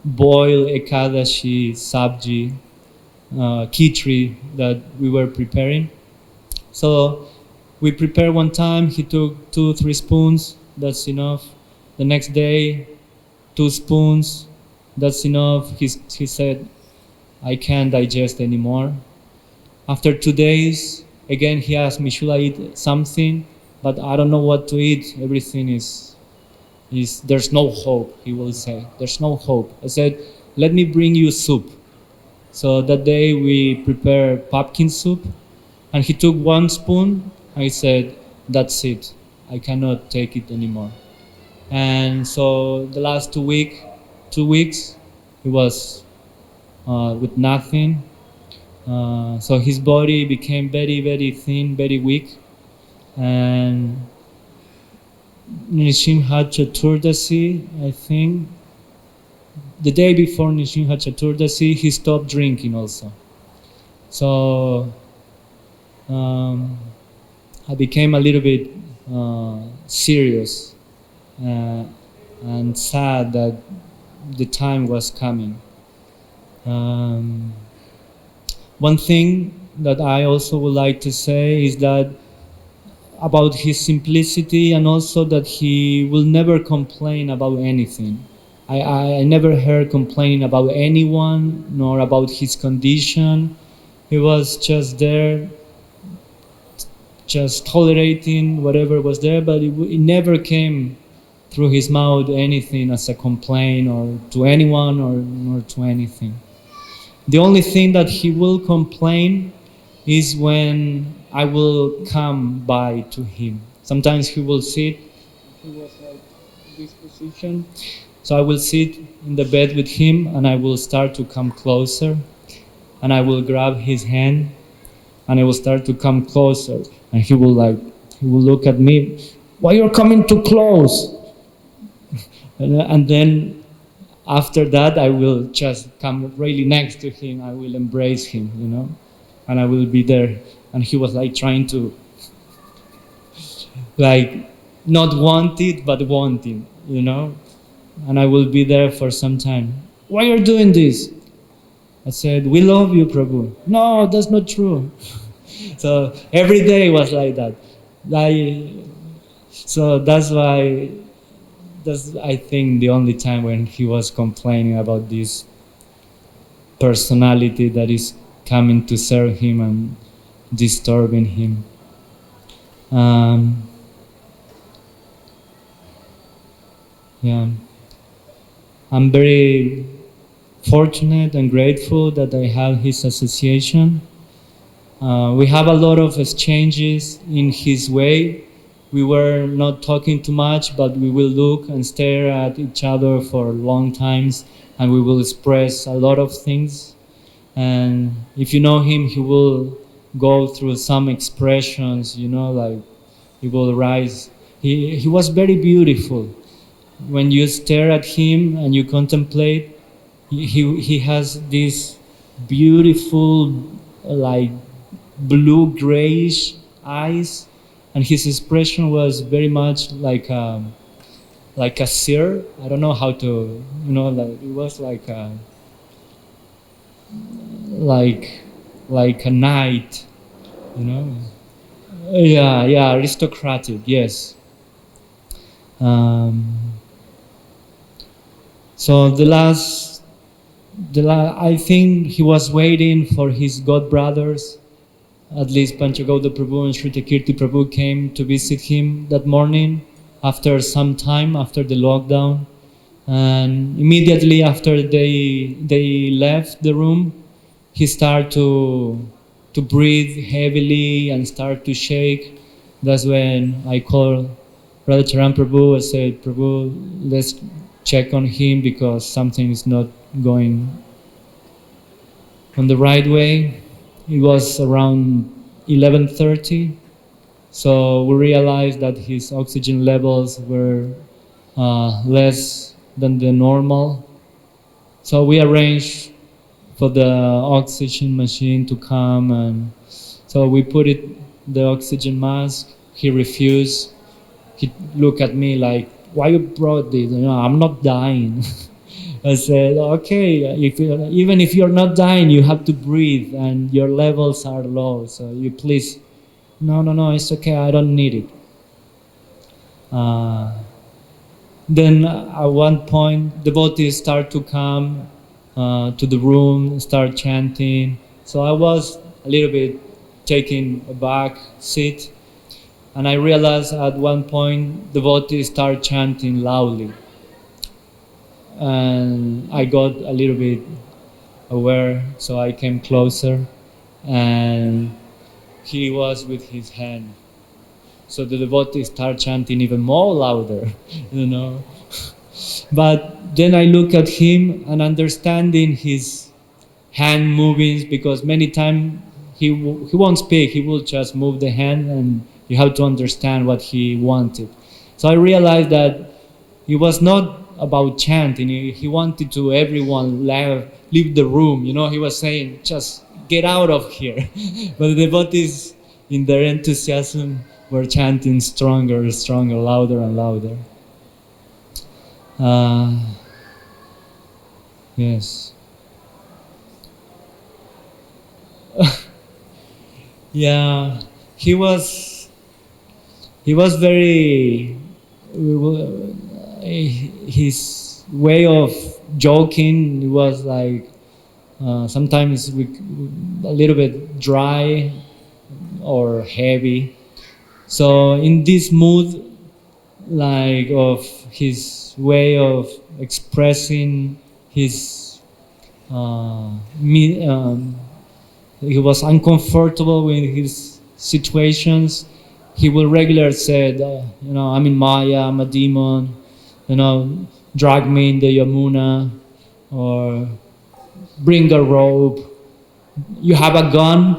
boiled ekadashi, sabji, khichdi that we were preparing. So we prepared one time, he took 2-3 spoons, that's enough. The next day, 2 spoons, that's enough. He said, I can't digest anymore. After 2 days, again he asked me, should I eat something? But I don't know what to eat. Everything is there's no hope, he will say. There's no hope. I said, let me bring you soup. So that day we prepared pumpkin soup, and he took 1 spoon. I said, that's it. I cannot take it anymore. And so the last 2 weeks, he was with nothing. So his body became very, very thin, very weak. And Nrsimha Chaturdasi, I think, the day before Nrsimha Chaturdasi, he stopped drinking also. So I became a little bit serious and sad that the time was coming. One thing that I also would like to say is that about his simplicity, and also that he will never complain about anything. I never heard complaining about anyone, nor about his condition. He was just there, just tolerating whatever was there, but it never came through his mouth anything as a complaint or to anyone or to anything. The only thing that he will complain is when I will come by to him. Sometimes he will sit, he was like this position, so I will sit in the bed with him and I will start to come closer, and I will grab his hand and I will start to come closer, and he will look at me, why you're coming too close? And then after that I will just come really next to him, I will embrace him, you know, and I will be there. And he was like trying to, like, not want it, but wanting, you know. And I will be there for some time. Why are you doing this? I said, we love you, Prabhu. No, that's not true. So every day was like that. So that's why, that's I think the only time when he was complaining about this personality that is coming to serve him and disturbing him. Yeah, I'm very fortunate and grateful that I have his association. We have a lot of exchanges in his way. We were not talking too much, but we will look and stare at each other for long times, and we will express a lot of things. And if you know him, he will go through some expressions, you know, like he will rise. He was very beautiful. When you stare at him and you contemplate, he has this beautiful, like blue grayish eyes, and his expression was very much like a seer. I don't know how to, like it was like a knight, Yeah, aristocratic. Yes. So I think he was waiting for his god brothers. At least Panchagauda Prabhu and Sri Kirti Prabhu came to visit him that morning after some time, after the lockdown. And immediately after they left the room, he started to breathe heavily and start to shake. That's when I called Radhacharan Prabhu. I said, Prabhu, let's check on him because something is not going on the right way. It was around 11:30, so we realized that his oxygen levels were less than the normal. So we arranged for the oxygen machine to come, and so we put the oxygen mask. He refused. He looked at me like, why you brought this? I'm not dying. I said, okay, even if you're not dying, you have to breathe and your levels are low. So you please, no, it's okay, I don't need it. Then at one point, devotees start to come to the room, start chanting. So I was a little bit taking a back seat, and I realized at one point, devotees start chanting loudly. And I got a little bit aware, so I came closer, and he was with his hand. So the devotees start chanting even more louder, But then I look at him and understanding his hand movements, because many times he won't speak, he will just move the hand, and you have to understand what he wanted. So I realized that he was not about chanting. He wanted to everyone leave the room. He was saying, just get out of here. But the devotees, in their enthusiasm, were chanting stronger, louder and louder. Yes. Yeah, he was very. His way of joking was like sometimes a little bit dry or heavy. So in this mood, like of his way of expressing his, he was uncomfortable with his situations. He will regularly say, I'm in Maya, I'm a demon. Drag me in the Yamuna, or bring a rope. You have a gun?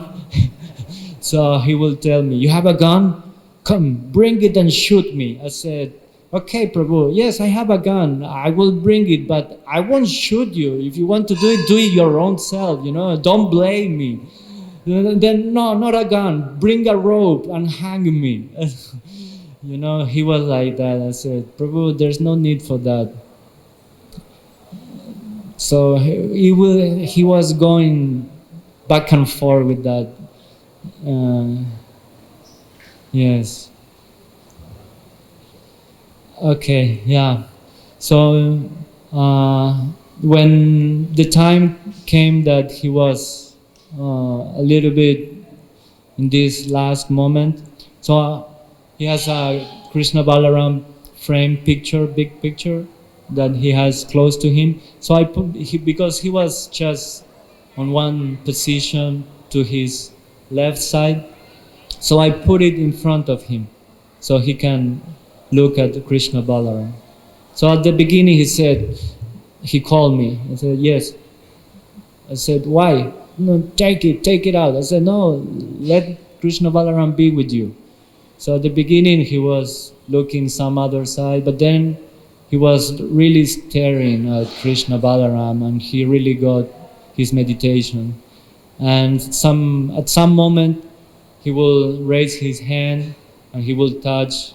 So he will tell me, you have a gun? Come, bring it and shoot me. I said, okay, Prabhu, yes, I have a gun. I will bring it, but I won't shoot you. If you want to do it your own self, don't blame me. Then, no, not a gun. Bring a rope and hang me. He was like that. I said, Prabhu, there's no need for that. So he was going back and forth with that. Yes. Okay, yeah. So when the time came that he was a little bit in this last moment, so he has a Krishna Balaram frame picture, big picture, that he has close to him. So because he was just on one position to his left side, so I put it in front of him so he can look at Krishna Balaram. So at the beginning he called me. I said, yes. I said, why? No, take it out. I said, no, let Krishna Balaram be with you. So at the beginning he was looking some other side, but then he was really staring at Krishna Balaram, and he really got his meditation. And at some moment he will raise his hand and he will touch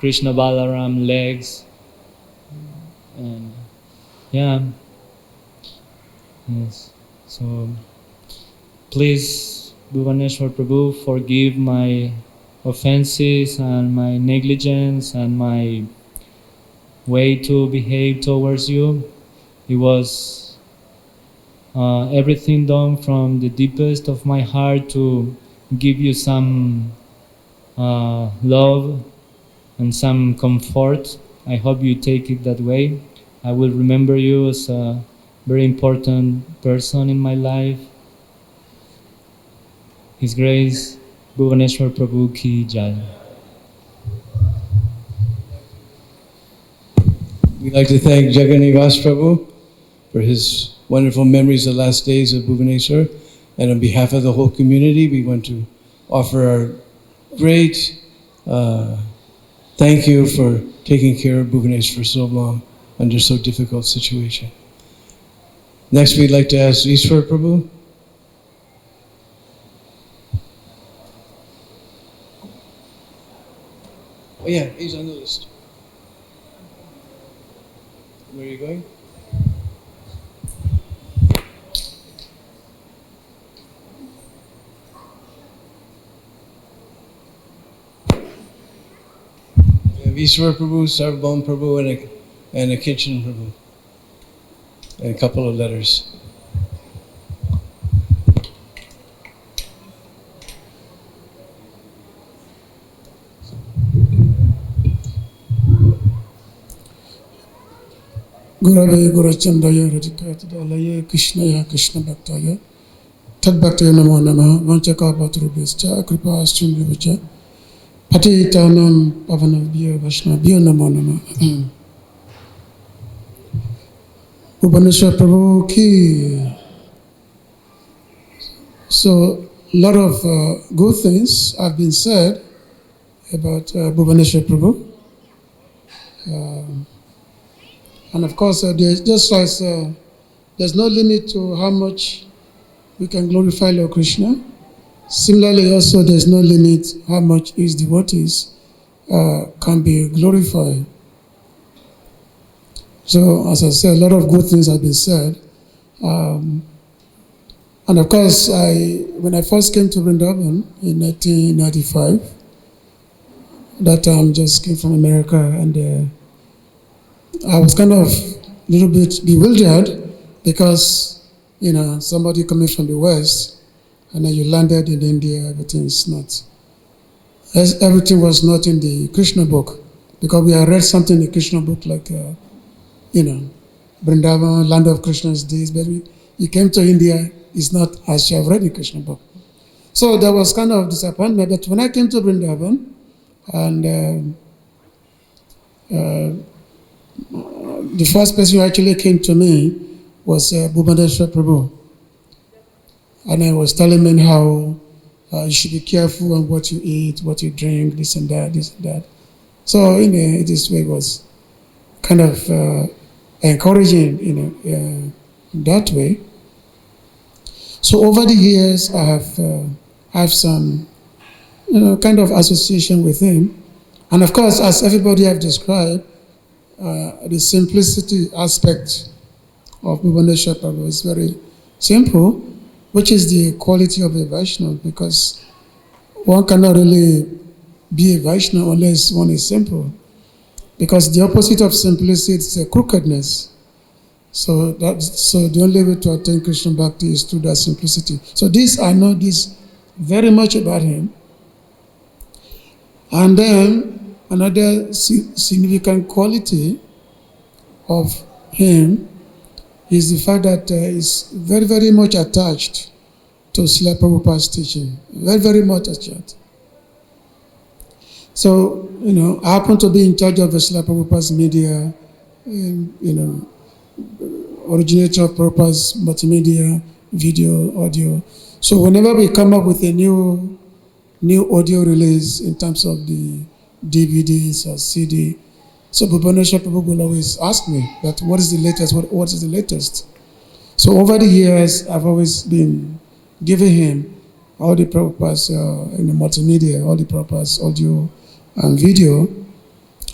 Krishna Balaram legs. And yeah. Yes. So please, Bhuvaneshwar Prabhu, forgive my offenses and my negligence and my way to behave towards you. It was everything done from the deepest of my heart to give you some love and some comfort. I hope you take it that way. I will remember you as a very important person in my life. His Grace, Bhuvaneshwar Prabhu Ki Jai. We'd like to thank Jagannivas Prabhu for his wonderful memories of the last days of Bhuvaneshwar. And on behalf of the whole community, we want to offer our great thank you for taking care of Bhuvaneshwar for so long under so difficult situation. Next, we'd like to ask Ishwar Prabhu. Oh yeah, he's on the list. Where are you going? We have Ishwar Prabhu, Sarvabhaum Prabhu, and a Kitchen Prabhu. And a couple of letters. Gurave Gurachandaya Radhikatadalaya Krishnaya Krishna Bhaktaya Tad Bhaktaya Namo Namaha Vanchaka Bhatrubhascha Kripa Astumvivaccha Patitanam Pavanabhya Vaishnavabhyo Namo Namaha. Bhuvaneshwar Prabhu Ki. So, a lot of good things have been said about Bhuvaneshwar Prabhu. And of course, there's just as there's no limit to how much we can glorify Lord Krishna. Similarly, also there's no limit how much his devotees can be glorified. So, as I said, a lot of good things have been said. And of course, when I first came to Vrindavan in 1995, that time just came from America, and I was kind of a little bit bewildered because, somebody coming from the West, and then you landed in India, everything was not in the Krishna book, because we had read something in the Krishna book like, Vrindavan, land of Krishna's days, but you came to India, it's not as you have read the Krishna book. So there was kind of disappointment, but when I came to Vrindavan, and the first person who actually came to me was Bhuvaneshwar Prabhu. And I was telling him how you should be careful on what you eat, what you drink, this and that, this and that. So this way was kind of encouraging, in that way. So over the years, I have some, kind of association with him. And of course, as everybody have described, the simplicity aspect of Bhuvaneshwar Prabhu is very simple, which is the quality of a Vaishnava, because one cannot really be a Vaishnava unless one is simple. Because the opposite of simplicity is crookedness. So the only way to attain Krishna Bhakti is through that simplicity. So I know this very much about him. And then another significant quality of him is the fact that he's very, very much attached to Srila Prabhupada's teaching. Very, very much attached. So, I happen to be in charge of the Srila Prabhupada's media, originator of Prabhupada's multimedia, video, audio. So whenever we come up with a new new audio release in terms of the DVDs or CD. So Bhuvaneshwar Prabhu will always ask me that what is the latest, what is the latest? So over the years, I've always been giving him all the Prabhupada's in the multimedia, all the Prabhupada's audio and video.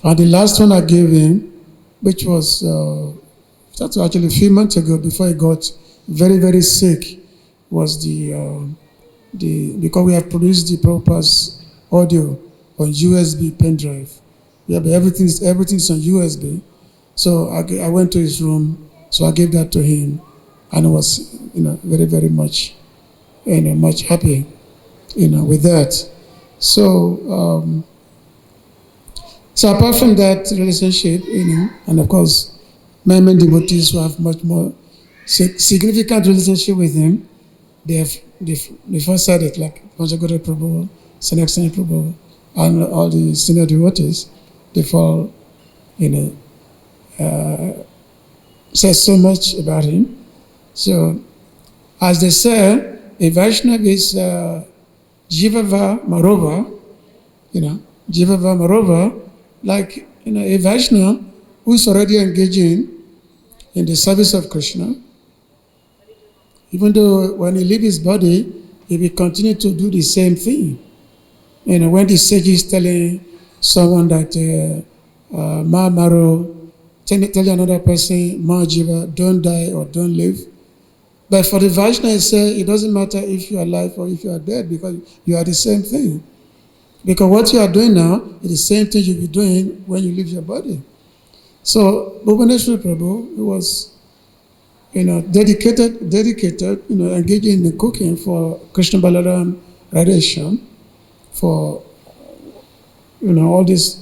And the last one I gave him, which was that's actually a few months ago before he got very, very sick, was because we have produced the Prabhupada's audio on USB pen drive. Yeah, but everything's on USB. So I went to his room, so I gave that to him, and I was, very, very much, much happy, with that. So, so apart from that relationship, and of course, many devotees who have much more significant relationship with him, they first said it, like Bhagavad-Gita Prabhu, Sanatana Prabhu, and all the senior devotees. They all, said so much about him. So, as they say, a Vaishnava is Jivava Marova, Jivava Marova, like, a Vaishnava who is already engaging in the service of Krishna. Even though when he leaves his body, he will continue to do the same thing. When the sage is telling someone that Ma Maro, tell another person, Ma Jiva, don't die or don't live. But for the Vaishnava, it doesn't matter if you are alive or if you are dead, because you are the same thing. Because what you are doing now is the same thing you'll be doing when you leave your body. So Bhuvaneshwar Prabhu, he was, dedicated, engaging in the cooking for Krishna Balaram Radhesham for, all these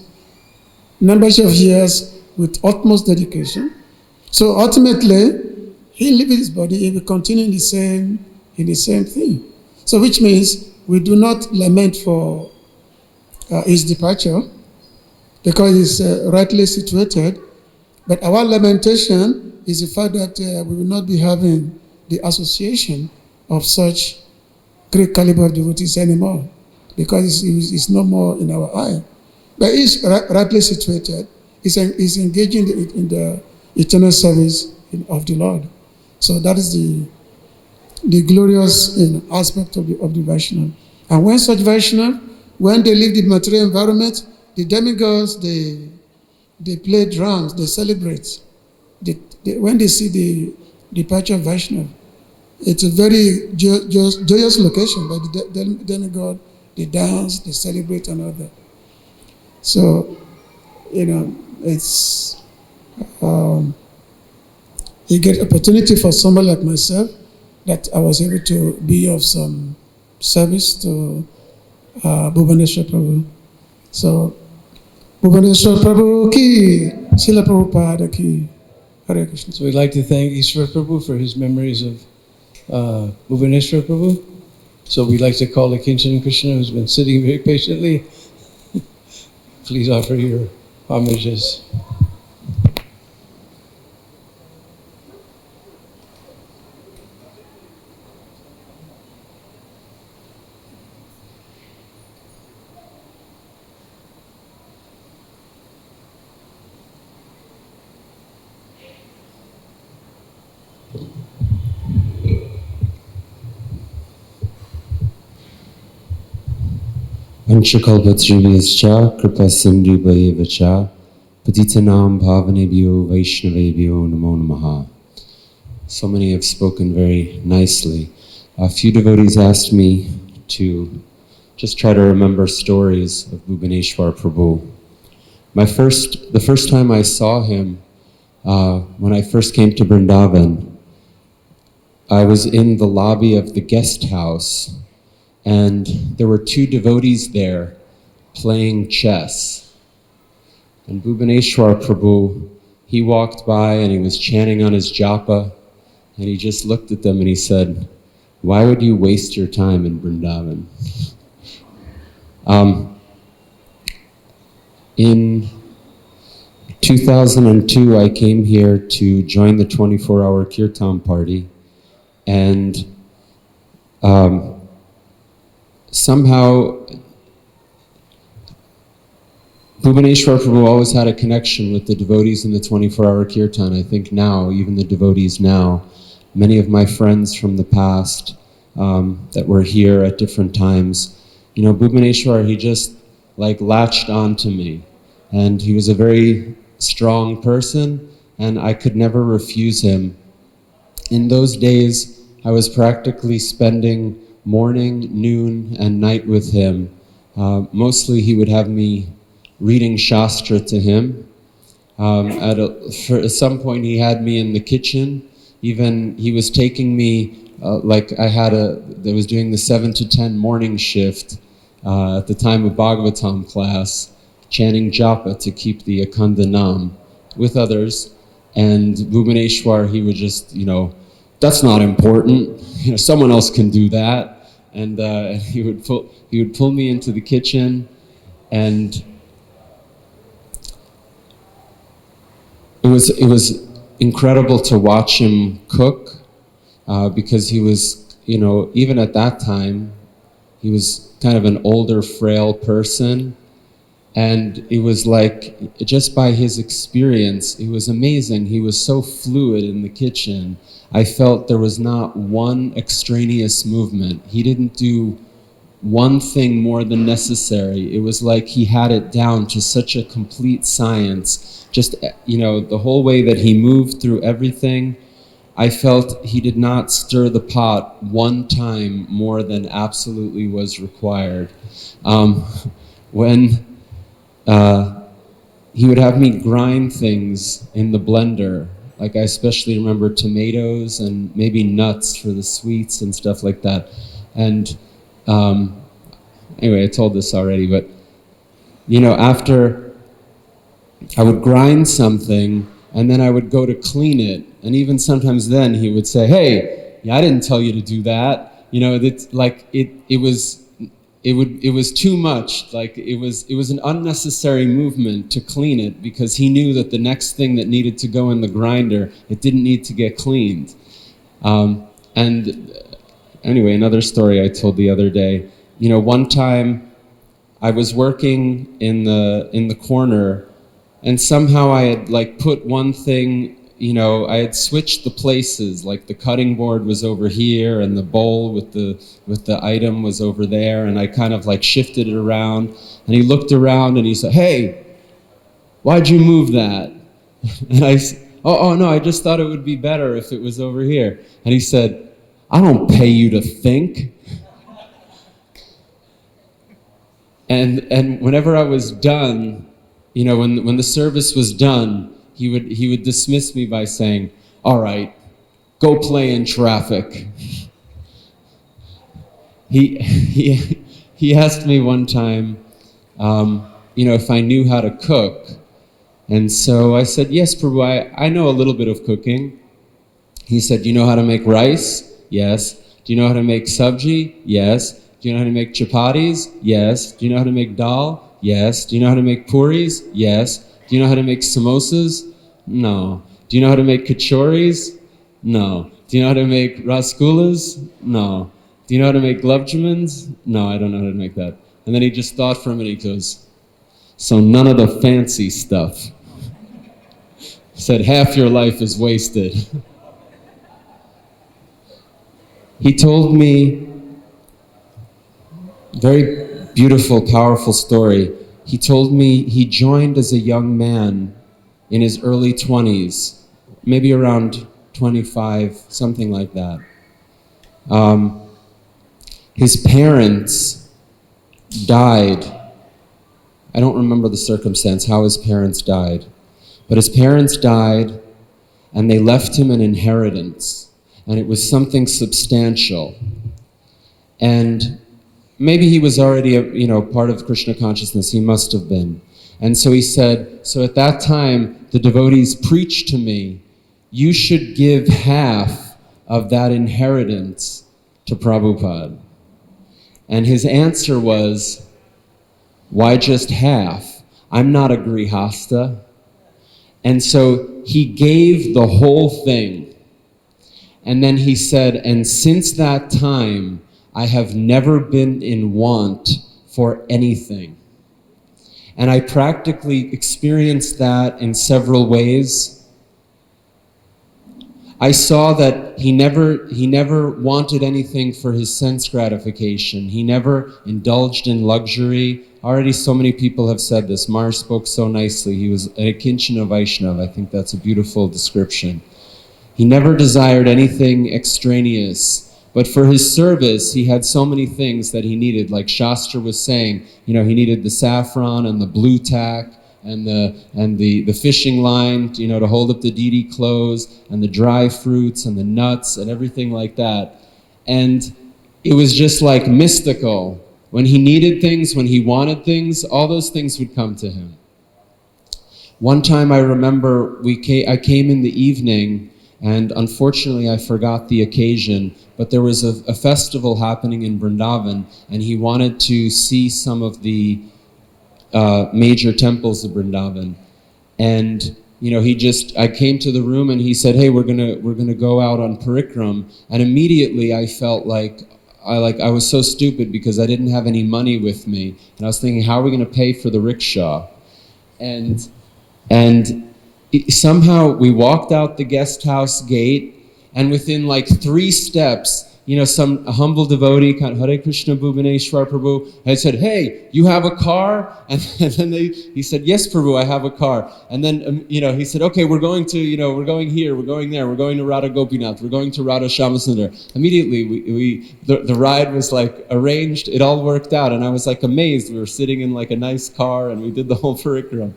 numbers of years with utmost dedication. So ultimately, he leaves his body, he will continue in the same thing. So which means we do not lament for his departure because he's rightly situated, but our lamentation is the fact that we will not be having the association of such great caliber of devotees anymore, because it's no more in our eye. But he's rightly situated. He's engaging in the eternal service of the Lord. So that is the glorious aspect of the Vaishnava. And when such Vaishnava, when they leave the material environment, the demigods, they play drums, they celebrate. When they see the departure of Vaishnava, it's a very joyous location. But the demigod, they dance, they celebrate, and all that. So, it's a great opportunity for someone like myself that I was able to be of some service to Bhuvaneshwar Prabhu. So, Bhuvaneshwar Prabhu ki, Srila Prabhupada ki, Hare Krishna. So we'd like to thank Ishwar Prabhu for his memories of Bhuvaneshwar Prabhu. So we'd like to call the Kinchan Krishna, who's been sitting very patiently. Please offer your homages. Vanchakalpatrivyascha kripa sindhu bhayevacha patitanam bhavanebhyo vaishnavebhyo namo namaha. So many have spoken very nicely. A few devotees asked me to just try to remember stories of Bhuvaneshwar Prabhu. The first time I saw him, when I first came to Vrindavan, I was in the lobby of the guest house, and there were two devotees there playing chess. And Bhuvaneshwar Prabhu, he walked by and he was chanting on his japa, and he just looked at them and he said, "Why would you waste your time in Vrindavan?" In 2002, I came here to join the 24-hour Kirtan party, and somehow Bhuvaneshwar Prabhu always had a connection with the devotees in the 24-hour kirtan. I think now, even the devotees now, many of my friends from the past that were here at different times, you know, Bhuvaneshwar, he just like latched on to me. And he was a very strong person, and I could never refuse him. In those days, I was practically spending morning, noon, and night with him. Mostly he would have me reading Shastra to him. For some point he had me in the kitchen. Even he was taking me, like I was doing the 7 to 10 morning shift at the time of Bhagavatam class, chanting japa to keep the Akhanda Nam with others. And Bhuvaneshwar, he would just, you know, that's not important. You know, someone else can do that. And he would pull me into the kitchen, and it was incredible to watch him cook, because he was, you know, even at that time, he was kind of an older, frail person. And it was like, just by his experience, it was amazing. He was so fluid in the kitchen. I felt there was not one extraneous movement. He didn't do one thing more than necessary. It was like he had it down to such a complete science. Just, you know, the whole way that he moved through everything, I felt he did not stir the pot one time more than absolutely was required. When he would have me grind things in the blender, like I especially remember tomatoes and maybe nuts for the sweets and stuff like that. And anyway, I told this already, but you know, after I would grind something and then I would go to clean it, and even sometimes then he would say, "Hey, yeah, I didn't tell you to do that." You know, it's like it was too much. Like it was an unnecessary movement to clean it, because he knew that the next thing that needed to go in the grinder, it didn't need to get cleaned. And anyway, another story I told the other day. You know, one time I was working in the corner, and somehow I had like put one thing. You know, I had switched the places, like the cutting board was over here and the bowl with the item was over there, and I kind of like shifted it around, and he looked around and he said, "Hey, why'd you move that?" And I said, oh no, I just thought it would be better if it was over here. And he said, "I don't pay you to think." And whenever I was done, you know, when the service was done, he would dismiss me by saying, "All right, go play in traffic." He asked me one time, you know, if I knew how to cook. And so I said, "Yes, Prabhu, I know a little bit of cooking." He said, "Do you know how to make rice?" "Yes." "Do you know how to make sabji?" "Yes." "Do you know how to make chapatis?" "Yes." "Do you know how to make dal?" "Yes." "Do you know how to make puris?" "Yes." "Do you know how to make samosas?" "No." "Do you know how to make kachoris?" "No." "Do you know how to make rasgullas?" "No." "Do you know how to make gulab jamans?" "No, I don't know how to make that." And then he just thought for a minute, he goes, "So none of the fancy stuff." He said, "Half your life is wasted." He told me a very beautiful, powerful story. He told me he joined as a young man in his early 20s, maybe around 25, something like that. His parents died. I don't remember the circumstance, how his parents died. But his parents died, and they left him an inheritance. And it was something substantial. And maybe he was already part of Krishna consciousness. He must have been. And so he said, so at that time, the devotees preached to me, "You should give half of that inheritance to Prabhupada." And his answer was, "Why just half? I'm not a grihasta." And so he gave the whole thing. And then he said, "And since that time, I have never been in want for anything. And I practically experienced that in several ways. I saw that he never wanted anything for his sense gratification. He never indulged in luxury. Already so many people have said this. Mar spoke so nicely. He was a Kinchana Vaishnava. I think that's a beautiful description. He never desired anything extraneous. But for his service, he had so many things that he needed. Like Shastra was saying, he needed the saffron and the blue tack and the fishing line, to hold up the deity clothes, and the dry fruits and the nuts and everything like that. And it was just like mystical. When he needed things, when he wanted things, all those things would come to him. One time I remember I came in the evening, and unfortunately I forgot the occasion, but there was a festival happening in Vrindavan, and he wanted to see some of the major temples of Vrindavan. And I came to the room and he said, "Hey, we're gonna go out on parikram." And immediately I felt like I was so stupid because I didn't have any money with me, and I was thinking, how are we gonna pay for the rickshaw? And somehow we walked out the guest house gate, and within like 3 steps, some humble devotee, Hare Krishna Bhuvaneshwar Prabhu, had said, "Hey, you have a car?" And then he said, "Yes, Prabhu, I have a car." And then, he said, "Okay, we're going to, we're going here, we're going there, we're going to Radha Gopinath, we're going to Radha Shyamasundar." Immediately, the ride was like arranged, it all worked out, and I was like amazed. We were sitting in like a nice car, and we did the whole parikram.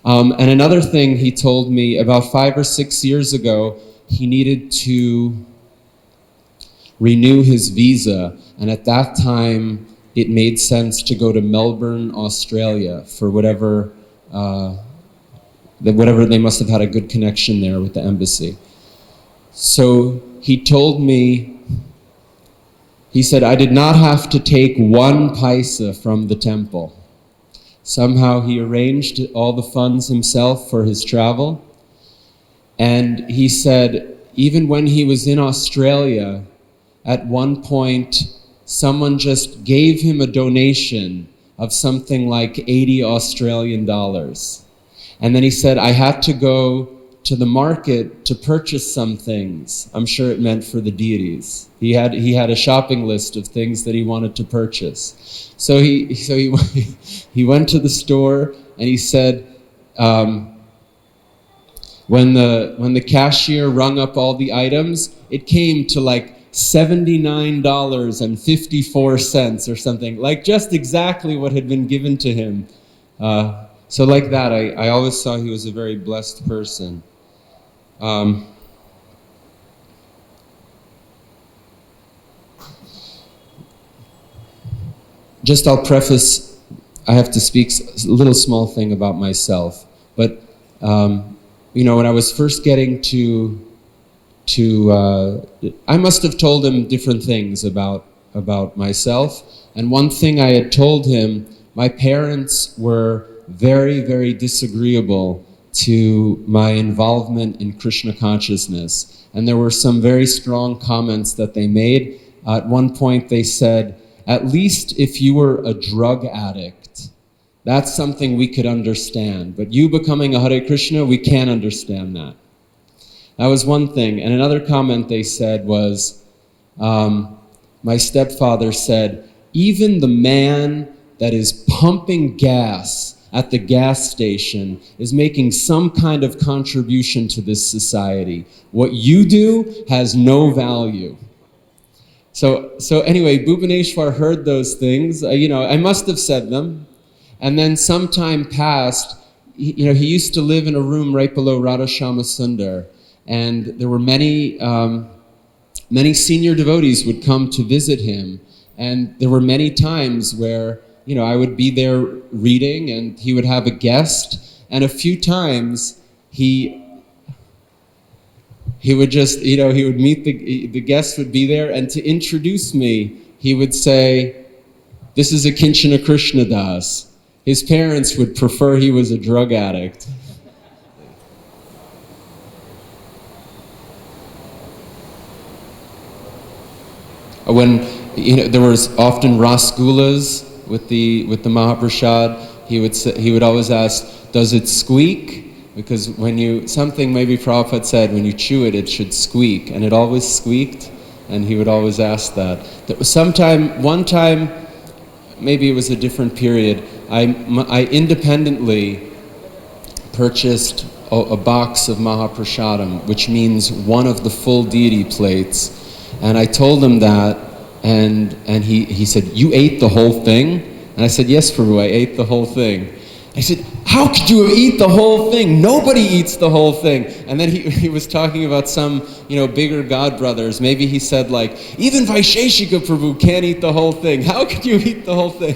And another thing he told me, about 5 or 6 years ago, he needed to renew his visa, and at that time it made sense to go to Melbourne, Australia, for whatever they must have had a good connection there with the embassy. So he told me, he said, "I did not have to take 1 paisa from the temple." Somehow he arranged all the funds himself for his travel. And he said, even when he was in Australia, at one point, someone just gave him a donation of something like 80 Australian dollars. And then he said, "I had to go to the market to purchase some things." I'm sure it meant for the deities. He had a shopping list of things that he wanted to purchase. So he went to the store, and he said, when the cashier rung up all the items, it came to like $79.54 or something, like just exactly what had been given to him. So like that, I always saw he was a very blessed person. I'll preface, I have to speak a little small thing about myself, but when I was first getting to I must have told him different things about myself, and one thing I had told him, my parents were very, very disagreeable to my involvement in Krishna consciousness, and there were some very strong comments that they made. At one point they said, "At least if you were a drug addict, that's something we could understand. But you becoming a Hare Krishna, we can't understand that." That was one thing. And another comment they said was, my stepfather said, "Even the man that is pumping gas at the gas station is making some kind of contribution to this society. What you do has no value." So anyway, Bhuvaneshwar heard those things. I must have said them. And then some time passed. He used to live in a room right below Radha Shyamasundar, and there were many senior devotees would come to visit him, and there were many times where I would be there reading, and he would have a guest, and a few times he would just he would meet the guest would be there, and to introduce me, he would say, "This is a Kinchana Krishna Das." His parents would prefer he was a drug addict. there was often rasgullas with the Mahaprasad. He would always ask, does it squeak? Because something maybe Prabhupada said, when you chew it, it should squeak, and it always squeaked, and he would always ask that. One time, maybe it was a different period, I independently purchased a box of Mahaprasadam, which means one of the full deity plates, and I told him that, and he said, you ate the whole thing? And I said, yes, Prabhu, I ate the whole thing. I said, how could you eat the whole thing? Nobody eats the whole thing. And then he was talking about some, bigger god brothers. Maybe he said like, even Vaisheshika Prabhu can't eat the whole thing. How could you eat the whole thing?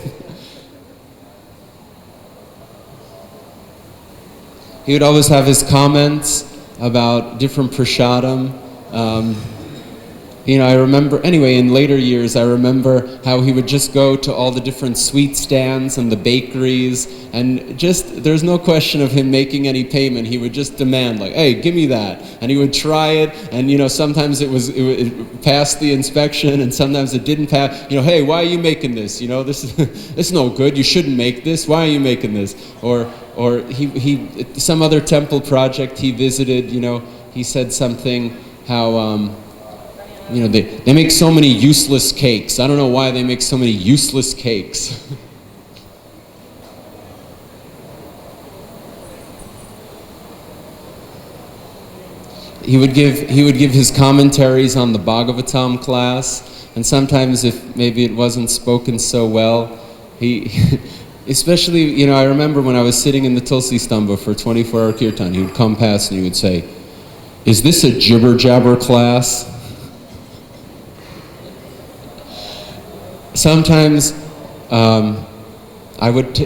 He would always have his comments about different prasadam. I remember, anyway, in later years, I remember how he would just go to all the different sweet stands and the bakeries, and there's no question of him making any payment. He would just demand, like, hey, give me that. And he would try it, and, sometimes it passed the inspection, and sometimes it didn't pass. Hey, why are you making this? This is no good. You shouldn't make this. Why are you making this? Or he some other temple project he visited, he said something, how, they make so many useless cakes. I don't know why they make so many useless cakes. He would give his commentaries on the Bhagavatam class, and sometimes if maybe it wasn't spoken so well, especially, I remember when I was sitting in the Tulsi Stamba for 24-hour kirtan, he would come past and he would say, is this a jibber-jabber class? Sometimes I would,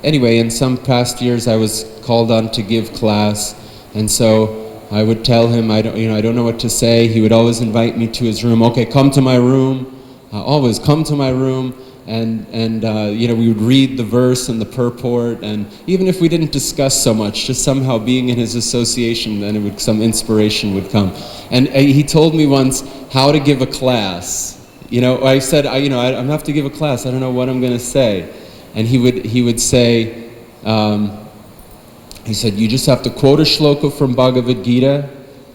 anyway, in some past years I was called on to give class, and so I would tell him, I don't know what to say. He would always invite me to his room. Okay, come to my room. Always come to my room, and we would read the verse and the purport, and even if we didn't discuss so much, just somehow being in his association, then some inspiration would come. And he told me once how to give a class. I said, I'm going to have to give a class. I don't know what I'm going to say. And he would say, he said, you just have to quote a shloka from Bhagavad-Gita,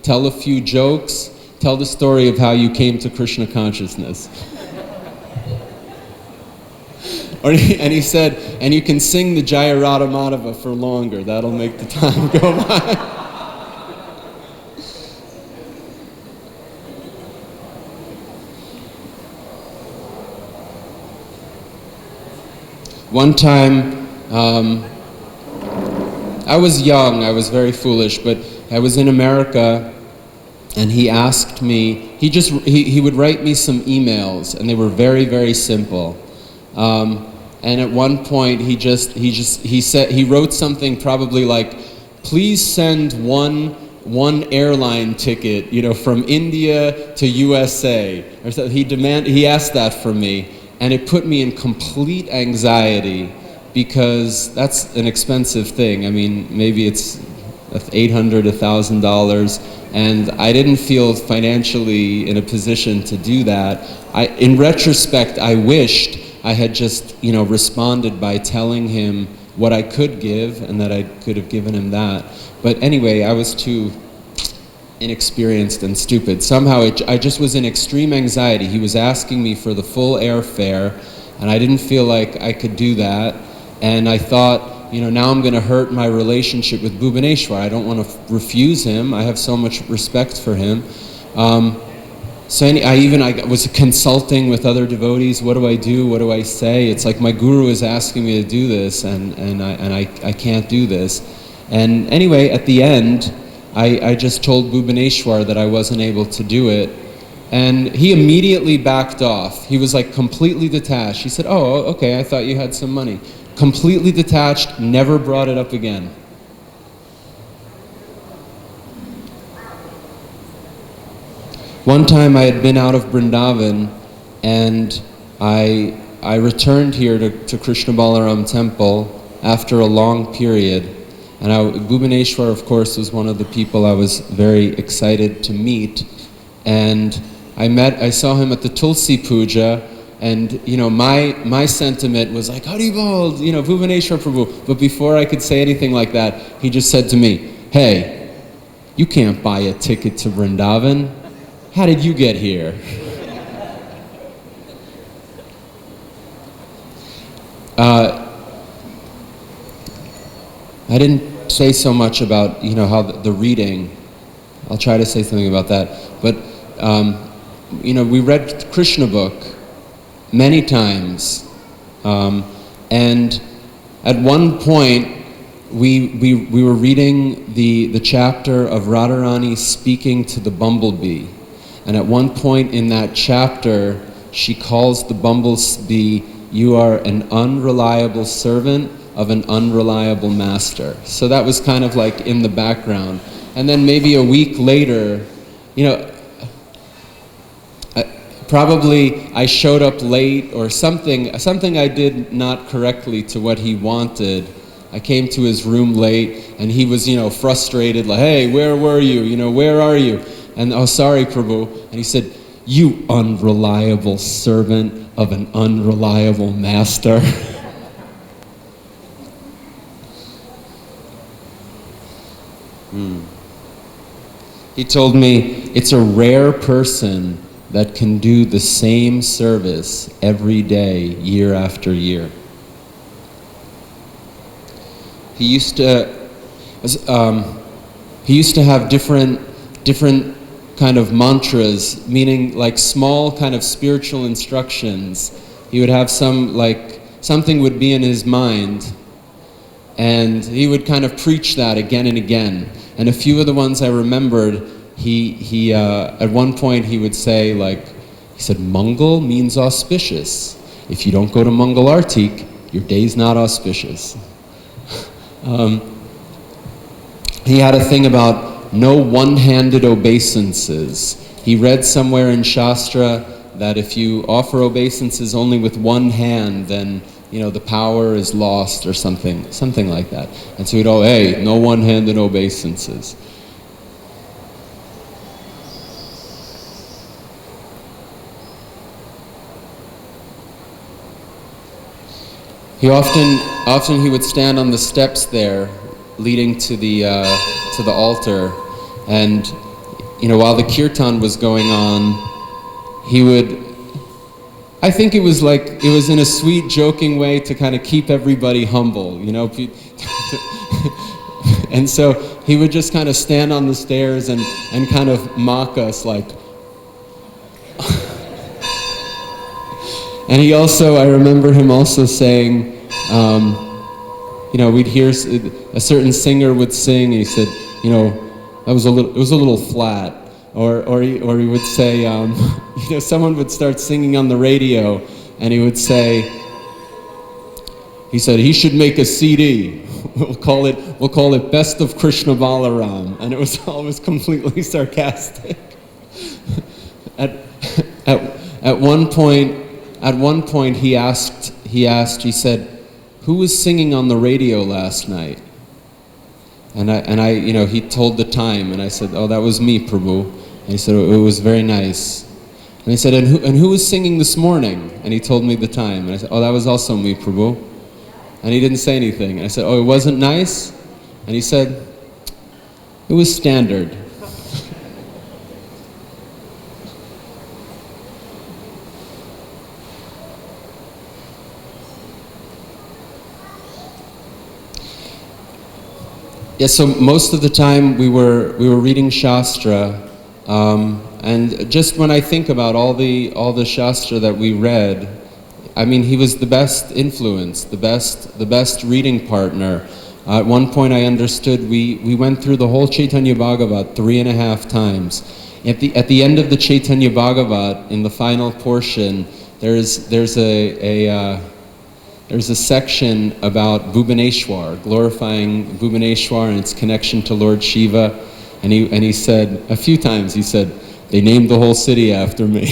tell a few jokes, tell the story of how you came to Krishna consciousness. And he said, and you can sing the Jaya Radha Madhava for longer. That'll make the time go by. One time, I was young, I was very foolish, but I was in America, and he asked me, he would write me some emails, and they were very, very simple. And at one point, he wrote something probably like, please send one airline ticket, from India to USA. Or so he asked that from me. And it put me in complete anxiety, because that's an expensive thing. I mean, maybe it's $800, $1,000, and I didn't feel financially in a position to do that. In retrospect, I wished I had just, responded by telling him what I could give, and that I could have given him that. But anyway, I was too inexperienced and stupid. Somehow I just was in extreme anxiety. He was asking me for the full airfare, and I didn't feel like I could do that. And I thought, now I'm going to hurt my relationship with Bhuvaneshwar. I don't want to refuse him. I have so much respect for him. I was consulting with other devotees. What do I do? What do I say? It's like my guru is asking me to do this, and I can't do this. And anyway, at the end, I just told Bhuvaneshwar that I wasn't able to do it, and he immediately backed off. He was like completely detached. He said, oh, okay, I thought you had some money. Completely detached, never brought it up again. One time I had been out of Vrindavan, and I returned here to Krishna Balaram temple after a long period. And Bhuvaneshwar, of course, was one of the people I was very excited to meet. And I saw him at the Tulsi Puja, and my sentiment was like, Haribol, Bhuvaneshwar Prabhu. But before I could say anything like that, he just said to me, "Hey, you can't buy a ticket to Vrindavan. How did you get here?" I didn't say so much about how the reading. I'll try to say something about that. But we read Krishna book many times, and at one point we were reading the chapter of Radharani speaking to the bumblebee, and at one point in that chapter she calls the bumblebee, "You are an unreliable servant of an unreliable master." So that was kind of like in the background. And then maybe a week later, probably I showed up late or something I did not correctly to what he wanted. I came to his room late and he was, frustrated, like, "Hey, where were you? Where are you?" And, "Oh, sorry, Prabhu." And he said, "You unreliable servant of an unreliable master." He told me, it's a rare person that can do the same service every day, year after year. He used to have different kind of mantras, meaning like small kind of spiritual instructions. He would have something would be in his mind, and he would kind of preach that again and again. And a few of the ones I remembered, he at one point he would say, he said, "Mangal means auspicious. If you don't go to Mangal Artik, your day's not auspicious." He had a thing about no one-handed obeisances. He read somewhere in Shastra that if you offer obeisances only with one hand, then the power is lost or something like that. And so he'd hey, no one-handed obeisances. He often he would stand on the steps there, leading to the altar, and while the kirtan was going on, he would. I think it was in a sweet, joking way to kind of keep everybody humble, And so he would just kind of stand on the stairs and kind of mock us, like. And I remember him also saying, we'd hear a certain singer would sing, and he said, it was a little flat. Or he would say, someone would start singing on the radio, and he would say, he said, "He should make a CD. We'll call it Best of Krishna Balaram," and it was always completely sarcastic. At one point, he said, "Who was singing on the radio last night?" And I he told the time, and I said, "Oh, that was me, Prabhu." And he said, "It was very nice." And he said, and who was singing this morning?" And he told me the time. And I said, "Oh, that was also me, Prabhu." And he didn't say anything. And I said, "Oh, it wasn't nice?" And he said, "It was standard." Yeah, so most of the time we were reading Shastra, and just when I think about all the Shastra that we read, I mean, he was the best influence, the best reading partner. At one point I understood we went through the whole Chaitanya Bhagavat 3.5 times. At the end of the Chaitanya Bhagavat, in the final portion, there's a section about Bhuvaneshwar, glorifying Bhuvaneshwar and its connection to Lord Shiva, and he said a few times, he said, "They named the whole city after me."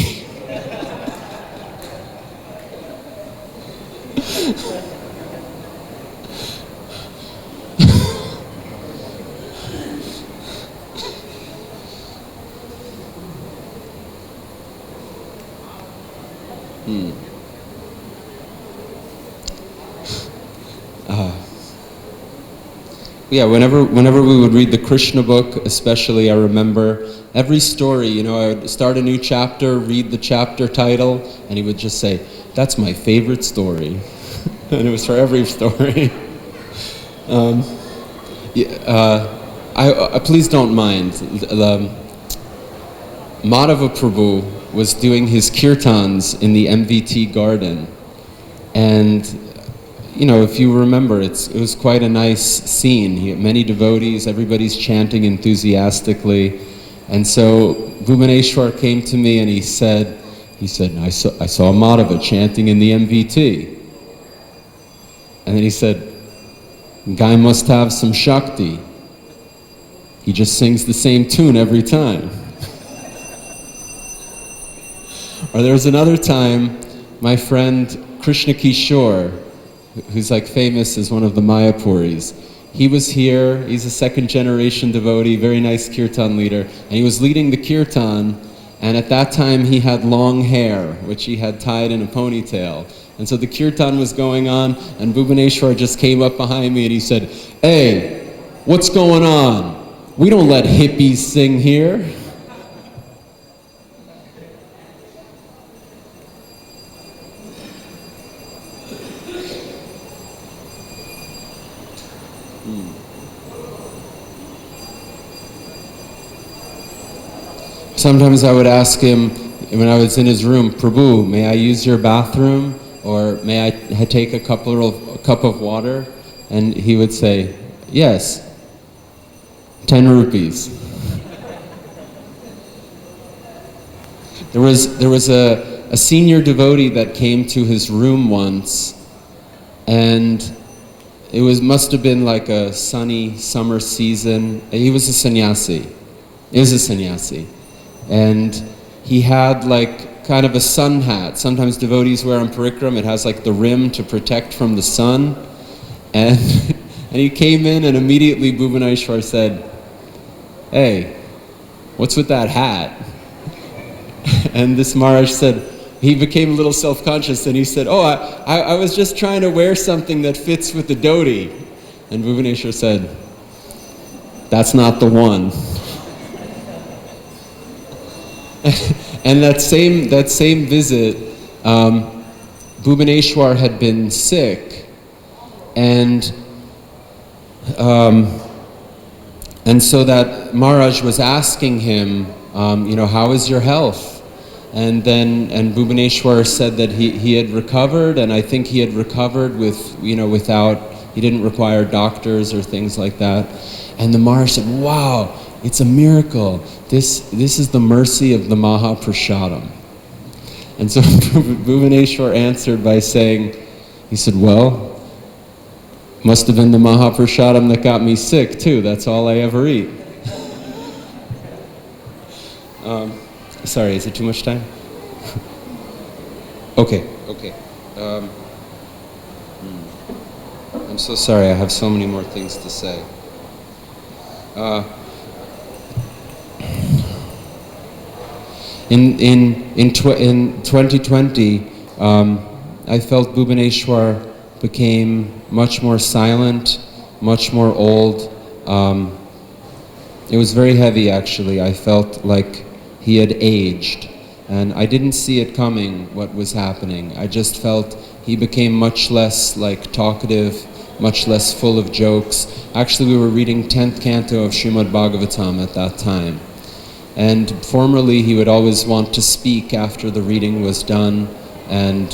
Yeah, whenever we would read the Krishna book, especially, I remember every story, I would start a new chapter, read the chapter title, and he would just say, "That's my favorite story." And it was for every story. Please don't mind. Madhava Prabhu was doing his kirtans in the MVT garden, and if you remember, it was quite a nice scene. He had many devotees, everybody's chanting enthusiastically. And so Bhuvaneshwar came to me and he said, I saw Madhava chanting in the MVT. And then he said, "Guy must have some Shakti. He just sings the same tune every time." Or there was another time, my friend Krishna Kishore, who's like famous as one of the Mayapuris. He was here, he's a second generation devotee, very nice kirtan leader, and he was leading the kirtan, and at that time he had long hair, which he had tied in a ponytail. And so the kirtan was going on, and Bhuvaneshwar just came up behind me and he said, "Hey, what's going on? We don't let hippies sing here." Sometimes I would ask him, when I was in his room, "Prabhu, may I use your bathroom? Or may I take a cup of water?" And he would say, "Yes, 10 rupees. There was a senior devotee that came to his room once, and it must have been like a sunny summer season. He was a sannyasi. And he had like kind of a sun hat. Sometimes devotees wear on parikram. It has like the rim to protect from the sun. And he came in and immediately Bhuvaneshwar said, "Hey, what's with that hat?" And this Maharaj said, he became a little self-conscious and he said, "Oh, I was just trying to wear something that fits with the dhoti." And Bhuvaneshwar said, "That's not the one." And that same visit, Bhuvaneshwar had been sick, and so that Maharaj was asking him, "How is your health?" And Bhuvaneshwar said that he had recovered, and I think he had recovered without, he didn't require doctors or things like that. And the Maharaj said, "Wow, it's a miracle. This is the mercy of the Mahaprasadam." And so Bhuvaneshwar answered by saying, he said, "Well, must have been the Mahaprasadam that got me sick too. That's all I ever eat." Sorry, is it too much time? Okay. I'm so sorry, I have so many more things to say. In 2020, I felt Bhuvaneshwar became much more silent, much more old. It was very heavy, actually. I felt like he had aged, and I didn't see it coming, what was happening. I just felt he became much less talkative, much less full of jokes. Actually, we were reading 10th canto of Srimad Bhagavatam at that time. And formerly, he would always want to speak after the reading was done, and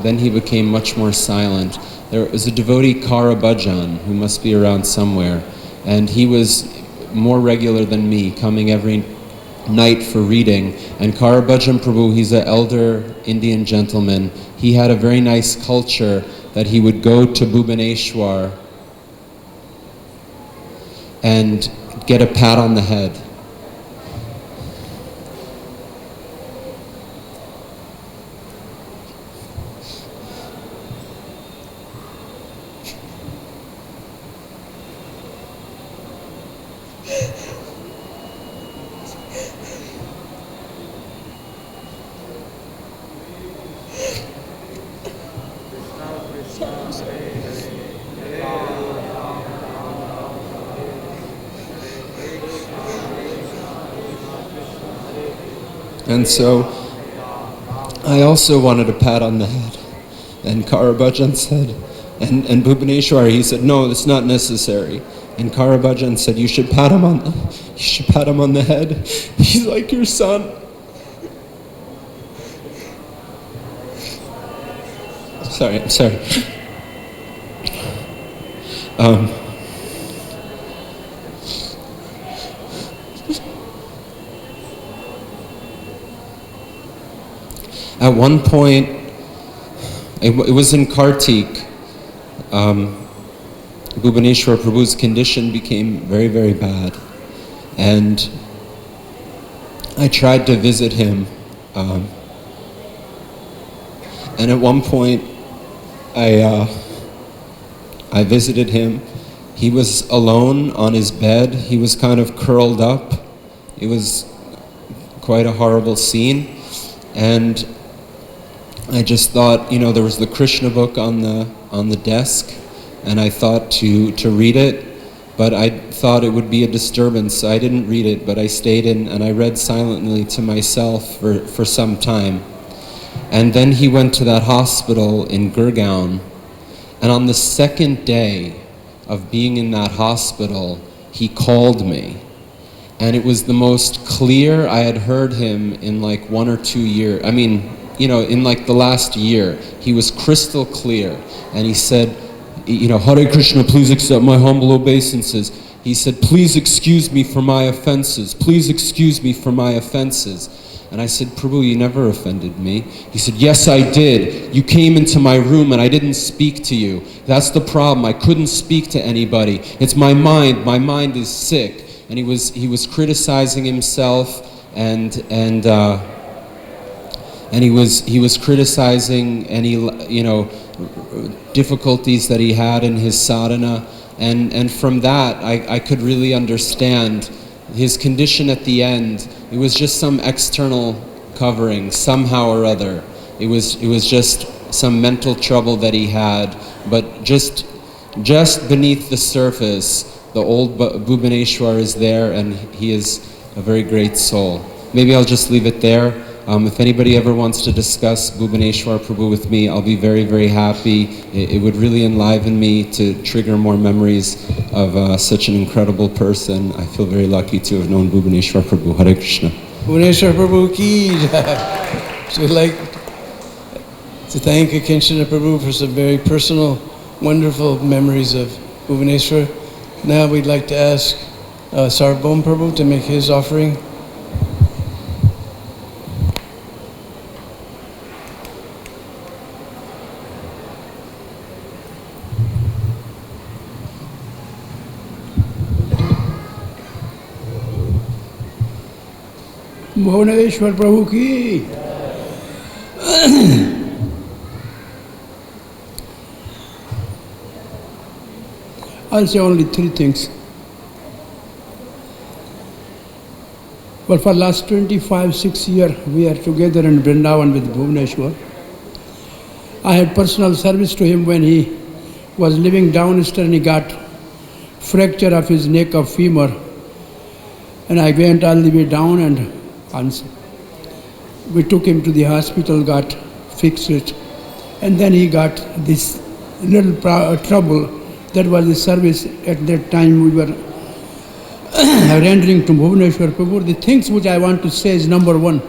then he became much more silent. There was a devotee, Karabhajan, who must be around somewhere, and he was more regular than me, coming every night for reading. And Karabhajan Prabhu, he's an elder Indian gentleman. He had a very nice culture that he would go to Bhuvaneshwar and get a pat on the head. And so I also wanted a pat on the head. And Karabhajan said, and Bhuvaneshwar, he said, no, it's not necessary. And Karabhajan said, you should pat him on the head. He's like your son. I'm sorry. At one point, it was in Kartik, Bhuvaneshwar Prabhu's condition became very, very bad. And I tried to visit him. And at one point, I visited him. He was alone on his bed. He was kind of curled up. It was quite a horrible scene. And I just thought, there was the Krishna book on the desk, and I thought to read it, but I thought it would be a disturbance, so I didn't read it, but I stayed in and I read silently to myself for some time. And then he went to that hospital in Gurgaon, and on the second day of being in that hospital, he called me. And it was the most clear I had heard him in like 1 or 2 years. I mean, in like the last year, he was crystal clear. And he said, Hare Krishna, please accept my humble obeisances. He said, please excuse me for my offenses. Please excuse me for my offenses. And I said, Prabhu, you never offended me. He said, yes, I did. You came into my room and I didn't speak to you. That's the problem. I couldn't speak to anybody. It's my mind. My mind is sick. And he was criticizing himself and he was criticizing any difficulties that he had in his sadhana, and from that I could really understand his condition at the end. It was just some external covering somehow or other. It was just some mental trouble that he had, but just beneath the surface, the old Bhuvaneshwar is there, and he is a very great soul. Maybe I'll just leave it there. If anybody ever wants to discuss Bhuvaneshwar Prabhu with me, I'll be very, very happy. It would really enliven me to trigger more memories of such an incredible person. I feel very lucky to have known Bhuvaneshwar Prabhu. Hare Krishna. Bhuvaneshwar Prabhu ki jai. So we'd like to thank Kinshana Prabhu for some very personal, wonderful memories of Bhuvaneshwar. Now we'd like to ask Sarbom Prabhu to make his offering. Bhuvaneshwar Prabhu ki. I'll say only 3 things. But for last 25-6 years, we are together in Vrindavan with Bhuvaneshwar. I had personal service to him when he was living downstairs and he got fracture of his neck of femur. And I went all the way down and we took him to the hospital, got fixed it. And then he got this little trouble. That was the service at that time we were rendering to Bhuvaneshwar Prabhu. The things which I want to say is number 1.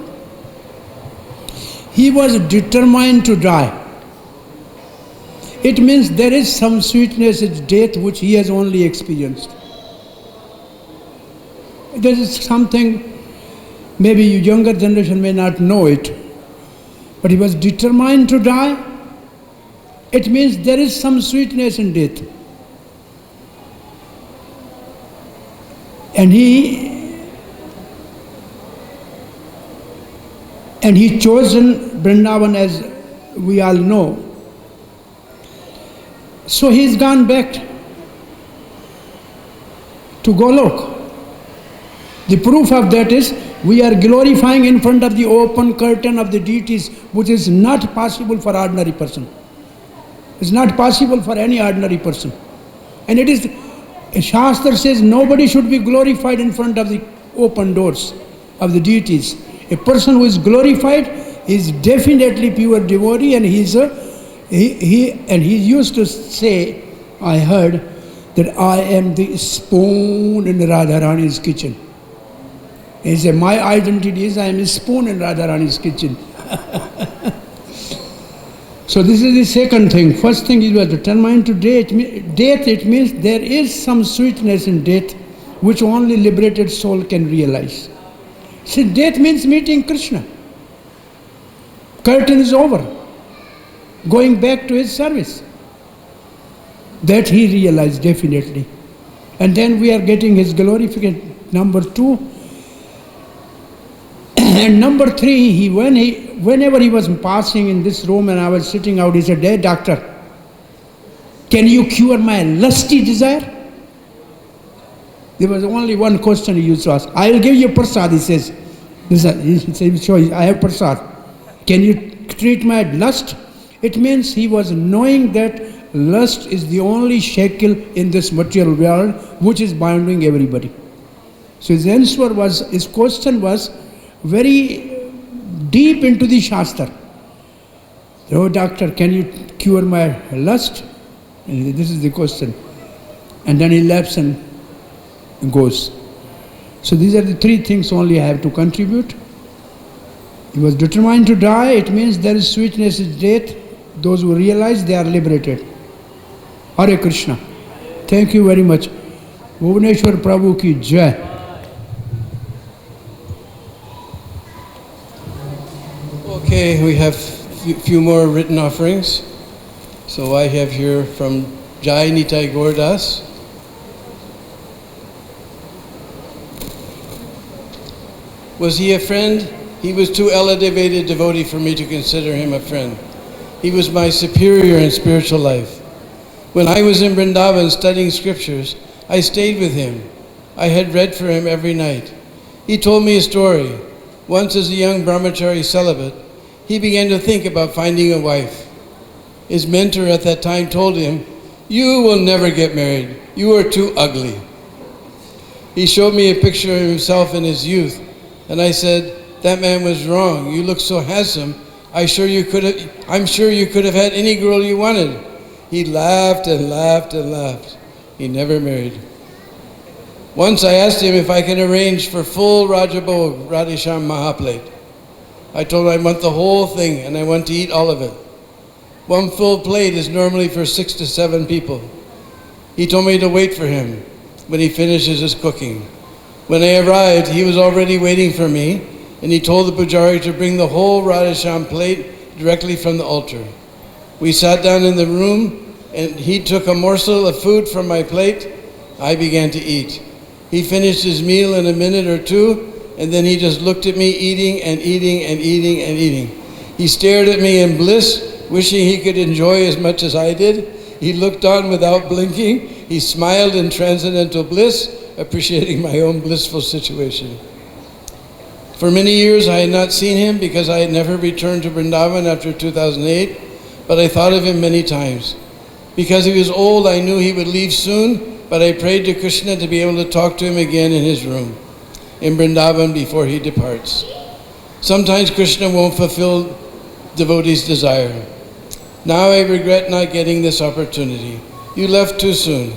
He was determined to die. It means there is some sweetness in death which he has only experienced. There is something, maybe younger generation may not know it, but he was determined to die. It means there is some sweetness in death. And he chosen Vrindavan, as we all know. So he's gone back to Golok. The proof of that is we are glorifying in front of the open curtain of the deities, which is not possible for ordinary person. It's not possible for any ordinary person. And it is, Shastra says nobody should be glorified in front of the open doors of the deities. A person who is glorified is definitely pure devotee, and he used to say, I heard, that I am the spoon in Radharani's kitchen. He said, my identity is I am a spoon in Radharani's kitchen. So this is the second thing. First thing is determined to death. Death, it means there is some sweetness in death which only liberated soul can realize. See, death means meeting Krishna. Curtain is over. Going back to his service. That he realized definitely. And then we are getting his glorification. Number 2. And number 3, whenever he was passing in this room and I was sitting out, he said, hey doctor, can you cure my lusty desire? There was only one question he used to ask. I will give you prasad, he says. He said, sure, I have prasad. Can you treat my lust? It means he was knowing that lust is the only shackle in this material world which is binding everybody. So his answer was, his question was very deep into the Shastra. Oh doctor, can you cure my lust? And this is the question. And then he laughs and goes. So these are the 3 things only I have to contribute. He was determined to die. It means there is sweetness in death. Those who realize, they are liberated. Hare Krishna. Thank you very much. Bhuvaneshwar Prabhu ki jai. Okay, we have a few more written offerings. So I have here from Jai Nitai Gordas. Was he a friend? He was too elevated devotee for me to consider him a friend. He was my superior in spiritual life. When I was in Vrindavan studying scriptures, I stayed with him. I had read for him every night. He told me a story. Once as a young brahmachari celibate, he began to think about finding a wife. His mentor at that time told him, you will never get married. You are too ugly. He showed me a picture of himself in his youth, and I said, that man was wrong. You look so handsome. I'm sure you could have had any girl you wanted. He laughed and laughed and laughed. He never married. Once I asked him if I can arrange for full Rajbhoga, Radhesham Mahaplate. I told him I want the whole thing and I want to eat all of it. One full plate is normally for 6 to 7 people. He told me to wait for him when he finishes his cooking. When I arrived, he was already waiting for me, and he told the pujari to bring the whole Radhesham plate directly from the altar. We sat down in the room, and he took a morsel of food from my plate. I began to eat. He finished his meal in a minute or 2, and then he just looked at me eating and eating and eating and eating. He stared at me in bliss, wishing he could enjoy as much as I did. He looked on without blinking. He smiled in transcendental bliss, appreciating my own blissful situation. For many years I had not seen him because I had never returned to Vrindavan after 2008, but I thought of him many times. Because he was old, I knew he would leave soon, but I prayed to Krishna to be able to talk to him again in his room in Vrindavan before he departs. Sometimes Krishna won't fulfill devotees' desire. Now I regret not getting this opportunity. You left too soon.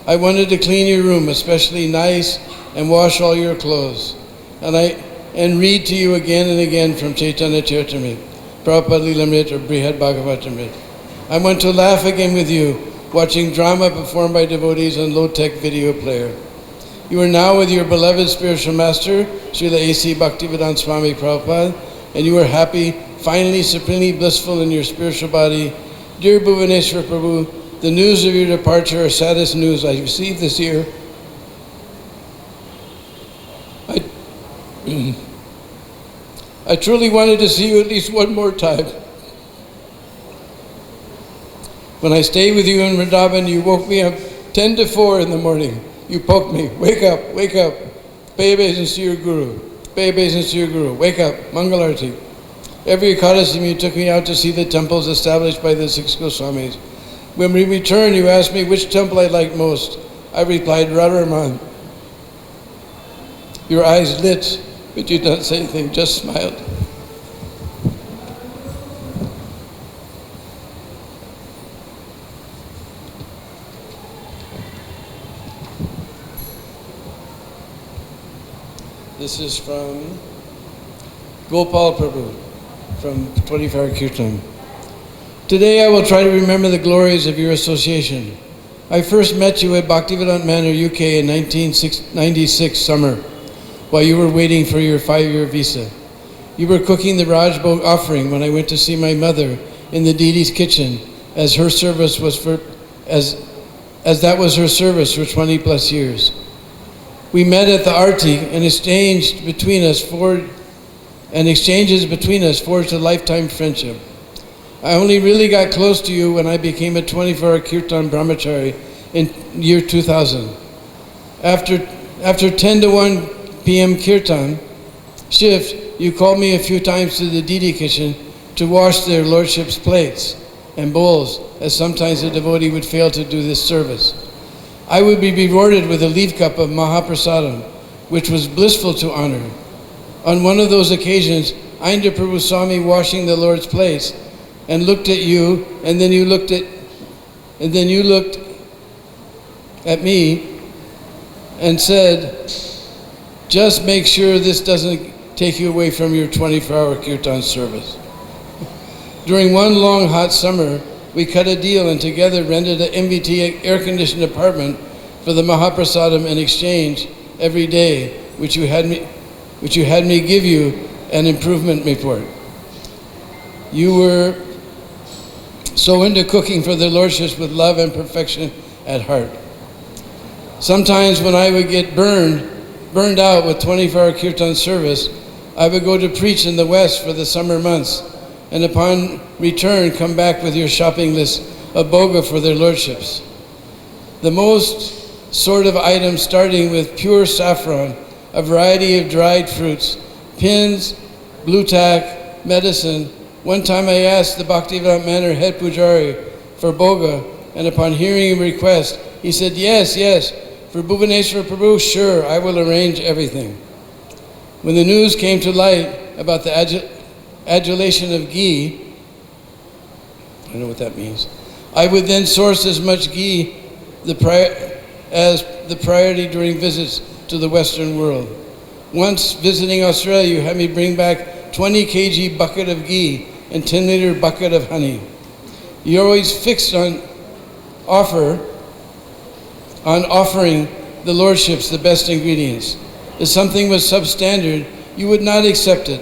I wanted to clean your room, especially nice, and wash all your clothes. And read to you again and again from Chaitanya Charitamrita, Prabhupada Lilamrita, or Brihad Bhagavatamrita. I want to laugh again with you, watching drama performed by devotees on low-tech video player. You are now with your beloved spiritual master, Srila A.C. Bhaktivedanta Swami Prabhupada, and you are happy, finally supremely blissful in your spiritual body. Dear Bhuvaneshwar Prabhu, the news of your departure are saddest news I received this year. I truly wanted to see you at least one more time. When I stayed with you in Vrindavan, you woke me up 10 to 4 in the morning. You poked me, wake up, pay obeisance to your guru, pay obeisance to your guru, wake up, Mangalarti. Every Ekadasi you took me out to see the temples established by the 6 Goswamis. When we returned, you asked me which temple I liked most. I replied, Radharaman. Your eyes lit. but you didn't say anything, just smiled. This is from Gopal Prabhu, from 24 Kirtan. Today I will try to remember the glories of your association. I first met you at Bhaktivedanta Manor, UK in 1996 summer, while you were waiting for your 5-year visa. You were cooking the Rajbhoga offering when I went to see my mother in the deity's kitchen, as her service was as that was her service for 20 plus years. We met at the Arti and exchanges between us forged a lifetime friendship. I only really got close to you when I became a 24-hour Kirtan Brahmachari in year 2000. After 10 to 1 p.m. Kirtan shift, you called me a few times to the deity kitchen to wash their lordship's plates and bowls, as sometimes a devotee would fail to do this service. I would be rewarded with a leaf cup of Mahaprasadam, which was blissful to honor. On one of those occasions, Indra Prabhu saw me washing the Lord's plates and looked at you, and then you looked at me and said, just make sure this doesn't take you away from your 24-hour Kirtan service. During one long hot summer, we cut a deal and together rented an MVT air-conditioned apartment for the Mahaprasadam in exchange every day, which you had me give you an improvement report. You were so into cooking for the lordships with love and perfection at heart. Sometimes when I would get burned out with 24-hour Kirtan service, I would go to preach in the West for the summer months, and upon return come back with your shopping list of bhoga for their lordships. The most sort of items starting with pure saffron, a variety of dried fruits, pins, blue tack, medicine. One time I asked the Bhaktivedanta Manor head pujari for bhoga, and upon hearing a request, he said, yes, for Bhuvaneshwar Prabhu, sure, I will arrange everything. When the news came to light about the adulation of ghee, I don't know what that means, I would then source as much ghee as the priority during visits to the Western world. Once visiting Australia, you had me bring back 20 kg bucket of ghee and 10-liter bucket of honey. You always fixed on offering the lordships the best ingredients. If something was substandard, you would not accept it.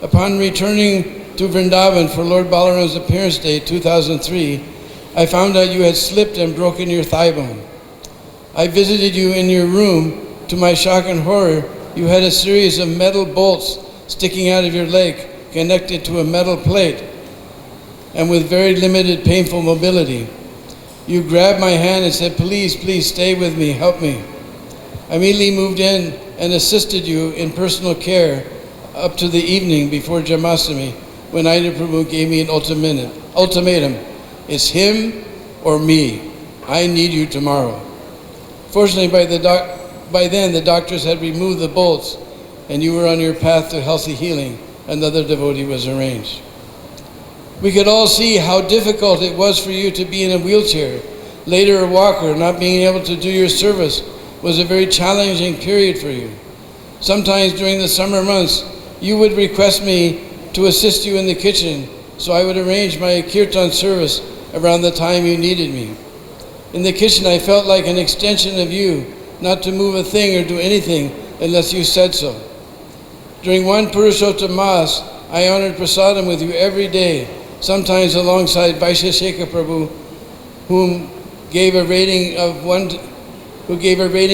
Upon returning to Vrindavan for Lord Balaram's appearance day 2003, I found out you had slipped and broken your thigh bone. I visited you in your room. To my shock and horror, you had a series of metal bolts sticking out of your leg, connected to a metal plate, and with very limited painful mobility. You grabbed my hand and said, please, please stay with me, help me. I immediately moved in and assisted you in personal care up to the evening before Jamashtami, when Indra Prabhu gave me an ultimatum. It's him or me. I need you tomorrow. Fortunately, by then the doctors had removed the bolts and you were on your path to healthy healing. Another devotee was arranged. We could all see how difficult it was for you to be in a wheelchair, later a walker. Not being able to do your service was a very challenging period for you. Sometimes during the summer months, you would request me to assist you in the kitchen, so I would arrange my kirtan service around the time you needed me. In the kitchen, I felt like an extension of you, not to move a thing or do anything unless you said so. During one Purushottam Mas, I honored prasadam with you every day, sometimes alongside Vaisheshika Prabhu, who gave a rating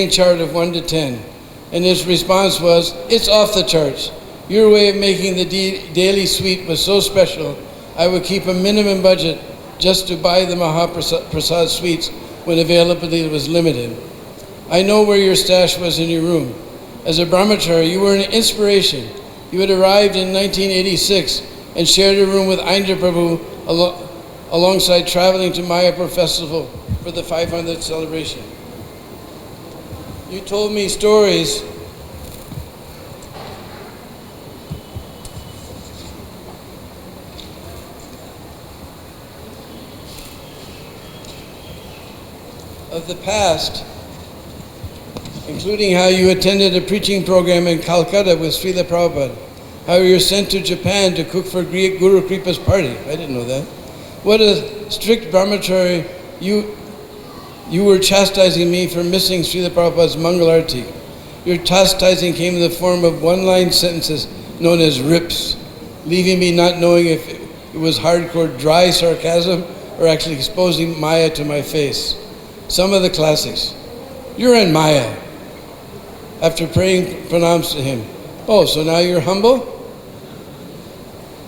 chart of 1 to 10. And his response was, it's off the charts. Your way of making the daily sweet was so special, I would keep a minimum budget just to buy the Mahaprasad sweets when availability was limited. I know where your stash was in your room. As a brahmachari, you were an inspiration. You had arrived in 1986 and shared a room with Indra Prabhu alongside traveling to Mayapur festival for the 500th celebration. You told me stories of the past, including how you attended a preaching program in Calcutta with Srila Prabhupada, how you were sent to Japan to cook for Guru Kripa's party. I didn't know that. What a strict brahmachari. You were chastising me for missing Srila Prabhupada's Mangal Arati. Your chastising came in the form of one-line sentences known as rips, leaving me not knowing if it was hardcore dry sarcasm or actually exposing Maya to my face. Some of the classics. You're in Maya. After praying pranams to him. Oh, so now you're humble?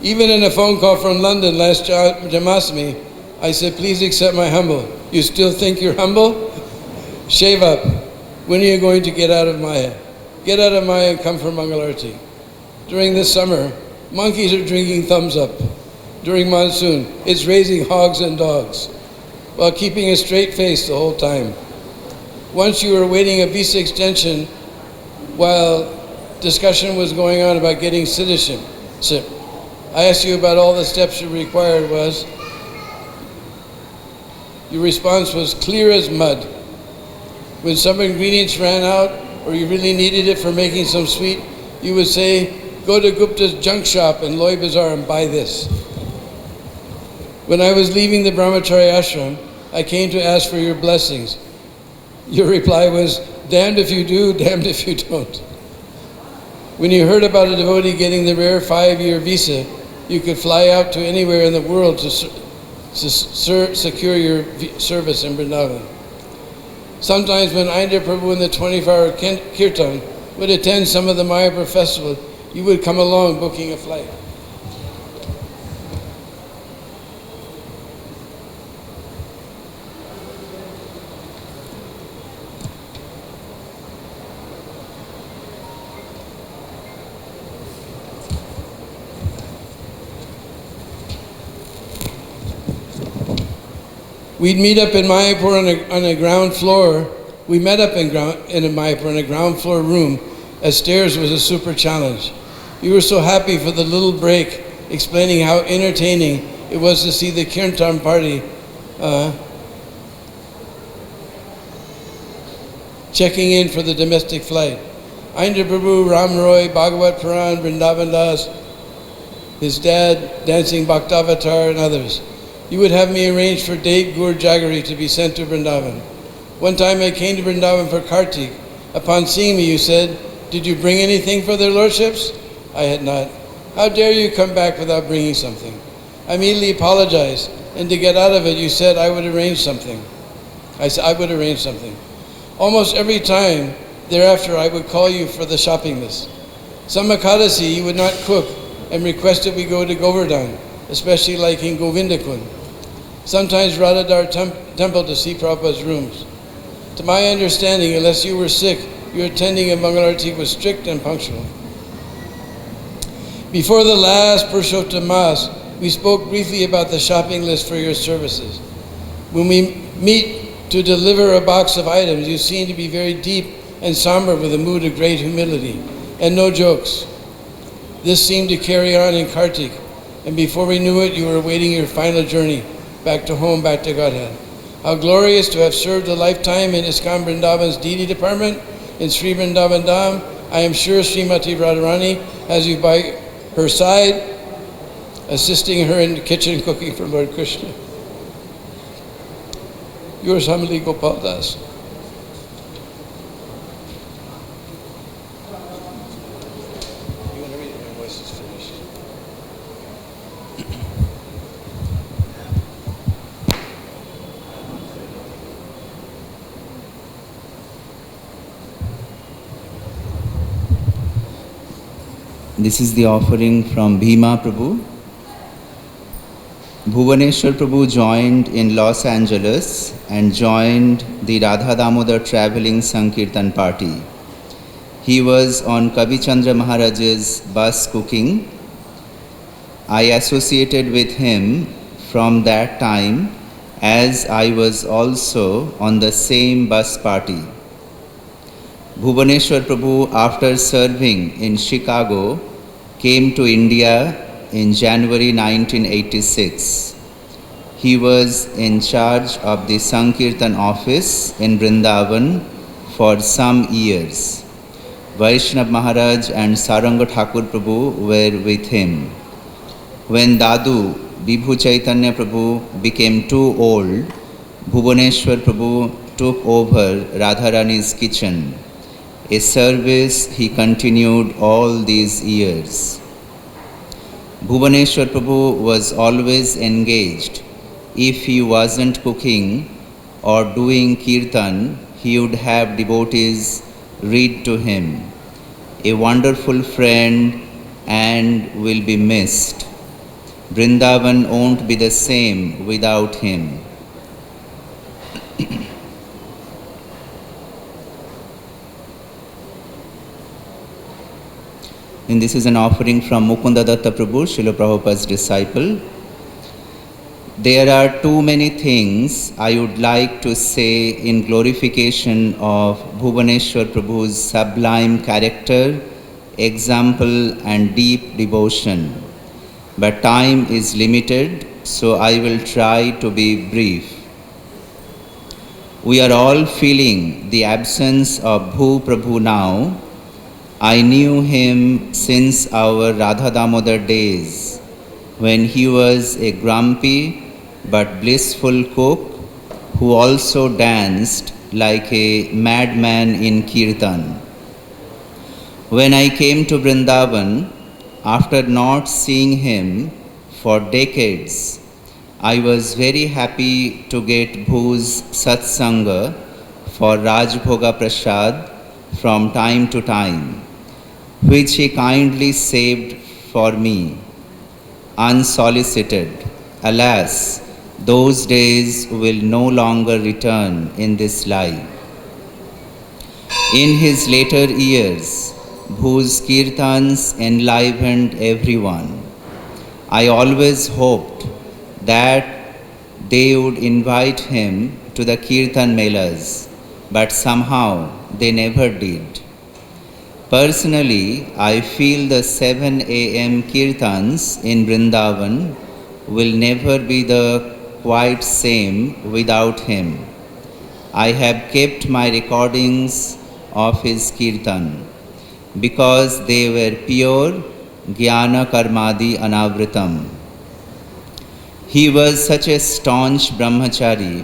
Even in a phone call from London last Jamasmi, I said, please accept my humble. You still think you're humble? Shave up. When are you going to get out of Maya? Get out of Maya and come for Mangalarti. During this summer, monkeys are drinking thumbs up. During monsoon, it's raising hogs and dogs, while keeping a straight face the whole time. Once you were waiting a visa extension while discussion was going on about getting citizenship. I asked you about all the steps you required your response was clear as mud. When some ingredients ran out or you really needed it for making some sweet, you would say, go to Gupta's junk shop in Loy Bazaar and buy this. When I was leaving the Brahmachari ashram, I came to ask for your blessings. Your reply was, damned if you do, damned if you don't. When you heard about a devotee getting the rare 5-year visa, you could fly out to anywhere in the world to secure your service in Vrindavan. Sometimes when Indra Prabhu in the 24-hour kirtan would attend some of the Mayapur festival, you would come along booking a flight. We'd meet up in Mayapur on a ground floor. We met up in Mayapur in a ground floor room, as stairs was a super challenge. We were so happy for the little break, explaining how entertaining it was to see the Kirtan party checking in for the domestic flight. Indra Prabhu, Ram Roy, Bhagavat Puran, Vrindavan Das, his dad, dancing Bhaktavatar, and others. You would have me arrange for Date Gur Jaggery to be sent to Vrindavan. One time I came to Vrindavan for Kartik. Upon seeing me, you said, did you bring anything for their lordships? I had not. How dare you come back without bringing something? I immediately apologized, and to get out of it, you said I would arrange something. I said I would arrange something. Almost every time thereafter, I would call you for the shopping list. Some Ekadasi, you would not cook and requested we go to Govardhan, especially like in Govindakund. Sometimes Radhadar temple to see Prabhupada's rooms. To my understanding, unless you were sick, your attending of Mangalarti was strict and punctual. Before the last Purushottam Mass, we spoke briefly about the shopping list for your services. When we meet to deliver a box of items, you seem to be very deep and somber with a mood of great humility, and no jokes. This seemed to carry on in Kartik, and before we knew it, you were awaiting your final journey back to home, back to Godhead. How glorious to have served a lifetime in ISKCON Vrindavan's deity department in Sri Vrindavan Dham. I am sure Srimati Radharani has you by her side, assisting her in the kitchen cooking for Lord Krishna. Yours humbly, Gopal Das. This is the offering from Bhima Prabhu. Bhuvaneshwar Prabhu joined in Los Angeles and joined the Radha Damodar traveling Sankirtan party. He was on Kavi Chandra Maharaj's bus cooking. I associated with him from that time, as I was also on the same bus party. Bhuvaneshwar Prabhu, after serving in Chicago, came to India in January 1986. he was in charge of the Sankirtan office in Vrindavan for some years. Vaishnav Maharaj and Saranga Thakur Prabhu were with him. When Dadu, Vibhu Chaitanya Prabhu, became too old, Bhuvaneshwar Prabhu took over Radharani's kitchen, a service he continued all these years. Bhuvaneshwar Prabhu was always engaged. If he wasn't cooking or doing kirtan, he would have devotees read to him. A wonderful friend and will be missed. Vrindavan won't be the same without him. And this is an offering from Mukunda Datta Prabhu, Srila Prabhupada's disciple. There are too many things I would like to say in glorification of Bhuvaneshwar Prabhu's sublime character, example and deep devotion. But time is limited, so I will try to be brief. We are all feeling the absence of Bhu Prabhu now. I knew him since our Radha Damodar days, when he was a grumpy but blissful cook who also danced like a madman in Kirtan. When I came to Vrindavan, after not seeing him for decades, I was very happy to get Bhu's satsanga for Rajbhoga Prasad from time to time, which he kindly saved for me, unsolicited. Alas, those days will no longer return in this life. In his later years, Bhu's kirtans enlivened everyone. I always hoped that they would invite him to the kirtan melas, but somehow they never did. Personally, I feel the 7 a.m. kirtans in Vrindavan will never be the quite same without him. I have kept my recordings of his kirtan because they were pure Jnana Karmadi Anavritam. He was such a staunch brahmachari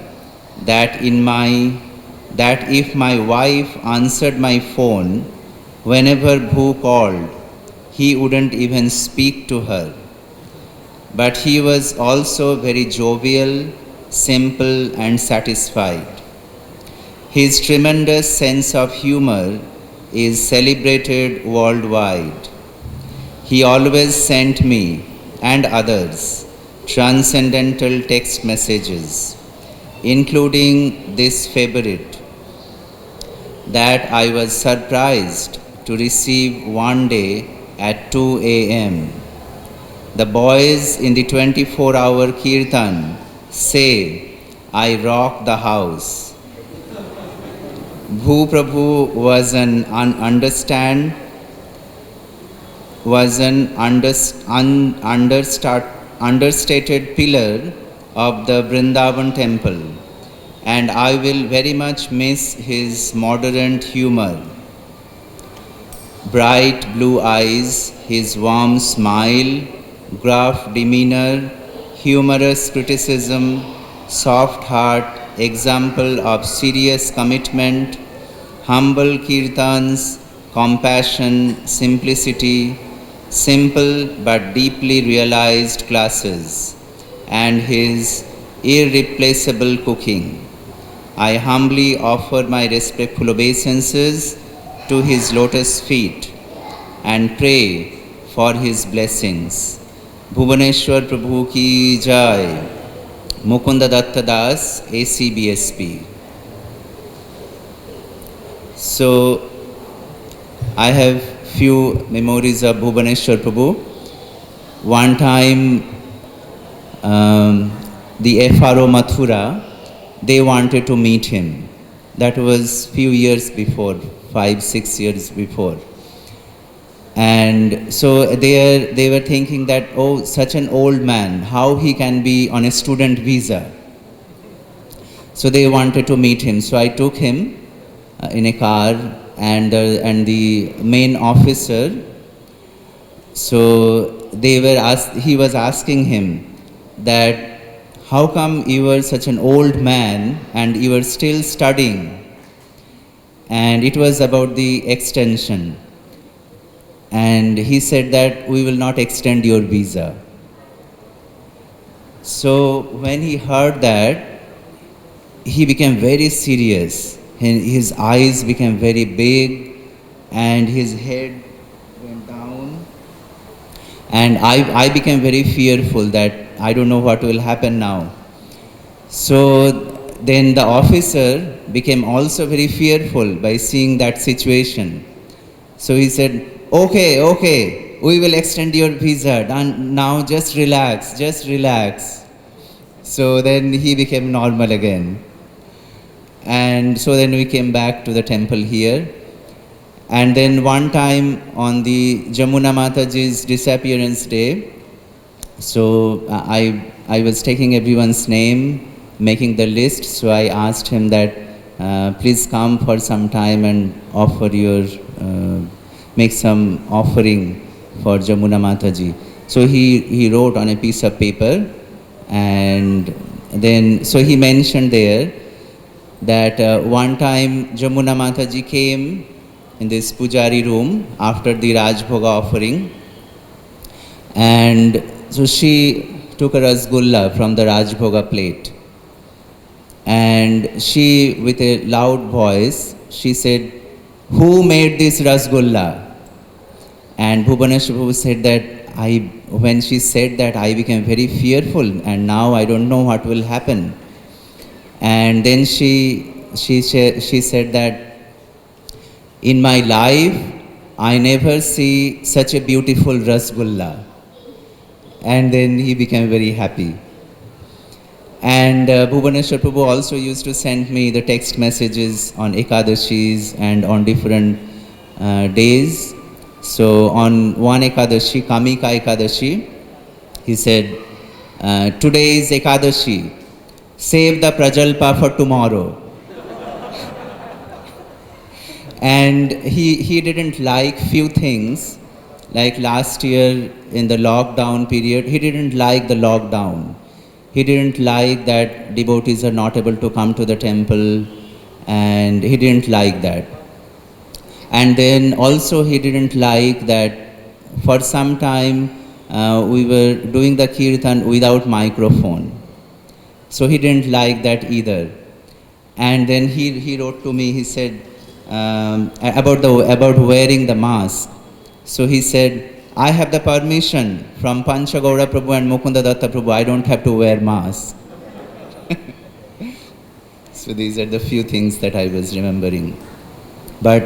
that if my wife answered my phone whenever Bhu called, he wouldn't even speak to her. But he was also very jovial, simple and satisfied. His tremendous sense of humor is celebrated worldwide. He always sent me and others transcendental text messages, including this favorite that I was surprised to receive one day at 2 a.m. The boys in the 24-hour kirtan say, I rock the house. Bhu Prabhu was an understated pillar of the Vrindavan temple, and I will very much miss his moderate humor. Bright blue eyes, his warm smile, gruff demeanor, humorous criticism, soft heart, example of serious commitment, humble kirtans, compassion, simplicity, simple but deeply realized classes, and his irreplaceable cooking. I humbly offer my respectful obeisances to his lotus feet and pray for his blessings. Bhuvaneshwar Prabhu ki jai. Mukunda Datta Das, ACBSP. So, I have few memories of Bhuvaneshwar Prabhu. One time, the FRO Mathura, they wanted to meet him. That was few years before, 5-6 years before. And so they were thinking that, oh, such an old man, how he can be on a student visa. So they wanted to meet him. So I took him in a car, and the main officer, so he was asking him that, how come you were such an old man and you were still studying? And it was about the extension. And he said that we will not extend your visa. So when he heard that, he became very serious. His eyes became very big and his head went down. And I became very fearful that I don't know what will happen now. So then the officer became also very fearful by seeing that situation. So he said, okay, we will extend your visa. Now just relax. So then he became normal again. And so then we came back to the temple here. And then one time on the Jamuna Mataji's disappearance day, so I was taking everyone's name, making the list. So I asked him that, please come for some time and make some offering for Jamuna Mataji. So he wrote on a piece of paper, and then, so he mentioned there that one time Jamuna Mataji came in this pujari room after the Rajbhoga offering, and so she took a rasgulla from the Rajbhoga plate, and she, with a loud voice, she said, "Who made this rasgulla?" And Bhuvaneshwar Prabhu said that when she said that, I became very fearful, and now I don't know what will happen. And then she said that, in my life, I never see such a beautiful rasgulla. And then he became very happy. And Bhuvaneshwar Prabhu also used to send me the text messages on Ekadashis and on different days. So on one Ekadashi, Kamika Ekadashi, he said, today is Ekadashi, save the Prajalpa for tomorrow. And he didn't like few things, like last year in the lockdown period, he didn't like the lockdown. He didn't like that devotees are not able to come to the temple, and he didn't like that. And then also he didn't like that for some time we were doing the kirtan without microphone. So he didn't like that either. And then he wrote to me, he said, about wearing the mask. So he said, I have the permission from Panchagaura Prabhu and Mukunda Datta Prabhu, I don't have to wear mask. So these are the few things that I was remembering. But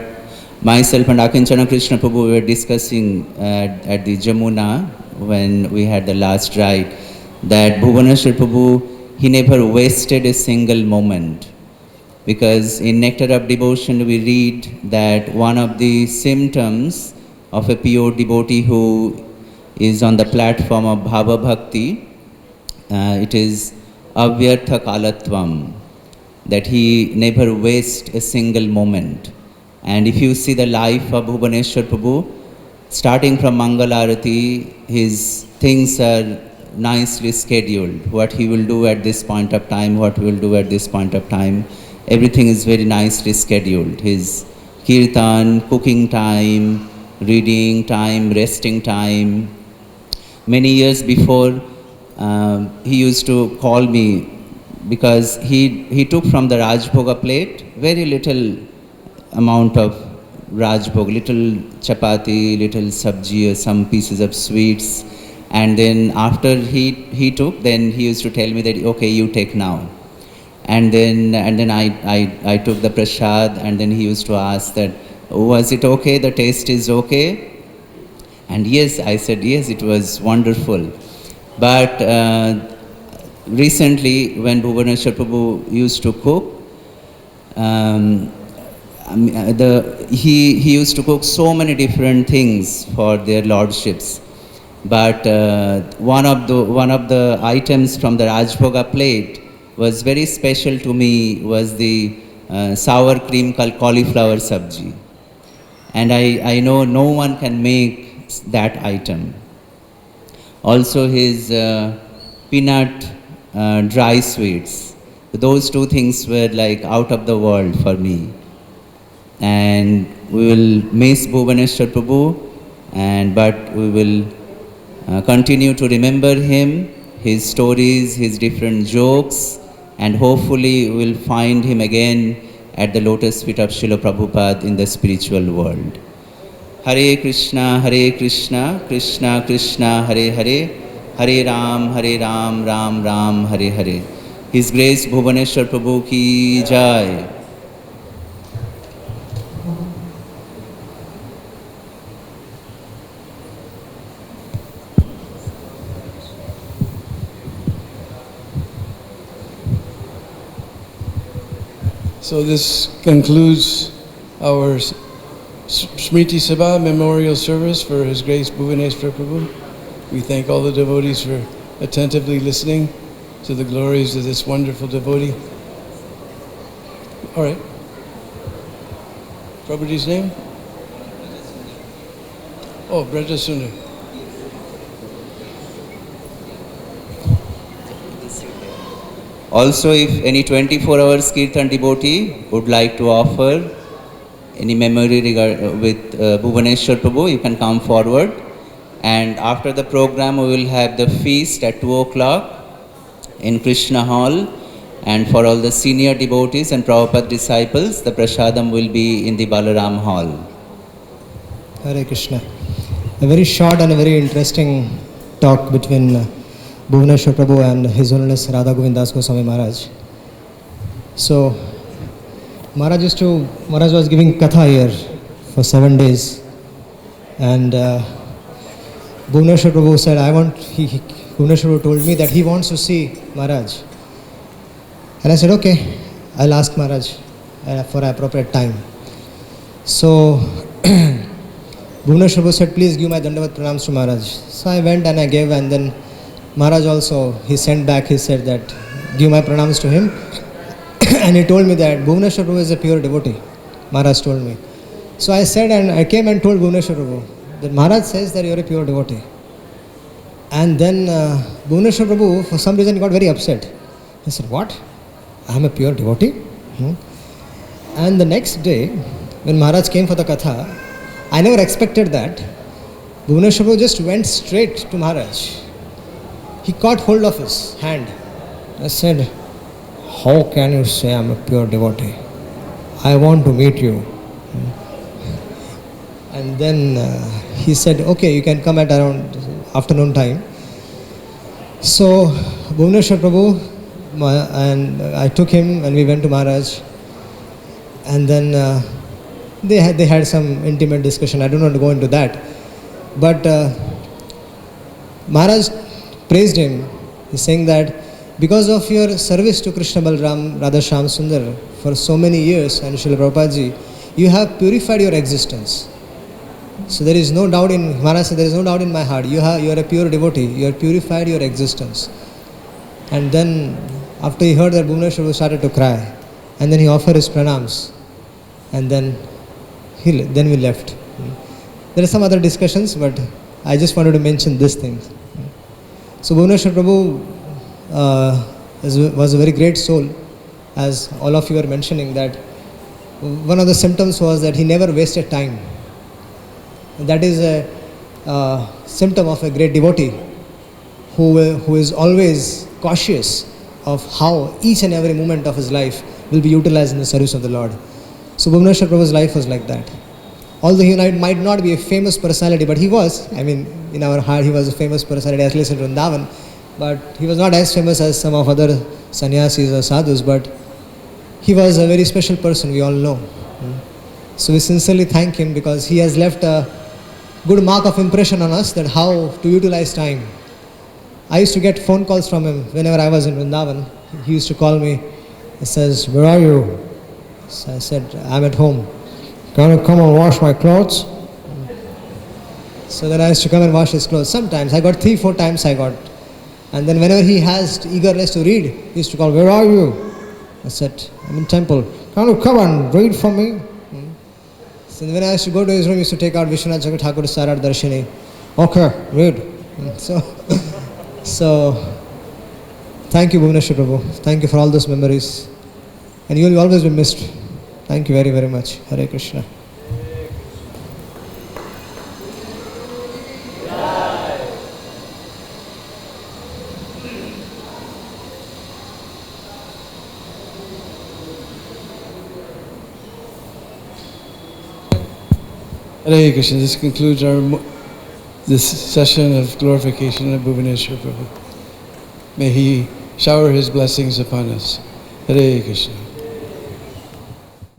myself and Akinchana Krishna Prabhu were discussing at the Jamuna when we had the last ride, that Bhuvaneshwar Prabhu, he never wasted a single moment. Because in Nectar of Devotion we read that one of the symptoms of a pure devotee who is on the platform of Bhava Bhakti, it is Avyartha Kalatvam, that he never wastes a single moment. And if you see the life of Bhuvaneshwar Prabhu, starting from Mangalarati, his things are nicely scheduled. What he will do at this point of time, what he will do at this point of time, everything is very nicely scheduled. His kirtan, cooking time, reading time, resting time. Many years before, he used to call me because he took from the Rajbhoga plate very little amount of Rajbhoga, little chapati, little sabji, or some pieces of sweets. And then after he took, then he used to tell me that, okay, you take now. And then I took the prasad, and then he used to ask that, was it okay, the taste is okay? And yes, I said, yes, it was wonderful. But recently, when Bhuvaneshwar Prabhu used to cook, he used to cook so many different things for their lordships. But one of the items from the Rajbhoga plate was very special to me, was the sour cream cauliflower sabji. And I know no one can make that item. Also his peanut dry sweets. Those two things were like out of the world for me. And we will miss Bhuvaneshwar Prabhu, but we will continue to remember him, his stories, his different jokes, and hopefully we will find him again at the lotus feet of Srila Prabhupada in the spiritual world. Hare Krishna, Krishna Krishna, Hare Hare, Hare Ram, Ram Ram, Hare Hare. His Grace Bhuvaneshwar Prabhu ki jai. So this concludes our Smriti Sabha memorial service for His Grace Bhuvaneshwar Prabhu. We thank all the devotees for attentively listening to the glories of this wonderful devotee. All right. Prabhuji's name? Oh, Braja Sundar. Also, if any 24 hours Kirtan devotee would like to offer any memory with Bhuvaneshwar Prabhu, you can come forward. And after the program, we will have the feast at 2 o'clock in Krishna Hall. And for all the senior devotees and Prabhupada disciples, the prasadam will be in the Balaram Hall. Hare Krishna. A very short and a very interesting talk between Bhuvaneshwar Prabhu and His Holiness Radha Govindas Goswami Maharaj. So, Maharaj was giving katha here for 7 days, and Bhuvaneshwar Prabhu said, Bhuvaneshwar Prabhu told me that he wants to see Maharaj. And I said, okay, I'll ask Maharaj for an appropriate time. So, Bhuvaneshwar Prabhu said, please give my Dandavat Pranams to Maharaj. So I went and I gave, and then Maharaj also, he sent back, he said that, give my pranams to him. And he told me that Bhuvaneshwar Prabhu is a pure devotee. Maharaj told me. So I said, and I came and told Bhuvaneshwar Prabhu that Maharaj says that you are a pure devotee. And then Bhuvaneshwar Prabhu, for some reason, he got very upset. He said, what? I am a pure devotee? And the next day, when Maharaj came for the katha, I never expected that. Bhuvaneshwar Prabhu just went straight to Maharaj. He caught hold of his hand. I said, how can you say I am a pure devotee? I want to meet you. And then he said, okay, you can come at around afternoon time. So Bhuvaneshwar Prabhu, and I took him and we went to Maharaj. And then they had some intimate discussion. I don't want to go into that. But Maharaj praised him. He's saying that because of your service to Krishna Balaram, Radha Shyam Sundar for so many years, and Srila Prabhupada, you have purified your existence. So there is no doubt in, Maharaj said, there is no doubt in my heart. You are a pure devotee. You have purified your existence. And then after he heard that, Bhuvaneshwar started to cry. And then he offered his pranams. And then we left. There are some other discussions, but I just wanted to mention this thing. So Bhuvaneshwar Prabhu was a very great soul, as all of you are mentioning, that one of the symptoms was that he never wasted time. That is a symptom of a great devotee who is always cautious of how each and every moment of his life will be utilized in the service of the Lord. So Bhuvaneshwar Prabhu's life was like that. Although he might not be a famous personality, but he was. I mean, in our heart, he was a famous personality, at least in Vrindavan. But he was not as famous as some of other sannyasis or sadhus, but he was a very special person, we all know. So we sincerely thank him because he has left a good mark of impression on us that how to utilize time. I used to get phone calls from him whenever I was in Vrindavan. He used to call me. He says, where are you? So I said, I'm at home. Can you come and wash my clothes? So then I used to come and wash his clothes. Sometimes I got 3-4 times I got. And then whenever he has eagerness to read, he used to call, where are you? I said, I'm in temple. Can you come and read for me? So when I used to go to his room, he used to take out Vishwanath Chakravarti Thakur's Sarar Darshini. Okay, read. So thank you, Bhuvaneshwar Prabhu. Thank you for all those memories. And you will always be missed. Thank you very, very much. Hare Krishna. Hare Krishna. This concludes this session of glorification of Bhuvaneshwar Prabhu. May he shower his blessings upon us. Hare Krishna.